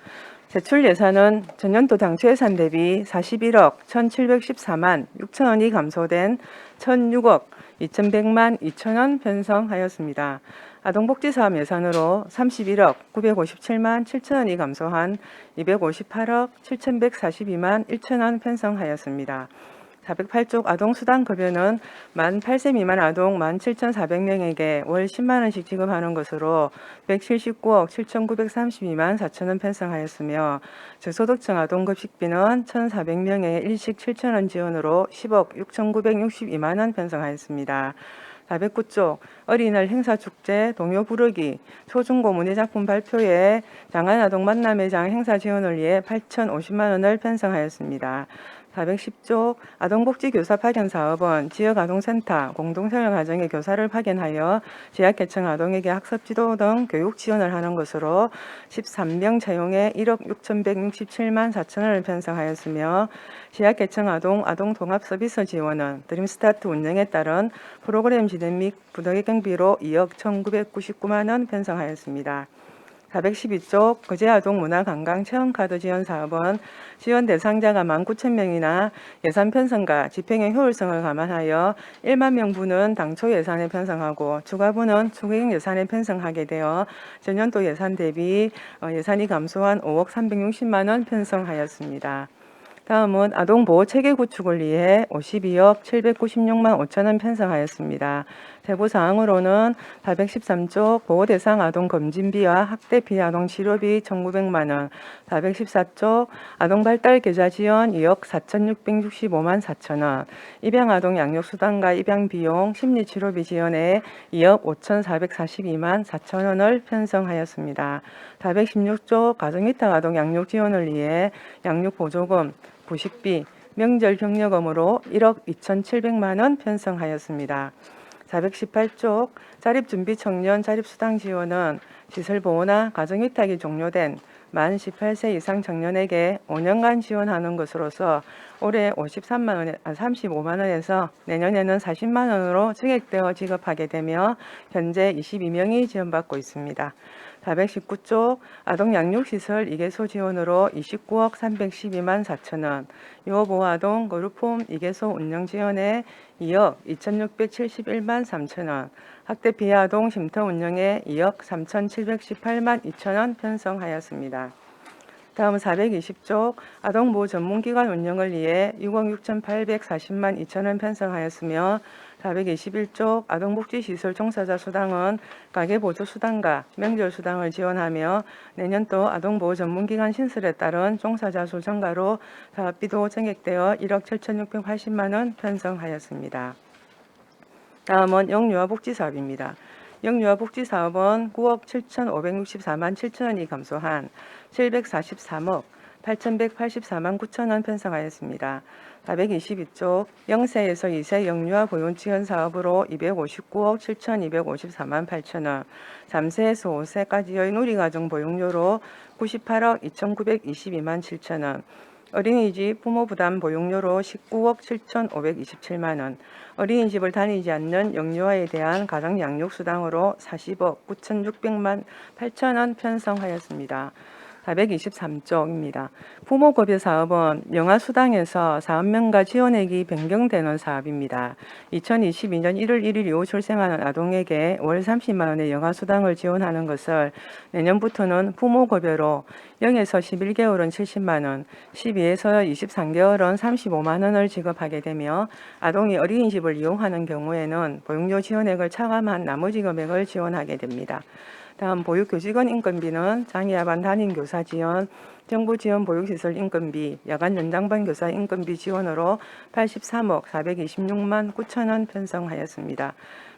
세출 예산은 전년도 당초 예산 대비 41억 1,714만 6천 원이 감소된 1,006억 2,100만 2천 원 편성하였습니다. 아동복지사업 예산으로 31억 957만 7천 원이 감소한 258억 7,142만 1천 원 편성하였습니다. 408쪽 아동수당급여는 만 8세 미만 아동 17,400명에게 월 10만 원씩 지급하는 것으로 179억 7,932만 4천 원 편성하였으며 저소득층 아동급식비는 1,400명에 일식 7천 원 지원으로 10억 6,962만 원 편성하였습니다. 409쪽 어린이날 행사축제, 동요 부르기, 초중고 문예작품 발표회, 장안아동 만남회장 행사 지원을 위해 8,050만 원을 편성하였습니다. 410조 아동복지교사 파견 사업은 지역아동센터, 공동생활가정의 교사를 파견하여 취약계층 아동에게 학습지도 등 교육 지원을 하는 것으로 13명 채용에 1억 6,167만 4천 원을 편성하였으며 취약계층 아동 통합서비스 지원은 드림스타트 운영에 따른 프로그램 진행 및 부득이 경비로 2억 1,999만 원 편성하였습니다. 412쪽 거제아동 문화관광체험카드 지원 사업은 지원 대상자가 19,000명이나 예산 편성과 집행의 효율성을 감안하여 1만 명분은 당초 예산에 편성하고 추가분은 추경 예산에 편성하게 되어 전년도 예산 대비 예산이 감소한 5억 360만 원 편성하였습니다. 다음은 아동보호체계 구축을 위해 52억 796만 5천 원 편성하였습니다. 세부 사항으로는 413쪽 보호대상 아동 검진비와 학대 피해 아동 치료비 1,900만 원, 414쪽 아동발달 계좌 지원 2억 4,665만 4천 원, 입양아동 양육수당과 입양비용 심리치료비 지원에 2억 5,442만 4천 원을 편성하였습니다. 416쪽 가정위탁 아동 양육 지원을 위해 양육보조금, 부식비, 명절 격려금으로 1억 2,700만 원 편성하였습니다. 418쪽 자립준비 청년 자립수당 지원은 시설보호나 가정위탁이 종료된 만 18세 이상 청년에게 5년간 지원하는 것으로서 올해 35만 원에서 내년에는 40만 원으로 증액되어 지급하게 되며 현재 22명이 지원받고 있습니다. 419쪽 아동양육시설 2개소 지원으로 29억 312만 4천 원, 유아보호아동 그룹홈 2개소 운영 지원에 2억 2,671만 3천 원, 학대 피해 아동 쉼터 운영에 2억 3,718만 2천 원 편성하였습니다. 다음 420쪽 아동보호 전문기관 운영을 위해 6억 6,840만 2천 원 편성하였으며 421쪽 아동복지시설 종사자 수당은 가계보조수당과 명절수당을 지원하며 내년도 아동보호 전문기관 신설에 따른 종사자 수 증가로 사업비도 증액되어 1억 7,680만 원 편성하였습니다. 다음은 영유아복지사업입니다. 영유아복지사업은 9억 7,564만 7천 원이 감소한 743억 8,184만 9천 원 편성하였습니다. 422쪽 0세에서 2세 영유아 보육 지원 사업으로 259억 7,254만 8천 원, 3세에서 5세까지의 누리가정 보육료로 98억 2,922만 7천 원, 어린이집 부모 부담 보육료로 19억 7,527만 원, 어린이집을 다니지 않는 영유아에 대한 가정 양육 수당으로 40억 9,600만 8천 원 편성하였습니다. 423쪽입니다. 부모급여 사업은 영아수당에서 사업명과 지원액이 변경되는 사업입니다. 2022년 1월 1일 이후 출생하는 아동에게 월 30만 원의 영아수당을 지원하는 것을 내년부터는 부모급여로 0에서 11개월은 70만 원, 12에서 23개월은 35만 원을 지급하게 되며 아동이 어린이집을 이용하는 경우에는 보육료 지원액을 차감한 나머지 금액을 지원하게 됩니다. 다음 보육교직원 인건비는 장애아반 담임교사 지원, 정부 지원 보육시설 인건비, 야간 연장반 교사 인건비 지원으로 83억 426만 9천 원 편성하였습니다.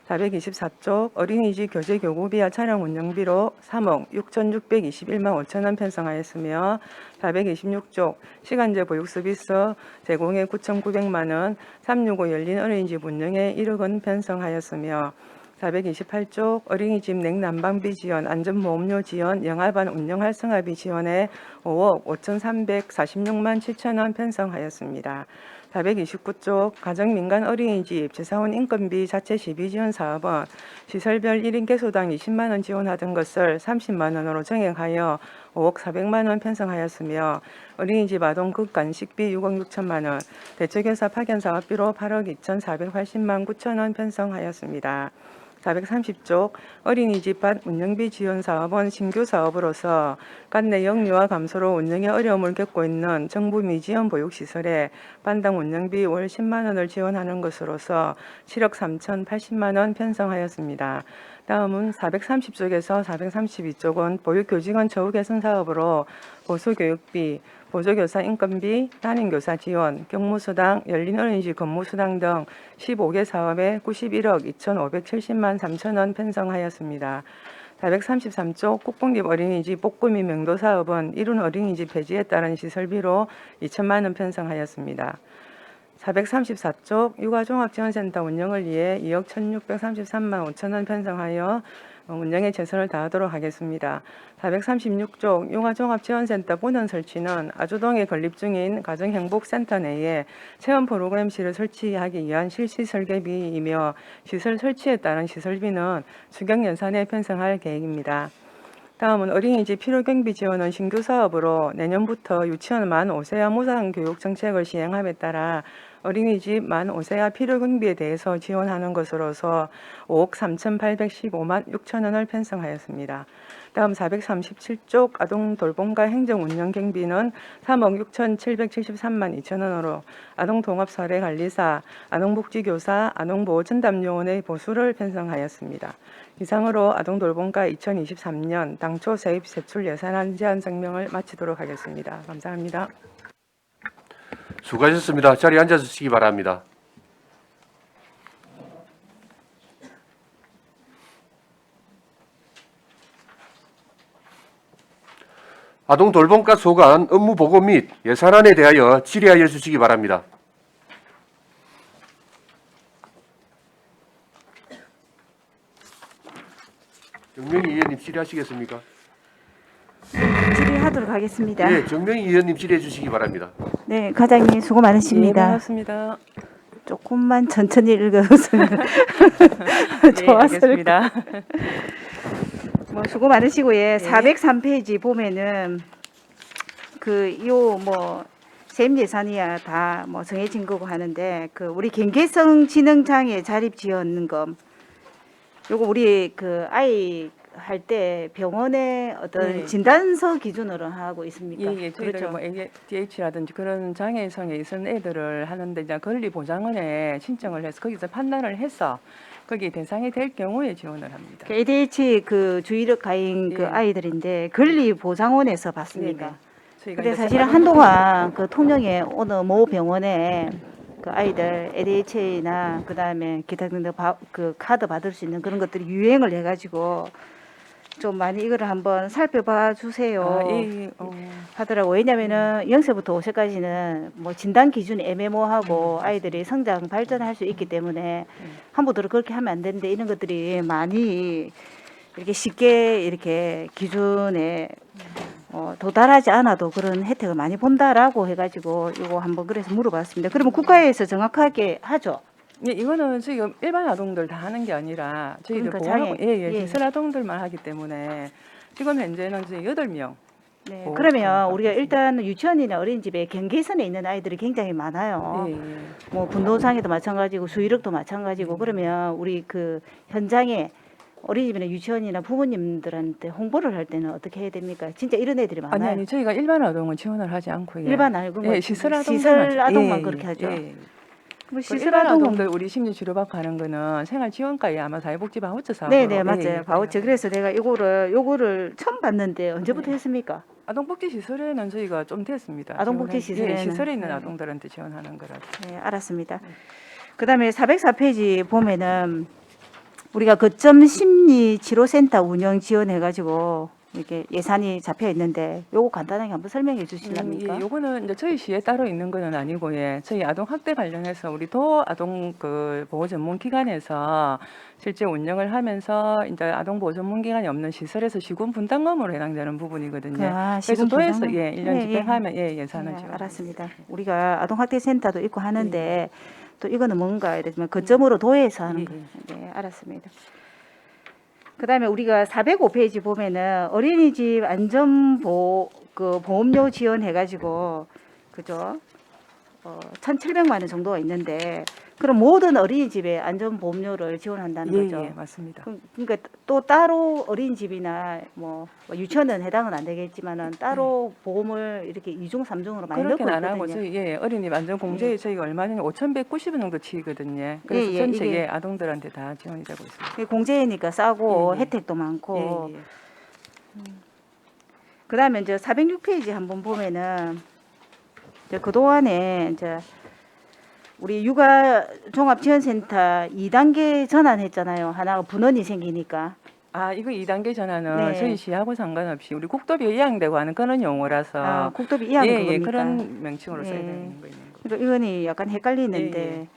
424쪽 어린이집 교재 교구비와 차량 운영비로 3억 6,621만 5천 원 편성하였으며 426쪽 시간제 보육 서비스 제공에 9,900만 원, 365 열린 어린이집 운영에 1억 원 편성하였으며 428쪽 어린이집 냉난방비 지원, 안전보험료 지원, 영아반 운영 활성화비 지원에 5억 5,346만 7천 원 편성하였습니다. 429쪽 가정민간 어린이집 재사원 인건비 자체 시비 지원 사업은 시설별 1인 개소당 20만 원 지원하던 것을 30만 원으로 정액하여 5억 400만 원 편성하였으며 어린이집 아동 극간식비 6억 6천만 원, 대체교사 파견 사업비로 8억 2,480만 9천 원 편성하였습니다. 430쪽 어린이집 밭 운영비 지원 사업은 신규 사업으로서 갓내 영유아 감소로 운영에 어려움을 겪고 있는 정부 미지원 보육시설에 반당 운영비 월 10만 원을 지원하는 것으로서 7억 3,080만 원 편성하였습니다. 다음은 430쪽에서 432쪽은 보육교직원 처우 개선 사업으로 보수교육비, 보조교사 인건비, 담임교사 지원, 경무수당, 열린 어린이집 근무수당 등 15개 사업에 91억 2,570만 3천 원 편성하였습니다. 433쪽 국공립 어린이집 복구 및 명도 사업은 이룬 어린이집 폐지에 따른 시설비로 2천만 원 편성하였습니다. 434쪽 육아종합지원센터 운영을 위해 2억 1,633만 5천 원 편성하여 운영에 최선을 다하도록 하겠습니다. 436쪽 육아종합지원센터 본원 설치는 아주동에 건립 중인 가정행복센터 내에 체험 프로그램실을 설치하기 위한 실시 설계비이며 시설 설치에 따른 시설비는 추경 예산에 편성할 계획입니다. 다음은 어린이집 필요경비 지원은 신규 사업으로 내년부터 유치원 만 5세와 무상교육 정책을 시행함에 따라 어린이집 만 5세와 필요경비에 대해서 지원하는 것으로서 5억 3,815만 6천 원을 편성하였습니다. 다음 437쪽 아동돌봄과 행정운영경비는 3억 6,773만 2천 원으로 아동통합사례관리사, 아동복지교사, 아동보호전담요원의 보수를 편성하였습니다. 이상으로 아동돌봄과 2023년 당초 세입 세출 예산안 제안 성명을 마치도록 하겠습니다. 감사합니다. 수고하셨습니다. 자리에 앉아주시기 바랍니다. 아동돌봄과 소관 업무 보고 및 예산안에 대하여 질의하여 주시기 바랍니다. 정명희 의원님 질의하시겠습니까? 질의하도록 하겠습니다. 네, 정명희 의원님 질의해 주시기 바랍니다. 네, 과장님 수고 네, 많으십니다. 반갑습니다. 조금만 천천히 읽어주시면 네, 좋았을 알겠습니다. 뭐 수고 많으시고요. 네. 403페이지 보면은 세입 예산이야 다 뭐 정해진 거고 하는데 우리 경계성 지능 장애 자립 지원금 요거 우리 아이 할 때 병원의 어떤 네. 진단서 기준으로 하고 있습니까? 예, 저희들 그렇죠. 뭐 ADH라든지 그런 장애성에 있는 애들을 하는데 이제 권리보장원에 신청을 해서 거기서 판단을 해서 거기 대상이 될 경우에 지원을 합니다. ADH 주의력 가인 네. 아이들인데 권리보장원에서 받습니까? 네네. 저희가 근데 이제 사실은 한동안 통영의 어느 모 병원에 아이들 ADH나 그다음에 기타 등등 카드 받을 수 있는 그런 것들이 유행을 해가지고 좀 많이 이거를 한번 살펴봐 주세요. 하더라고. 왜냐면은 0세부터 5세까지는 뭐 진단 기준이 애매모호하고 아이들이 성장 발전할 수 있기 때문에 함부로 그렇게 하면 안 되는데 이런 것들이 많이 이렇게 쉽게 이렇게 기준에 도달하지 않아도 그런 혜택을 많이 본다라고 해가지고 이거 한번 그래서 물어봤습니다. 그러면 국가에서 정확하게 하죠? 예, 이거는 지금 일반 아동들 다 하는 게 아니라 저희들 그러니까 보호하고 장애- 예, 예. 시설 아동들만 하기 때문에 지금 현재는 지금 8명. 네. 뭐, 그러면 그런 우리가 것 일단 유치원이나 어린이집에 경계선에 있는 아이들이 굉장히 많아요. 예, 예. 뭐 분노장애도 마찬가지고 수의력도 마찬가지고 그러면 우리 그 현장에 어린이집이나 유치원이나 부모님들한테 홍보를 할 때는 어떻게 해야 됩니까? 진짜 이런 애들이 많아요. 아니 저희가 일반 아동은 지원을 하지 않고 예. 일반 알고 예, 시설 아동들만 시설 아동만 그렇게 하죠. 시설 그럼 시설 아동은 아동은 들 우리 심리 치료받고 하는 거는 생활 지원과에 아마 사회복지 바우처 사업. 네네 맞아요. 바우처. 그래서 내가 요거를 처음 봤는데 언제부터 했습니까? 아동복지 시설에는 저희가 좀 됐습니다. 아동복지 지원한- 예, 시설에는. 시설에 있는 네. 아동들한테 지원하는 거라서. 네, 알았습니다. 그다음에 404페이지 보면은 우리가 거점 심리 치료센터 운영 지원해 가지고 이렇게 예산이 잡혀 있는데 요거 간단하게 한번 설명해 주실랍니까? 예, 요거는 이제 저희 시에 따로 있는 거는 아니고 예, 저희 아동 학대 관련해서 우리 도 아동 그 보호 전문 기관에서 실제 운영을 하면서 이제 아동 보호 전문 기관이 없는 시설에서 시군 분담금으로 해당되는 부분이거든요. 아, 그래서 시군 도에서 분담금? 예, 1년 예, 집행하면 예, 예산을 네, 지원. 알았습니다. 우리가 아동학대센터도 있고 하는데 또 이거는 뭔가 이러면 거점으로 도에서 하는 예, 거예요. 네, 알았습니다. 그다음에 우리가 405페이지 보면은 어린이집 안전보 그 보험료 지원해 가지고 그죠? 1,700만 원 정도가 있는데 그럼 모든 어린이집에 안전보험료를 지원한다는 예, 거죠. 예, 맞습니다. 그러니까 또 따로 어린이집이나 뭐 유치원은 해당은 안 되겠지만은 따로 보험을 이렇게 2중, 3중으로 많이 넣고 그렇게는 안 하고 있거든요. 저희 예, 어린이 안전 공제에 저희가 얼마 전에 5,190원 정도 치거든요. 그래서 예, 전체 이게- 예, 아동들한테 다 지원이 되고 있습니다. 이게 공제니까 싸고 예, 예. 혜택도 많고. 예, 예. 그다음에 이제 406페이지 한번 보면은 이제 그 동안에 이제 우리 육아 종합 지원센터 2단계 전환했잖아요. 하나가 분원이 생기니까. 아, 이거 2단계 전환은 네. 저희 시하고 상관없이 우리 국도비에 이양되고 하는 그런 용어라서 아, 국도비 이하는 예, 그겁니까? 예, 그런 명칭으로 써야 예. 되는 거 있는 거. 그러니까 이거는 약간 헷갈리는데. 예, 예.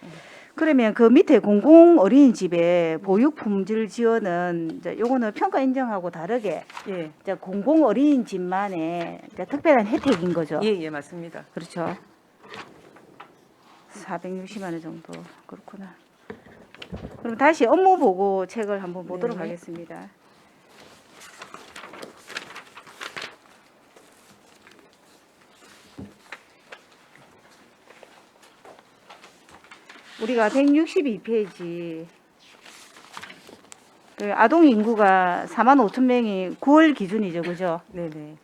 그러면 그 밑에 공공 어린이집의 보육 품질 지원은 이제 요거는 평가 인정하고 다르게 예. 이제 공공 어린이집만의 이제 특별한 혜택인 거죠. 예, 예, 맞습니다. 그렇죠. 460만 원 정도 그렇구나. 그럼 다시 업무 보고 책을 한번 보도록 네. 하겠습니다. 우리가 162페이지 그 아동 인구가 4만 5천 명이 9월 기준이죠, 그죠? 네, 네.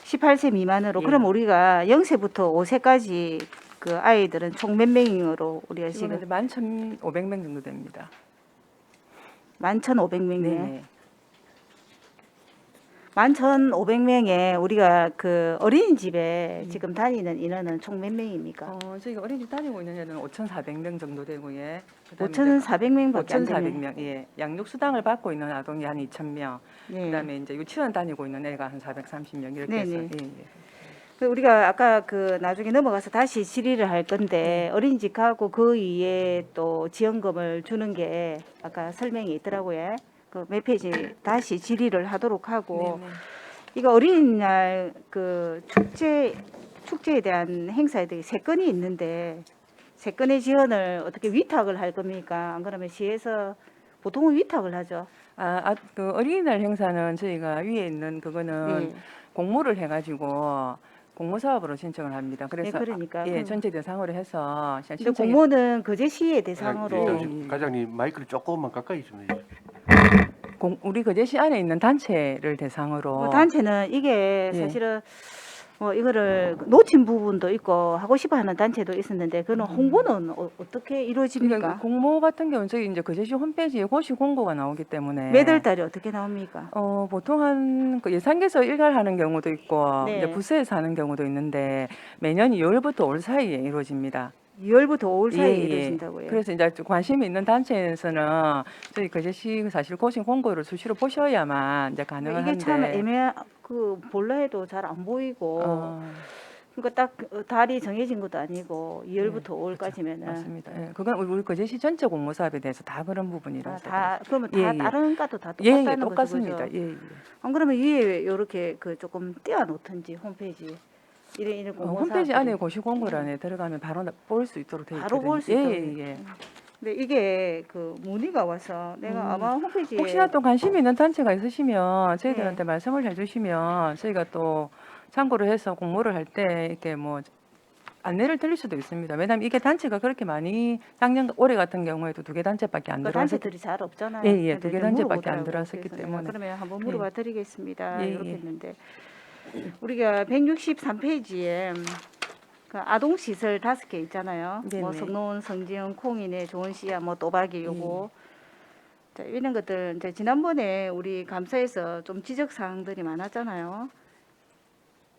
18세 미만으로. 예. 그럼 우리가 0세부터 5세까지 그 아이들은 총 몇 명으로 우리가 지금 지금 11,500명 정도 됩니다. 11,500명이네. 네, 네. 11,500명에 우리가 그 어린이집에 지금 다니는 인원은 총 몇 명입니까? 저희가 어린이집 다니고 있는 애는 5,400명 정도 되고 예. 그다음에 5,400명밖에 안 되네. 5,400명. 예. 양육 수당을 받고 있는 아동이 한 2,000명. 예. 그다음에 이제 유치원 다니고 있는 애가 한 430명 이렇게 해서 네네. 예, 예. 그 우리가 아까 그 나중에 넘어가서 다시 질의를 할 건데 어린이집하고 그 위에 또 지원금을 주는 게 아까 설명이 있더라고요. 그 몇 페이지 다시 질의를 하도록 하고 네, 네. 이거 어린이날 그 축제에 대한 행사들이 3건이 있는데 3건의 지원을 어떻게 위탁을 할 겁니까? 안 그러면 시에서 보통은 위탁을 하죠. 그 어린이날 행사는 저희가 위에 있는 그거는 예. 공모를 해가지고 공모 사업으로 신청을 합니다. 그래서 그러니까. 예, 전체 대상으로 해서 근데 신청이 공모는 거제시의 대상으로 예. 과장님 마이크를 조금만 가까이 좀 해주세요. 우리 거제시 안에 있는 단체를 대상으로 뭐 단체는 이게 예. 사실은 뭐 이거를 놓친 부분도 있고 하고 싶어하는 단체도 있었는데 그는 홍보는 어떻게 이루어집니까? 그러니까 공모 같은 경우는 저희 이제 거제시 홈페이지에 고시 공고가 나오기 때문에 매달 달에 어떻게 나옵니까? 보통 한그 예산계에서 일괄하는 경우도 있고 네. 이제 부서에서 하는 경우도 있는데 매년 2월부터 올 사이에 이루어집니다. 2월부터 5월 사이에 예, 예. 이루어진다고요. 그래서 이제 좀 관심이 있는 단체에서는 저희 거제시 사실 고시 공고를 수시로 보셔야만 이제 가능한 이게 한데 참 그 볼라 해도 잘 안 보이고 어, 그러니까 딱 달이 정해진 것도 아니고 2월부터 5월까지면은 맞습니다. 예, 그건 우리 거제시 전체 공모 사업에 대해서 다 그런 부분이라서. 다 그러면 다 예, 예. 다른 과도 다 예, 똑같다는 예, 거죠. 똑같습니다. 그죠? 예, 예. 안 그러면 위에 이렇게 그 조금 띄워놓든지 홈페이지 이런 공모 홈페이지 사업들이. 안에 고시공고를 안에 들어가면 바로 볼 수 있도록 되어 바로 있거든요. 볼 수 예, 있도록 예, 예. 근데 이게 그 문의가 와서 내가 아마 홈페이지에 혹시나 또 관심 있는 단체가 있으시면 저희들한테 네. 말씀을 해주시면 저희가 또 참고를 해서 공모를 할 때 이렇게 뭐 안내를 드릴 수도 있습니다. 왜냐하면 이게 단체가 그렇게 많이 작년 올해 같은 경우에도 2개 단체밖에 안 그 들어와서 단체들이 잘 없잖아요. 예, 예, 근데 2개 좀 단체밖에 안 물어보더라고요. 들어왔었기 그래서 내가 때문에. 그러면 한번 물어봐 드리겠습니다. 예, 이렇게 예. 했는데 우리가 163페이지에 그 아동 시설 5개 있잖아요. 뭐 네네. 성노원, 성지영, 콩이네, 좋은 씨야, 뭐 또박이 요거. 자, 이런 것들 이제 지난번에 우리 감사에서 좀 지적 사항들이 많았잖아요.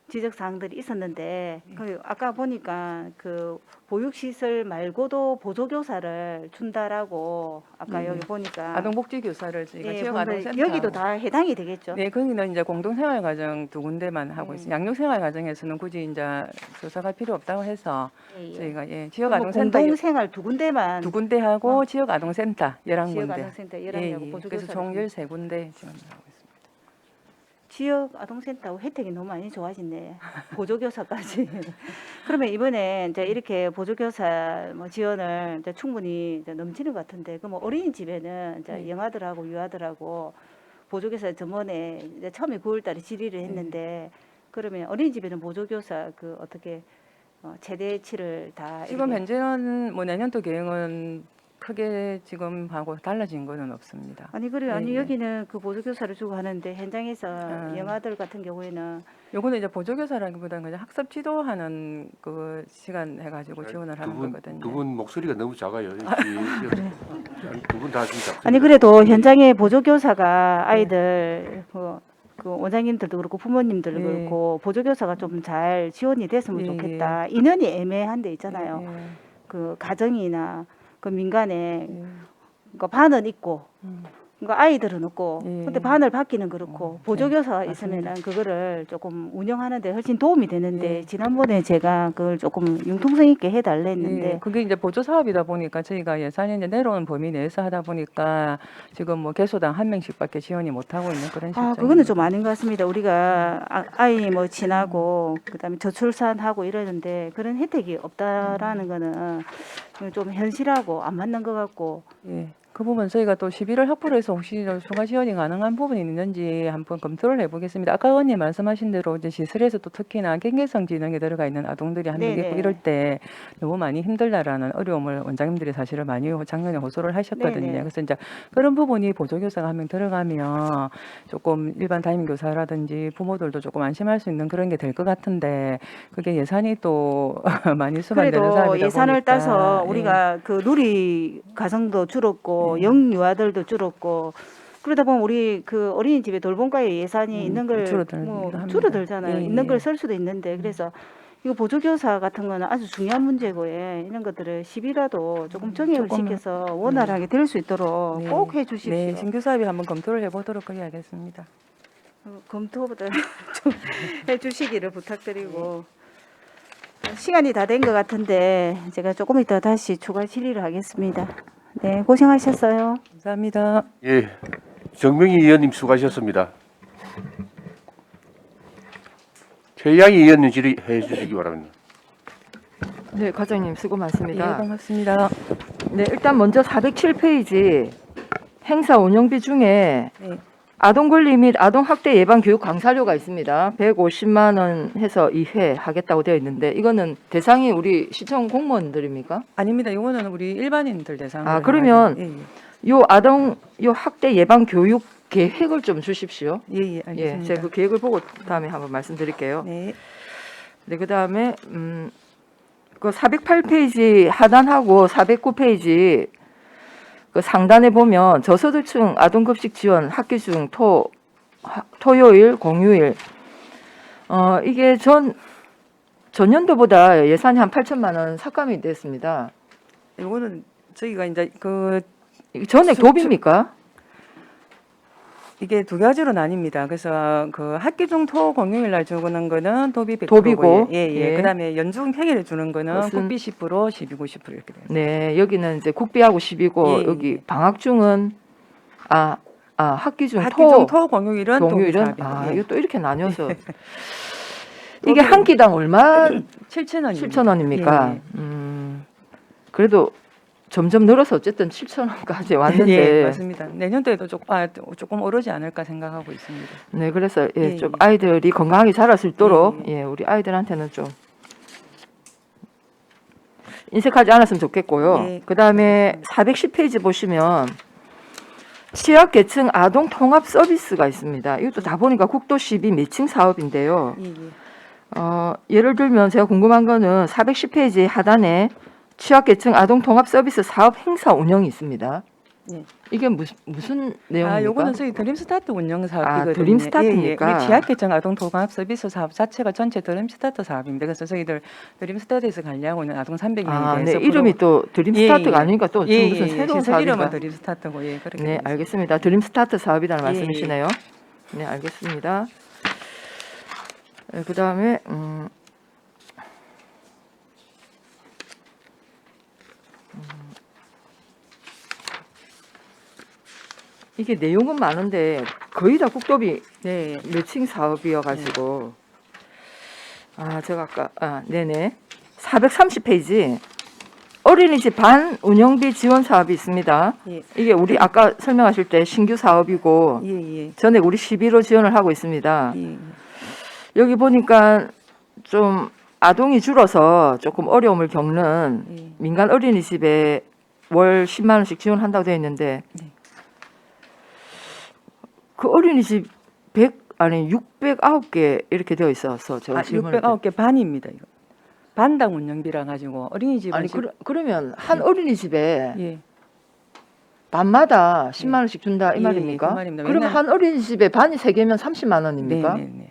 지적 사항들이 있었는데 그 아까 보니까 그 보육 시설 말고도 보조교사를 준다라고 아까 여기 보니까 아동복지교사를 저희가 예, 지역 보니까 아동센터 여기도 다 해당이 되겠죠. 네, 거기는 이제 공동생활과정 2군데만 하고 네. 있습니다. 양육생활과정에서는 굳이 이제 조사가 필요 없다고 해서 예, 예. 저희가 지역 그럼 아동센터 공동생활 2군데만 2군데 하고 지역 아동센터 11군데. 지역 아동센터 11개하고 그래서 보조교사 총 13군데 지금 하고 있습니다. 지역 아동센터 혜택이 너무 많이 좋아졌네. 보조교사까지. 그러면 이번에 이제 이렇게 보조교사 뭐 지원을 이제 충분히 이제 넘치는 것 같은데, 그럼 어린이집에는 이제 네. 영아들하고 유아들하고 보조교사 저번에 이제 처음에 9월달에 질의를 했는데, 그러면 어린이집에는 보조교사 그 어떻게 최대치를 다 지금 이렇게 현재는 뭐 내년도 계획은 크게 지금 하고 달라진 거는 없습니다. 아니 그래 아니 예, 예. 여기는 그 보조교사를 주고 하는데 현장에서 아. 영아들 같은 경우에는 요거는 이제 보조교사라기보다는 그냥 학습 지도하는 그 시간 해가지고 지원을 하는 거거든요. 두 분 목소리가 너무 작아요. 두 분 다 진짜. 아니 그래도 현장에 보조교사가 아이들 그 원장님들도 그렇고 부모님들도 예. 그렇고 보조교사가 좀 잘 지원이 됐으면 예, 좋겠다. 인원이 애매한 데 있잖아요. 예, 그 가정이나 그 민간에 예. 그러니까 반은 있고 그러니까 아이들은 없고 예. 근데 반을 받기는 그렇고 보조교사가 네, 있으면은 그거를 조금 운영하는데 훨씬 도움이 되는데 예. 지난번에 제가 그걸 조금 융통성 있게 해달라 했는데 예, 그게 이제 보조 사업이다 보니까 저희가 예산이 이제 내려온 범위 내에서 하다 보니까 지금 뭐 개소당 1명씩밖에 지원이 못 하고 있는 그런 실정입니다. 아, 그거는 좀 아닌 것 같습니다. 우리가 아이 뭐 지나고 그다음에 저출산하고 이러는데 그런 혜택이 없다라는 거는 좀 현실하고 안 맞는 것 같고. 예. 그 부분 저희가 또 11월 확보를 해서 혹시 추가 지원이 가능한 부분이 있는지 한번 검토를 해보겠습니다. 아까 의원님 말씀하신 대로 이제 시설에서 또 특히나 경계성 지능에 들어가 있는 아동들이 한 명 있고 네네. 이럴 때 너무 많이 힘들다라는 어려움을 원장님들이 사실은 많이 작년에 호소를 하셨거든요. 네네. 그래서 이제 그런 부분이 보조교사가 한 명 들어가면 조금 일반 담임교사라든지 부모들도 조금 안심할 수 있는 그런 게 될 것 같은데 그게 예산이 또 많이 수반되는 그래도 사업이다 예산을 보니까 따서 예. 우리가 그 누리 가정도 줄었고 영유아들도 줄었고 그러다 보면 우리 그 어린이집에 돌봄과에 예산이 있는 걸 줄어들기도 뭐 합니다. 줄어들잖아요. 예, 있는 예. 걸 쓸 수도 있는데 그래서 이거 보조교사 같은 거는 아주 중요한 문제고 이런 것들을 10이라도 조금 정액을 조금, 시켜서 원활하게 될 수 있도록 네. 꼭 해주십시오. 네, 신규 사업이 한번 검토를 해보도록 하겠습니다. 검토보다 좀 해주시기를 부탁드리고 시간이 다 된 것 같은데 제가 조금 이따 다시 추가 질의를 하겠습니다. 네, 고생하셨어요. 감사합니다. 예, 정명희 의원님 수고하셨습니다. 최양희 의원님 질의해 주시기 바랍니다. 네, 과장님 수고 예, 많습니다. 반갑습니다. 네, 일단 먼저 407페이지 행사 운영비 중에 네. 아동 권리 및 아동 학대 예방 교육 강사료가 있습니다. 150만 원 해서 2회 하겠다고 되어 있는데 이거는 대상이 우리 시청 공무원들입니까? 아닙니다. 이거는 우리 일반인들 대상으로. 아, 그러면 해가지고. 요 학대 예방 교육 계획을 좀 주십시오. 예, 예, 예, 알겠습니다. 제가 그 계획을 보고 다음에 한번 말씀드릴게요. 네. 네, 그다음에 그 408페이지 하단하고 409페이지 그 상단에 보면 저소득층 아동급식 지원 학기 중 토요일, 공휴일 이게 전년도보다 예산이 한 8천만 원 삭감이 됐습니다. 이거는 저희가 이제 그 이게 전액 도입니까? 이게 두 가지로 나뉩니다. 그래서 그 학기 중 토 공휴일 날 주는 거는 도비 100%고 도비고, 예. 예. 그다음에 연중 평일에 주는 거는 무슨- 국비 10%, 시비 90% 이렇게 돼요. 네, 여기는 이제 국비하고 10이고 예, 여기 예. 방학 중은 학기 중 학기 토 중 토 공휴일은 공휴일은 도비 400. 아, 이거 또 이렇게 나뉘어서 이게 한 끼당 얼마 7,000원입니다. 7,000원입니까? 예, 그래도 점점 늘어서 어쨌든 7,000원까지 왔는데 예, 맞습니다. 내년도에도 조금 오르지 않을까 생각하고 있습니다. 네, 그래서 예, 좀 예. 아이들이 건강하게 자랄 수 있도록 예, 우리 아이들한테는 좀 인색하지 않았으면 좋겠고요. 예, 그다음에 410페이지 보시면 취약계층 아동 통합 서비스가 있습니다. 이것도 다 보니까 국도 12 매칭 사업인데요. 예, 예. 예를 들면 제가 궁금한 거는 410페이지 하단에 취약계층 아동 통합 서비스 사업 행사 운영이 있습니다. 예. 이게 무슨 내용입니까? 요거는 저희 드림스타트 운영 사업이거든요. 드림스타트입니까? 예, 예. 지역계층 아동 통합 서비스 사업 자체가 전체 드림스타트 사업입니다. 그래서 저희들 드림스타트에서 관리하고 있는 아동 300명에 네, 대해서 이름이 또 드림스타트가 예, 예. 아니니까 또 예, 무슨 예, 새로운 시설 이름은 사업인가? 드림스타트고 예, 그렇게 네, 되어 있습니다. 알겠습니다. 드림스타트 사업이라는 예, 말씀이시네요. 네, 알겠습니다. 네, 그다음에 이게 내용은 많은데 거의 다 국도비 네, 매칭 사업이어가지고 제가 네네 430페이지 어린이집 반 운영비 지원 사업이 있습니다. 예, 이게 우리 아까 설명하실 때 신규 사업이고 예, 예. 전액 우리 12로 지원을 하고 있습니다. 예. 여기 보니까 좀 아동이 줄어서 조금 어려움을 겪는 예. 민간 어린이집에 월 10만 원씩 지원한다고 되어 있는데 네. 그 어린이집 609개 이렇게 되어 있어서 제가 질문을 609개 반입니다. 이거. 반당 운영비라 가지고 어린이집은 아니 지금- 그러면 한 어린이집에 예. 반마다 10만 원씩 준다 이 예, 말입니까? 예, 그 말입니다. 그러면 왜냐면- 한 어린이집에 반이 3개면 30만 원입니까? 네.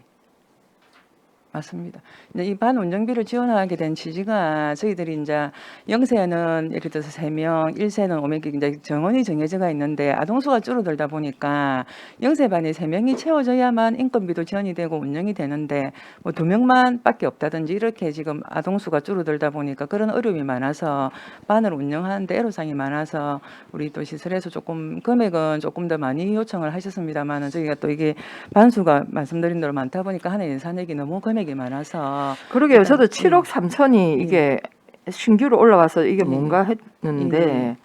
맞습니다. 이제 이 반 운영비를 지원하게 된 취지가 저희들이 이제 0세는 예를 들어서 3명, 1세는 5명 이제 정원이 정해져가 있는데 아동수가 줄어들다 보니까 0세 반에 3명이 채워져야만 인건비도 지원이 되고 운영이 되는데 뭐 2명만 밖에 없다든지 이렇게 지금 아동수가 줄어들다 보니까 그런 어려움이 많아서 반을 운영하는데 애로사항이 많아서 우리 또 시설에서 조금 금액은 조금 더 많이 요청을 하셨습니다만은 저희가 또 이게 반수가 말씀드린 대로 많다 보니까 한 해 예산액이 너무 금액이 많아서 그러게요. 저도 일단, 7억 3천이 이게 신규로 올라와서 이게 뭔가 했는데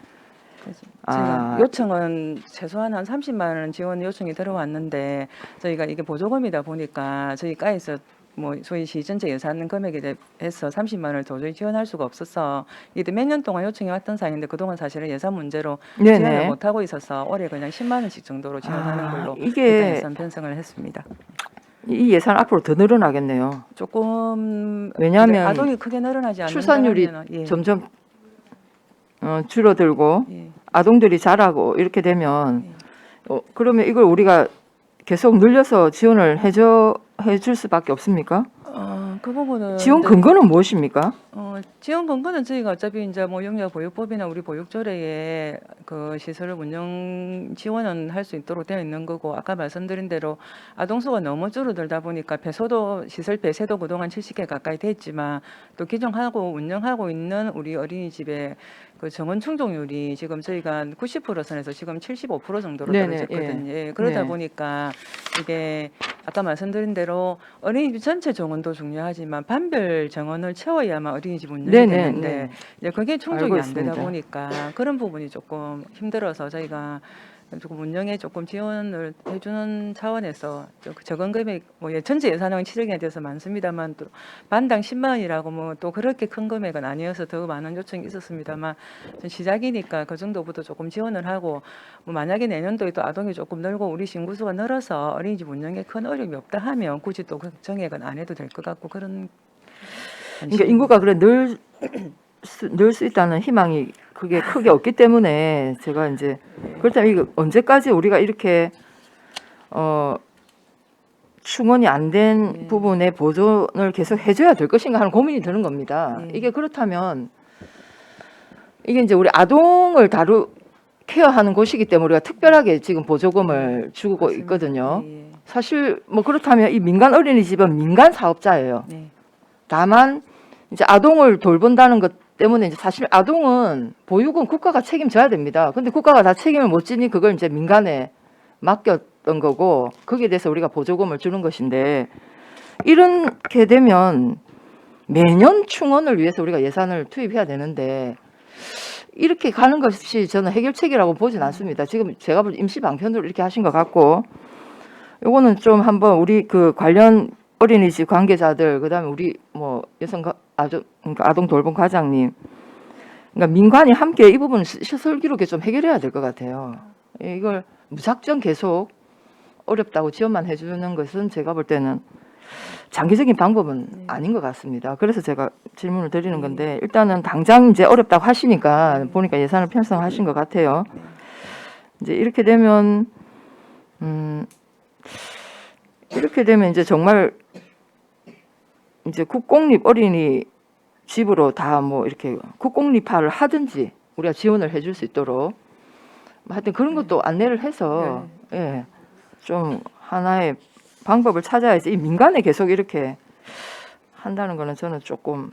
그래서 제가 요청은 최소한 한 30만 원 지원 요청이 들어왔는데 저희가 이게 보조금이다 보니까 저희 과에서 뭐 저희 시 전체 예산 금액에 대해서 30만 원을 도저히 지원할 수가 없어서 이게 몇 년 동안 요청해 왔던 사항인데 그동안 사실은 예산 문제로 네네. 지원을 못 하고 있어서 올해 그냥 10만 원씩 정도로 지원하는 걸로 이게- 일단 예산 편성을 했습니다. 이 예산 앞으로 더 늘어나겠네요. 조금 왜냐하면 아동이 크게 늘어나지 않는다 출산율이 하면은, 예, 점점 줄어들고 예. 아동들이 자라고 이렇게 되면 그러면 이걸 우리가 계속 늘려서 지원을 해줄 수밖에 없습니까? 그 부분은 지원 이제 근거는 무엇입니까? 지원 근거는 저희가 어차피 이제 뭐 영유아 보육법이나 우리 보육조례에 그 시설 운영 지원은 할 수 있도록 되어 있는 거고 아까 말씀드린 대로 아동수가 너무 줄어들다 보니까 배소도 시설 배세도 그동안 70개 가까이 됐지만 또 기존하고 운영하고 있는 우리 어린이집의 그 정원 충족률이 지금 저희가 90% 선에서 지금 75% 정도로 네네, 떨어졌거든요. 예, 그러다 네. 보니까 이게 아까 말씀드린 대로 어린이집 전체 정원도 중요하지만 반별 정원을 채워야만 어린이집 운영이 네네, 되는데 네. 이제 그게 충족이 알고 안 되다 있습니다. 보니까 그런 부분이 조금 힘들어서 저희가 조금 운영에 조금 지원을 해주는 차원에서 적은 금액 뭐 전체 예산은 7억에 대해서 많습니다만 또 반당 10만 원이라고 뭐 또 그렇게 큰 금액은 아니어서 더 많은 요청이 있었습니다만 전 시작이니까 그 정도부터 조금 지원을 하고 뭐 만약에 내년도에 또 아동이 조금 늘고 우리 인구수가 늘어서 어린이집 운영에 큰 어려움이 없다 하면 굳이 또 그 정액은 안 해도 될 것 같고 그런 그러니까 인구가 그래 늘 수 있다는 희망이 그게 크게 없기 때문에 제가 이제 그렇다면 이거 언제까지 우리가 이렇게 충원이 안 된 부분에 보존을 계속 해줘야 될 것인가 하는 고민이 드는 겁니다. 이게 그렇다면 이게 이제 우리 아동을 케어하는 곳이기 때문에 우리가 특별하게 지금 보조금을 주고 있거든요. 예, 예. 사실 뭐 그렇다면 이 민간 어린이집은 민간 사업자예요. 네. 다만 이제 아동을 돌본다는 것 때문에 이제 사실 아동은 보육은 국가가 책임져야 됩니다. 근데 국가가 다 책임을 못 지니 그걸 이제 민간에 맡겼던 거고 거기에 대해서 우리가 보조금을 주는 것인데 이렇게 되면 매년 충원을 위해서 우리가 예산을 투입해야 되는데 이렇게 가는 것이 저는 해결책이라고 보진 않습니다. 지금 제가 볼 임시 방편으로 이렇게 하신 것 같고 요거는 좀 한번 우리 그 관련 어린이집 관계자들 그다음에 우리 뭐 여성 그러니까 아동 돌봄 과장님 그러니까 민관이 함께 이 부분 슬기롭게 좀 해결해야 될 것 같아요. 이걸 무작정 계속 어렵다고 지원만 해주는 것은 제가 볼 때는 장기적인 방법은 아닌 것 같습니다. 그래서 제가 질문을 드리는 건데 일단은 당장 이제 어렵다고 하시니까 보니까 예산을 편성하신 것 같아요. 이제 이렇게 되면 이제 정말 이제 국공립 어린이 집으로 다 뭐 이렇게 국공립화를 하든지 우리가 지원을 해줄 수 있도록 하여튼 그런 것도 안내를 해서 예, 좀 하나의 방법을 찾아야지 이 민간에 계속 이렇게 한다는 거는 저는 조금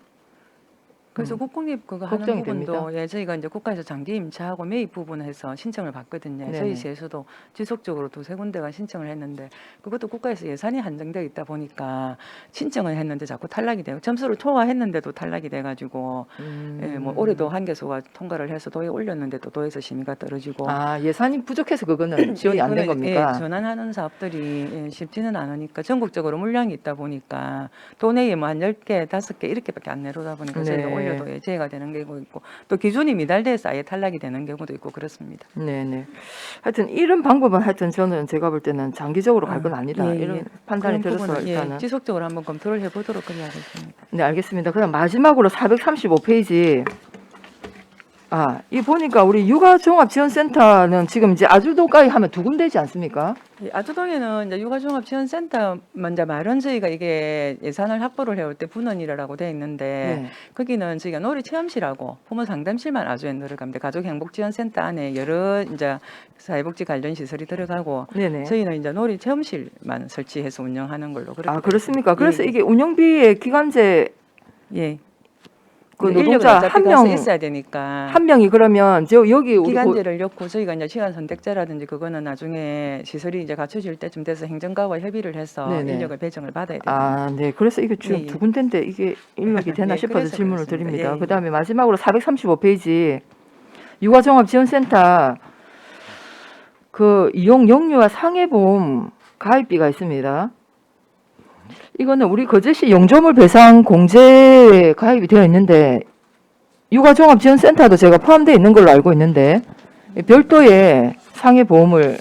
그래서 국공립 그거 하는 걱정이 부분도 됩니다. 예, 저희가 이제 국가에서 장기 임차하고 매입 부분에서 신청을 받거든요. 네네. 저희 시에서도 지속적으로 두세 군데가 신청을 했는데 그것도 국가에서 예산이 한정되어 있다 보니까 신청을 했는데 자꾸 탈락이 돼요. 점수를 초과했는데도 탈락이 돼가지고 예, 뭐 올해도 한개소가 통과를 해서 도에 올렸는데도 도에서 심의가 떨어지고 아 예산이 부족해서 그거는 지원이 안 된 그거는, 겁니까? 예, 전환하는 사업들이 예, 쉽지는 않으니까 전국적으로 물량이 있다 보니까 도내에 뭐 한 10개, 5개 이렇게밖에 안 내려오다 보니까 저희가 네. 올려도 예제가 되는 경우도 있고 또 기준이 미달돼서 아예 탈락이 되는 경우도 있고 그렇습니다. 네네. 하여튼 이런 방법은 하여튼 저는 제가 볼 때는 장기적으로 갈 건 아니다. 예, 이런 예. 판단이 그런 들어서 부분은, 일단은. 예, 지속적으로 한번 검토를 해보도록 하겠습니다. 네 알겠습니다. 그다음 마지막으로 435페이지. 아, 이 보니까 우리 육아종합지원센터는 지금 이제 아주도까지 하면 두 군데지 않습니까? 예, 아주동에는 이제 육아종합지원센터 먼저 마련 저희가 이게 예산을 확보를 해올 때 분원이라고 되어 있는데 네. 거기는 저희가 놀이 체험실하고 부모 상담실만 아주에 들어갑니다. 가족행복지원센터 안에 여러 이제 사회복지 관련 시설이 들어가고 네네. 저희는 이제 놀이 체험실만 설치해서 운영하는 걸로 그렇게 아 그렇습니까? 되어 그래서 있습니다. 이게 운영비의 기간제 예. 그 인력은 노동자 어차피 한 가서 명 있어야 되니까 한 명이 그러면 저 여기 우리 기간제를 넣고 저희가 이제 시간 선택제라든지 그거는 나중에 시설이 이제 갖춰질 때쯤 돼서 행정가와 협의를 해서 네네. 인력을 배정을 받아야 됩니다. 아, 네. 그래서 이게 지금 예, 예. 두 군데인데 이게 인력이 되나 예, 싶어서 그래서 질문을 그렇습니다. 드립니다. 예, 예. 그다음에 마지막으로 435페이지 육아종합지원센터 그 이용 영유아 상해보험 가입비가 있습니다. 이거는 우리 거제시 용조물 배상 공제에 가입이 되어 있는데 육아종합지원센터도 제가 포함되어 있는 걸로 알고 있는데 별도의 상해보험을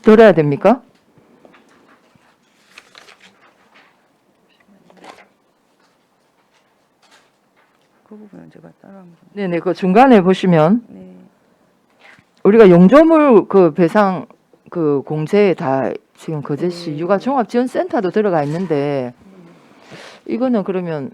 들어야 됩니까? 그 부분은 제가 따로 한번. 네네, 그 중간에 보시면 네. 우리가 용조물 그 배상 그 공제에 다 지금 거제시 육아종합지원센터도 들어가 있는데 이거는 그러면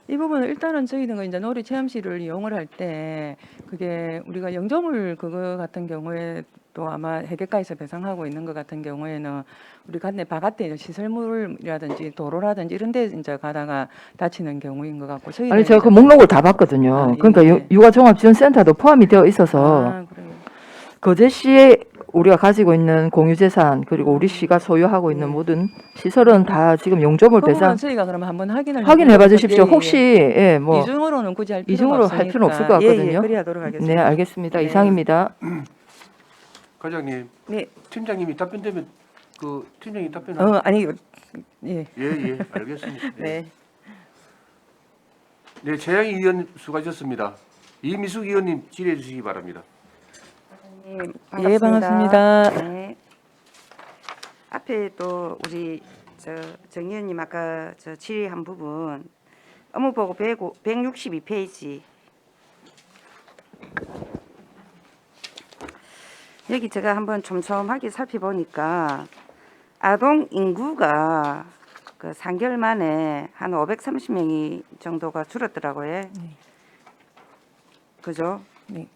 이 부분은 일단은 저희는 이제 놀이 체험실을 이용을 할 때 그게 우리가 영조물 그거 같은 경우에 또 아마 해외가에서 배상하고 있는 것 같은 경우에는 우리 간내 바깥에 시설물이라든지 도로라든지 이런 데 이제 가다가 다치는 경우인 것 같고 저희는 아니 제가 이제 그 목록을 다 봤거든요. 아, 예, 그러니까 예. 육아종합지원센터도 포함이 되어 있어서 아, 그래요. 거제시에 우리가 가지고 있는 공유재산 그리고 우리 시가 소유하고 있는 모든 시설은 다 지금 용조물 그 배상 부분은 저희가 그러면 한번 확인을 확인해봐 해보도록 주십시오. 예, 예. 혹시 예, 뭐 이중으로는 굳이 할 필요가 이중으로 할 필요는 없을 것 없으니까. 같거든요. 예, 그리 하도록 하겠습니다. 네, 알겠습니다. 네. 이상입니다. 과장님, 네. 팀장님이 답변되면 그 팀장님 답변. 아니 예. 예, 알겠습니다. 네. 네, 최양희 의원 수고하셨습니다. 이미숙 의원님 질의해 주시기 바랍니다. 예, 반갑습니다. 네. 앞에 또 우리 정 의원님 아까 질의한 부분 업무보고 162페이지 여기 제가 한번 촘촘하게 살펴보니까 아동 인구가 그 3개월 만에 한 530명이 정도가 줄었더라고요. 그죠? 네.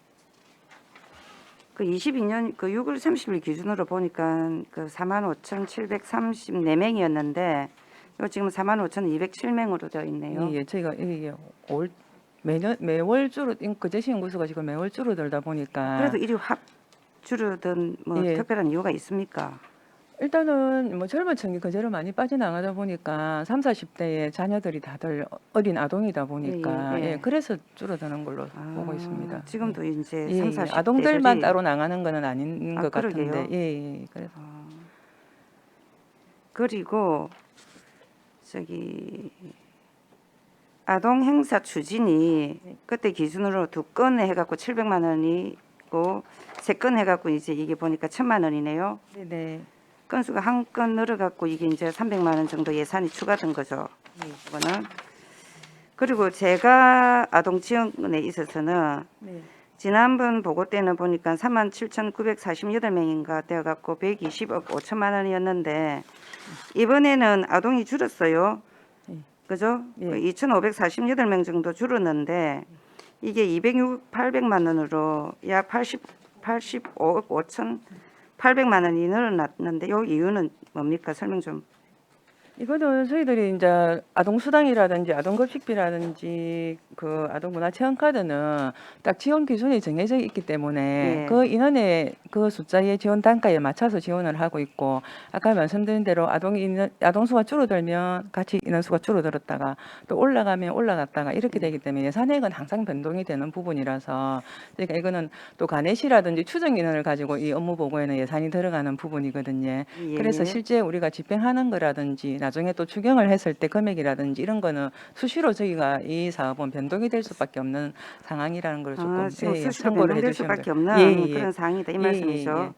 그 22년 그 6월 30일 기준으로 보니까 그 45,734명이었는데 요 지금 45,207명으로 되어 있네요. 예, 저희가 올 매월 거제시 연구소가 지금 매월 줄어들다 보니까 그래도 이리 확 줄어든 뭐 예. 특별한 이유가 있습니까? 일단은 뭐 젊은 층이 그제로 많이 빠져나가다 보니까 30, 40대의 자녀들이 다들 어린 아동이다 보니까 예, 예. 예, 그래서 줄어드는 걸로 아, 보고 있습니다. 지금도 이제 예, 30, 40대들이 아동들만 따로 나가는 거는 아닌 아, 것 그러게요. 같은데 예, 그래서 그리고 저기 아동 행사 추진이 그때 기준으로 2건 해갖고 700만 원이고 3건 해갖고 이제 이게 보니까 1,000만 원이네요. 네. 건수가 한 건 늘어갖고 이게 이제 300만 원 정도 예산이 추가된 거죠. 이거는. 그리고 제가 아동 지원에 있어서는 네. 지난번 보고 때는 보니까 37,948명인가 되어갖고 120억 5천만 원이었는데 이번에는 아동이 줄었어요. 그죠? 예. 2,548명 정도 줄었는데 이게 206억 800만 원으로 약 85억 5,800만 원이 늘어났는데 이 이유는 뭡니까? 설명 좀. 이거는 저희들이 이제 아동 수당이라든지 아동 급식비라든지 그 아동 문화 체험 카드는 딱 지원 기준이 정해져 있기 때문에 예. 그 인원의 그 숫자의 지원 단가에 맞춰서 지원을 하고 있고 아까 말씀드린 대로 아동 수가 줄어들면 같이 인원 수가 줄어들었다가 또 올라가면 올라갔다가 이렇게 되기 때문에 예산액은 항상 변동이 되는 부분이라서 그러니까 이거는 또 가내시라든지 추정 인원을 가지고 이 업무 보고에는 예산이 들어가는 부분이거든요. 예. 그래서 실제 우리가 집행하는 거라든지 나중에 또 추경을 했을 때 금액이라든지 이런 거는 수시로 저희가 이 사업은 변동이 될 수밖에 없는 상황이라는 걸 조금 지금 수시로 참고를 변동될 해주시면 수밖에 돼요. 없는 예, 예. 그런 상황이다 이 예, 말씀이죠. 예, 예.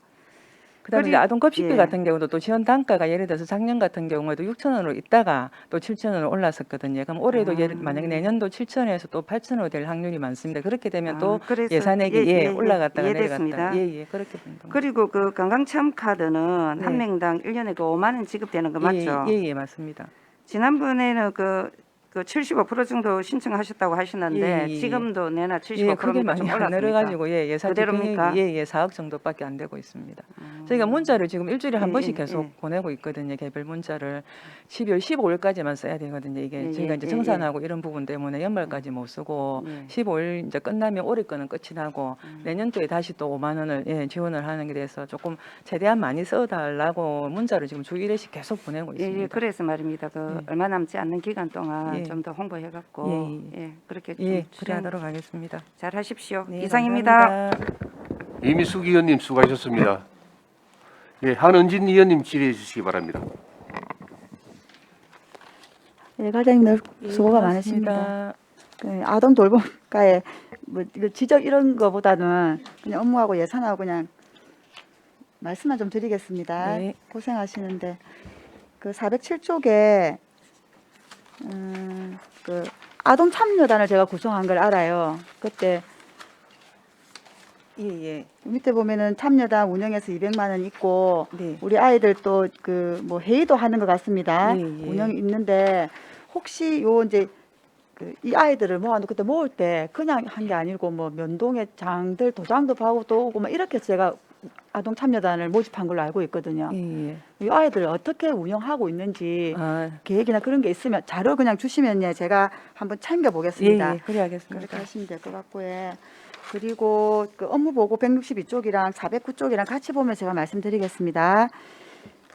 그다음에 이제 그리고- 아동 급식비 예. 같은 경우도 또 지원 단가가 예를 들어서 작년 같은 경우에도 6,000원으로 있다가 또 7,000원으로 올랐었거든요. 그럼 올해도 만약에 내년도 7,000원에서 또 8,000원이 될 확률이 많습니다. 그렇게 되면 또 그래서 예산액이 올라갔다가 이해됐습니다. 내려갔다가 예, 그렇게 변동. 그리고 그 건강체험 카드는 네. 한 명당 1년에 그 5만 원 지급되는 거 맞죠? 예, 맞습니다. 지난번에는 그 75% 정도 신청하셨다고 하시는데 예, 예. 지금도 내나 예, 그게 75%가 많이 좀 안 올랐습니까? 내려가지고 예산 그대로입니까? 집행액이 4억 정도밖에 안 되고 있습니다. 저희가 문자를 지금 일주일에 한 예, 번씩 예, 계속 예. 보내고 있거든요. 개별 문자를 12월 15일까지만 써야 되거든요. 이게 예, 저희가 예, 이제 예, 청산하고 이런 부분 때문에 연말까지 못 쓰고 예. 15일 이제 끝나면 올해 거는 끝이 나고 내년도에 다시 또 5만 원을 지원을 하는 게 돼서 조금 최대한 많이 써달라고 문자를 지금 주 1회씩 계속 보내고 있습니다. 예, 그래서 말입니다. 그 예. 얼마 남지 않는 기간 동안 예. 좀 더 홍보해갖고 예, 그렇게 좀 예, 추진 그래 하도록 하겠습니다. 잘 하십시오. 네, 이상입니다. 감사합니다. 이미숙 의원님 수고하셨습니다. 예, 한은진 의원님 질의해 주시기 바랍니다. 예, 과장님 예, 수고가 고맙습니다. 많으십니다. 그 아동 돌봄가에 뭐 이거 지적 이런 거보다는 그냥 업무하고 예산하고 그냥 말씀만 좀 드리겠습니다. 네. 고생하시는데 그 407쪽에 그 아동 참여단을 제가 구성한 걸 알아요. 그때 예. 밑에 보면은 참여단 운영에서 200만 원 있고 네. 우리 아이들 또 그 뭐 회의도 하는 것 같습니다. 예, 예. 운영이 있는데 혹시 요 이제 그 이 아이들을 모아놓고 그때 모을 때 그냥 한 게 아니고 뭐 면동의 장들 도장도 파고 또 오고 막 이렇게 제가 아동 참여단을 모집한 걸로 알고 있거든요. 예. 이 아이들을 어떻게 운영하고 있는지 아, 계획이나 그런 게 있으면 자료 그냥 주시면요 제가 한번 챙겨 예, 보겠습니다. 예, 그래 하겠습니다. 그렇게 하시면 될 것 같고 그리고 그 업무 보고 162쪽이랑 409쪽이랑 같이 보면 제가 말씀드리겠습니다.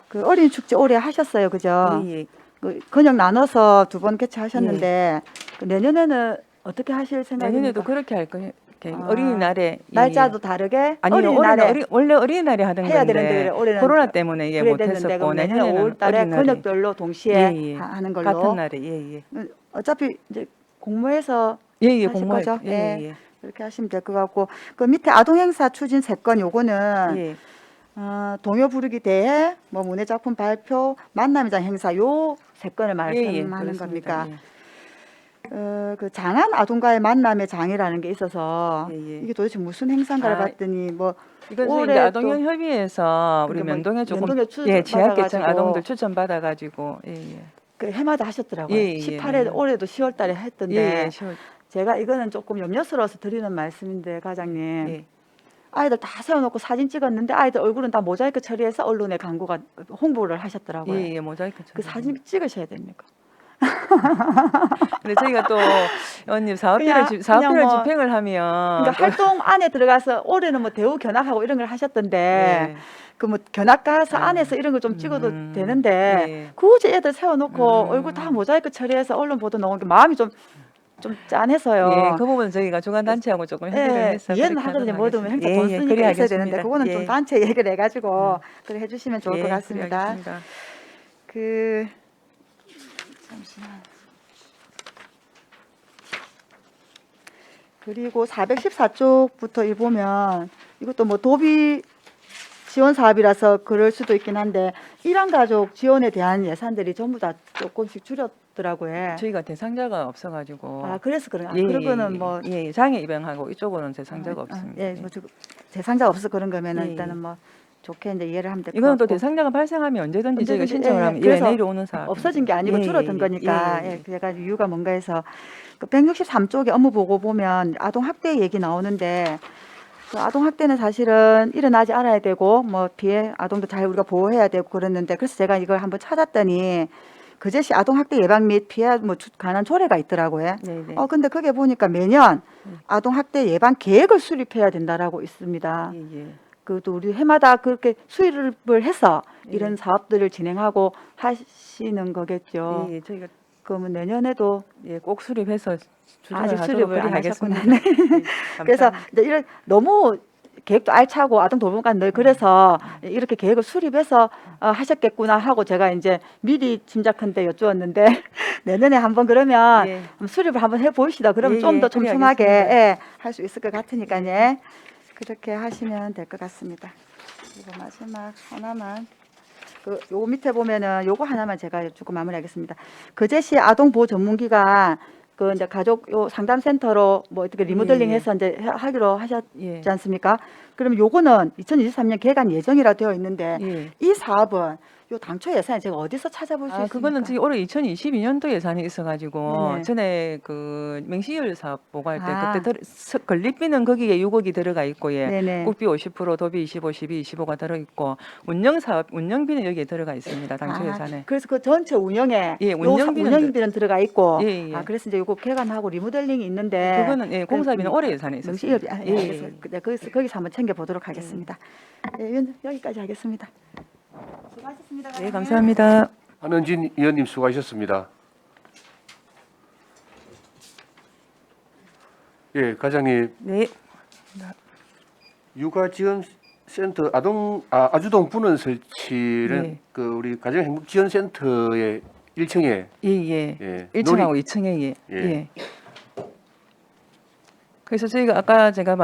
그 어린이 축제 올해 하셨어요, 그죠? 예, 예. 그 근역 나눠서 2번 개최하셨는데 그 내년에는 어떻게 하실 생각입니까? 내년에도 그렇게 할 거예요. 아, 어린이날에 날짜도 다르게 아니요, 어린이날에 원래 어린이날에 하던 해야 건데 되는데 올해는 코로나 때문에 이게 그래야 되는데 못했었고 그럼 내년 내년에는 5월달에 어린이날에 근역별로 동시에 예, 예. 하는 걸로 같은 날에 예. 어차피 이제 공모해서 예, 하실 공모할 거죠? 예. 그렇게 하시면 될 것 같고 그 밑에 아동 행사 추진 3건 요거는 예. 동요 부르기 대회, 뭐 문예 작품 발표, 만남장 행사 요 3건을 말씀하는 그렇습니다. 겁니까? 예. 그 장한 아동과의 만남의 장이라는 게 있어서 예. 이게 도대체 무슨 행사인가를 아, 봤더니 뭐 이건 올해 이제 또 아동형 협의회에서 우리 그러니까 뭐 면동에 조금 면동에 취약계층 추천받아가지고 아동들 추천 받아가지고 예. 그 해마다 하셨더라고요. 예, 예, 18회 예. 올해도 10월 달에 했던데 예, 10월. 제가 이거는 조금 염려스러워서 드리는 말씀인데 과장님. 예. 아이들 다 세워놓고 사진 찍었는데 아이들 얼굴은 다 모자이크 처리해서 언론에 광고가 홍보를 하셨더라고요. 예, 예, 모자이크. 그 사진 찍으셔야 됩니까? 근데 저희가 또 의원님 사업비를 그냥 사업비를 뭐 집행을 하면 그러니까 활동 안에 들어가서 올해는 뭐 대우 견학하고 이런 걸 하셨던데 네. 그 뭐 견학 가서 안에서 이런 걸 좀 찍어도 되는데 예. 굳이 애들 세워놓고 얼굴 다 모자이크 처리해서 언론 보도 나온 게 마음이 좀 짠해서요. 예, 그 부분은 저희가 주간 단체하고 조금 협의를 예, 해서 이해는 그렇게 하거든요. 하도록 뭐든 행사 하겠습니다. 돈 예, 예, 쓰니까 그래 있어야 되는데 하겠습니다. 그거는 좀 예. 단체 얘기를 해가지고 그래 해주시면 좋을 예, 것 그래 같습니다. 하겠습니다. 그 잠시만. 그리고 414쪽부터 일 보면 이것도 뭐 도비 지원 사업이라서 그럴 수도 있긴 한데 일한 가족 지원에 대한 예산들이 전부 다 조금씩 줄였더라고요. 저희가 대상자가 없어가지고 아 그래서 그런 아, 예, 그러고는 예, 뭐 예, 장애 입양하고 이쪽으로는 대상자가 없습니다. 예, 뭐 대상자가 없어 그런 거면은 예, 일단은 뭐 좋게 이제 이해를 하면 될 것 이거는 또 같고. 대상자가 발생하면 언제든지 저희가 언제든지, 신청을 예, 하면 그래서 내려오는 사업 없어진 게 아니고 예, 줄어든 예, 거니까 예, 예. 예, 그래가 이유가 뭔가 해서 그 163쪽에 업무 보고 보면 아동 학대 얘기 나오는데 그 아동 학대는 사실은 일어나지 않아야 되고 뭐 피해 아동도 잘 우리가 보호해야 되고 그랬는데 그래서 제가 이걸 한번 찾았더니 그제시 아동 학대 예방 및 피해 뭐 관한 조례가 있더라고요. 네, 네. 근데 그게 보니까 매년 아동 학대 예방 계획을 수립해야 된다라고 있습니다. 예, 예. 그것도 우리 해마다 그렇게 수립을 해서 예. 이런 사업들을 진행하고 하시는 거겠죠. 예, 예, 저희가 그러면 내년에도 예, 꼭 수립해서 조정을 아직 하도록 수립을 안 하겠습니다. 하셨구나. 네. 예, 그래서 감사합니다. 이제 이런 너무 계획도 알차고 아동 돌봄관 늘 그래서 이렇게 계획을 수립해서 하셨겠구나 하고 제가 이제 미리 짐작한데 여쭈었는데 내년에 한번 그러면 예. 수립을 한번 해 보시다. 그러면 예, 좀 더 예, 그래 촘촘하게 알겠습니다. 할 수 있을 것 같으니까요. 그렇게 하시면 될 것 같습니다. 그리고 마지막 하나만 요 밑에 보면은 요거 하나만 제가 여쭙고 마무리하겠습니다. 그제시 아동보호 전문기관 그 이제 가족 요 상담센터로 뭐 어떻게 리모델링해서 이제 하기로 하셨지 예. 않습니까? 그러면 요거는 2023년 개관 예정이라 되어 있는데 예. 이 사업은 요 당초 예산이 제가 어디서 찾아볼 수 아, 있습니까? 그거는 지금 올해 2022년도 예산이 있어가지고 네. 전에 그 맹시율 사업 보고할 때 아. 그때 건립비는 거기에 6억이 들어가 있고 예. 네네. 국비 50%, 도비 25, 12, 25가 들어 있고 운영 사업 운영비는 여기에 들어가 있습니다. 당초 예산에. 그래서 그 전체 운영에 예, 요 운영비는 운영비는 들어가 있고 예, 예. 그래서 이제 요거 개관하고 리모델링이 있는데 그거는 예, 공사비는 올해 예산에 있었어요. 명시일이 예, 예. 그래서 네, 거기서 한번 챙겨 보도록 하겠습니다. 예, 위원, 여기까지 하겠습니다. 수고하셨습니다. 네, 감사합니다. 한은진 의원님 수고하셨습니다. 예, 과장님 네. 육아지원센터 아주동 분원 설치는 네. 그 우리 가정행복지원센터의 1층에 예, 예. 예, 1층하고 2층에 예. 예. 예. 그래서 저희가 아까 제가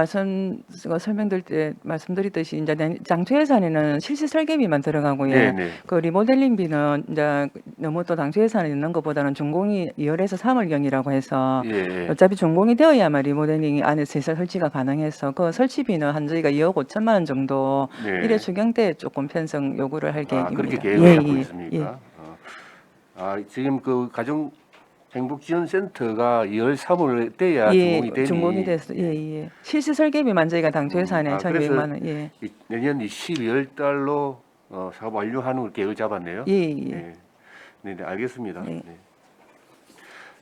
설명드릴 때 말씀드렸듯이 이제 당초 예산에는 실시 설계비만 들어가고 예. 네네. 그 리모델링비는 이제 너무 또 당초 예산에 있는 것보다는 준공이 2월에서 3월경이라고 해서 예. 어차피 준공이 되어야만 리모델링 안에서 설치가 가능해서 그 설치비는 한 저희가 2억 5천만 원 정도 네. 1회 추경 때 조금 편성 요구를 할 계획입니다. 그렇게 계획을 예, 하고 예, 있습니까? 지금 그 가정행복지원센터가 2월 3월 때야 준공이 되니 준공이 됐어. 예, 예. 실시 설계비만 저희가 당초 예산에 그래서 1,200만 원. 예. 내년 12월 달로 사업 완료하는 걸 계획을 잡았네요. 예, 예. 네, 네, 알겠습니다. 네. 네.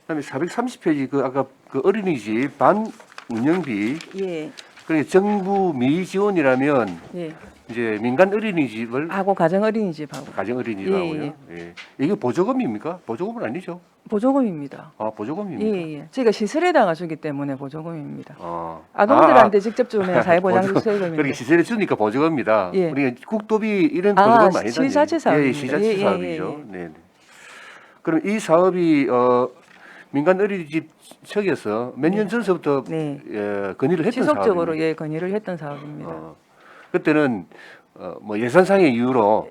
그다음에 430페이지 그 아까 그 어린이집 반 운영비 예. 그러니까 정부 미지원이라면 예. 이제 민간 어린이집을 하고 가정 어린이집하고 가정 어린이집하고요. 예. 이게 보조금입니까? 보조금은 아니죠. 보조금입니다. 보조금입니까? 예, 예. 저희가 시설에다가 주기 때문에 보조금입니다. 아. 아동들한테 직접 주면 사회보장식 그렇게 수혜금입니다. 시설에 주니까 보조금입니다. 예. 우리가 국도비 이런 보조금 아니다. 시자체 사업입니다. 예, 시자체 예, 예, 사업이죠. 예, 네. 그럼 이 사업이 민간 어린이집 측에서 몇 년 전서부터 네. 건의를 했던 지속적으로 사업입니다. 예, 건의를 했던 사업입니다. 그때는 뭐 예산상의 이유로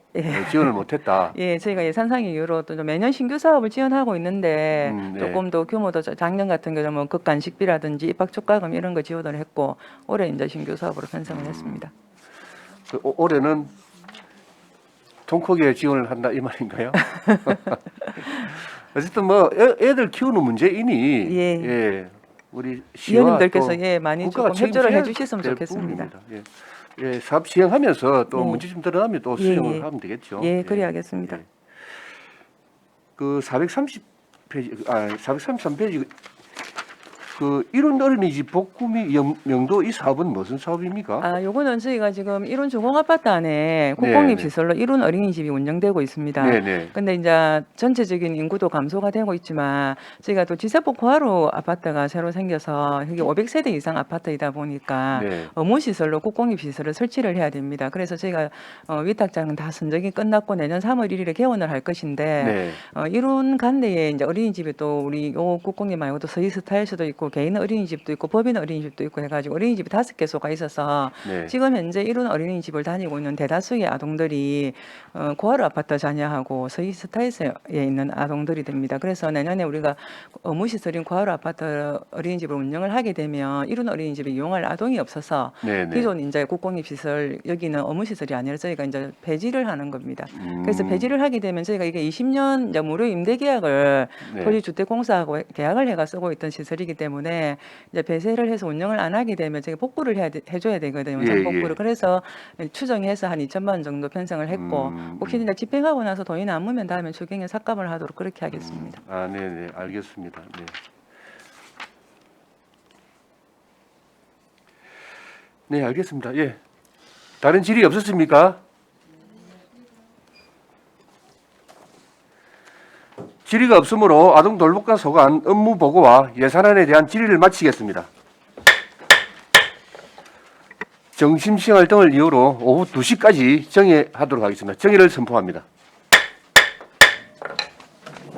지원을 못했다. 예, 저희가 예산상의 이유로 또 매년 신규 사업을 지원하고 있는데 네. 조금 더 규모도 작년 같은 경우는 극간식비라든지 입학 촉가금 이런 거 지원을 했고 올해 이제 신규 사업으로 편성을 했습니다. 그 올해는 통 크게 지원을 한다 이 말인가요? 어쨌든 뭐 애들 키우는 문제이니 예. 예, 우리 시와 위원님들께서 또 예, 많이 국가가 조금 협조를 책임져야 해주셨으면 될 좋겠습니다. 부분입니다. 예. 예, 사업 시행하면서 또 네. 문제 좀 드러나면 또 예, 수정을 예. 하면 되겠죠. 예, 그래야겠습니다. 그 430페이지, 433페이지 그 이룬 어린이집 복구미 명도 이 사업은 무슨 사업입니까? 아, 요거는 저희가 지금 이룬 주공 아파트 안에 네, 국공립 네. 시설로 이룬 어린이집이 운영되고 있습니다. 네네. 근데 이제 전체적인 인구도 감소가 되고 있지만 저희가 또 지세포 고하루 아파트가 새로 생겨서 이게 500세대 이상 아파트이다 보니까 네. 의무 시설로 국공립 시설을 설치를 해야 됩니다. 그래서 저희가 위탁장은 다 선적이 끝났고 내년 3월 1일에 개원을 할 것인데 네. 이룬 간내에 이제 어린이집이 또 우리 요 국공립 말고도 서희 스타일스도 있고 개인 어린이집도 있고 법인 어린이집도 있고 해가지고 어린이집이 5개소가 있어서 네. 지금 현재 이룬 어린이집을 다니고 있는 대다수의 아동들이 고아루 아파트 자녀하고 서희 스타일스에 있는 아동들이 됩니다. 그래서 내년에 우리가 의무시설인 고아루 아파트 어린이집을 운영을 하게 되면 이룬 어린이집을 이용할 아동이 없어서 네네. 기존 이제 국공립 시설 여기는 의무시설이 아니라 저희가 이제 배지를 하는 겁니다. 그래서 배지를 하게 되면 저희가 이게 20년 이제 무료 임대 계약을 네. 토지주택공사하고 계약을 해가 쓰고 있던 시설이기 때문에 이제 배세를 해서 운영을 안 하게 되면 저희가 복구를 해줘야 되거든요. 예, 복구를. 예. 그래서 추정해서 한 2천만 원 정도 편성을 했고 혹시 이제 집행하고 나서 돈이 남으면 다음에 추경에 삭감을 하도록 그렇게 하겠습니다. 아, 네네, 알겠습니다. 네. 네, 알겠습니다. 예. 다른 질의 없었습니까? 질의가 없으므로 아동 돌봄과 소관 업무 보고와 예산안에 대한 질의를 마치겠습니다. 점심시간 등을 이유로 오후 2시까지 정회하도록 하겠습니다. 정회를 선포합니다.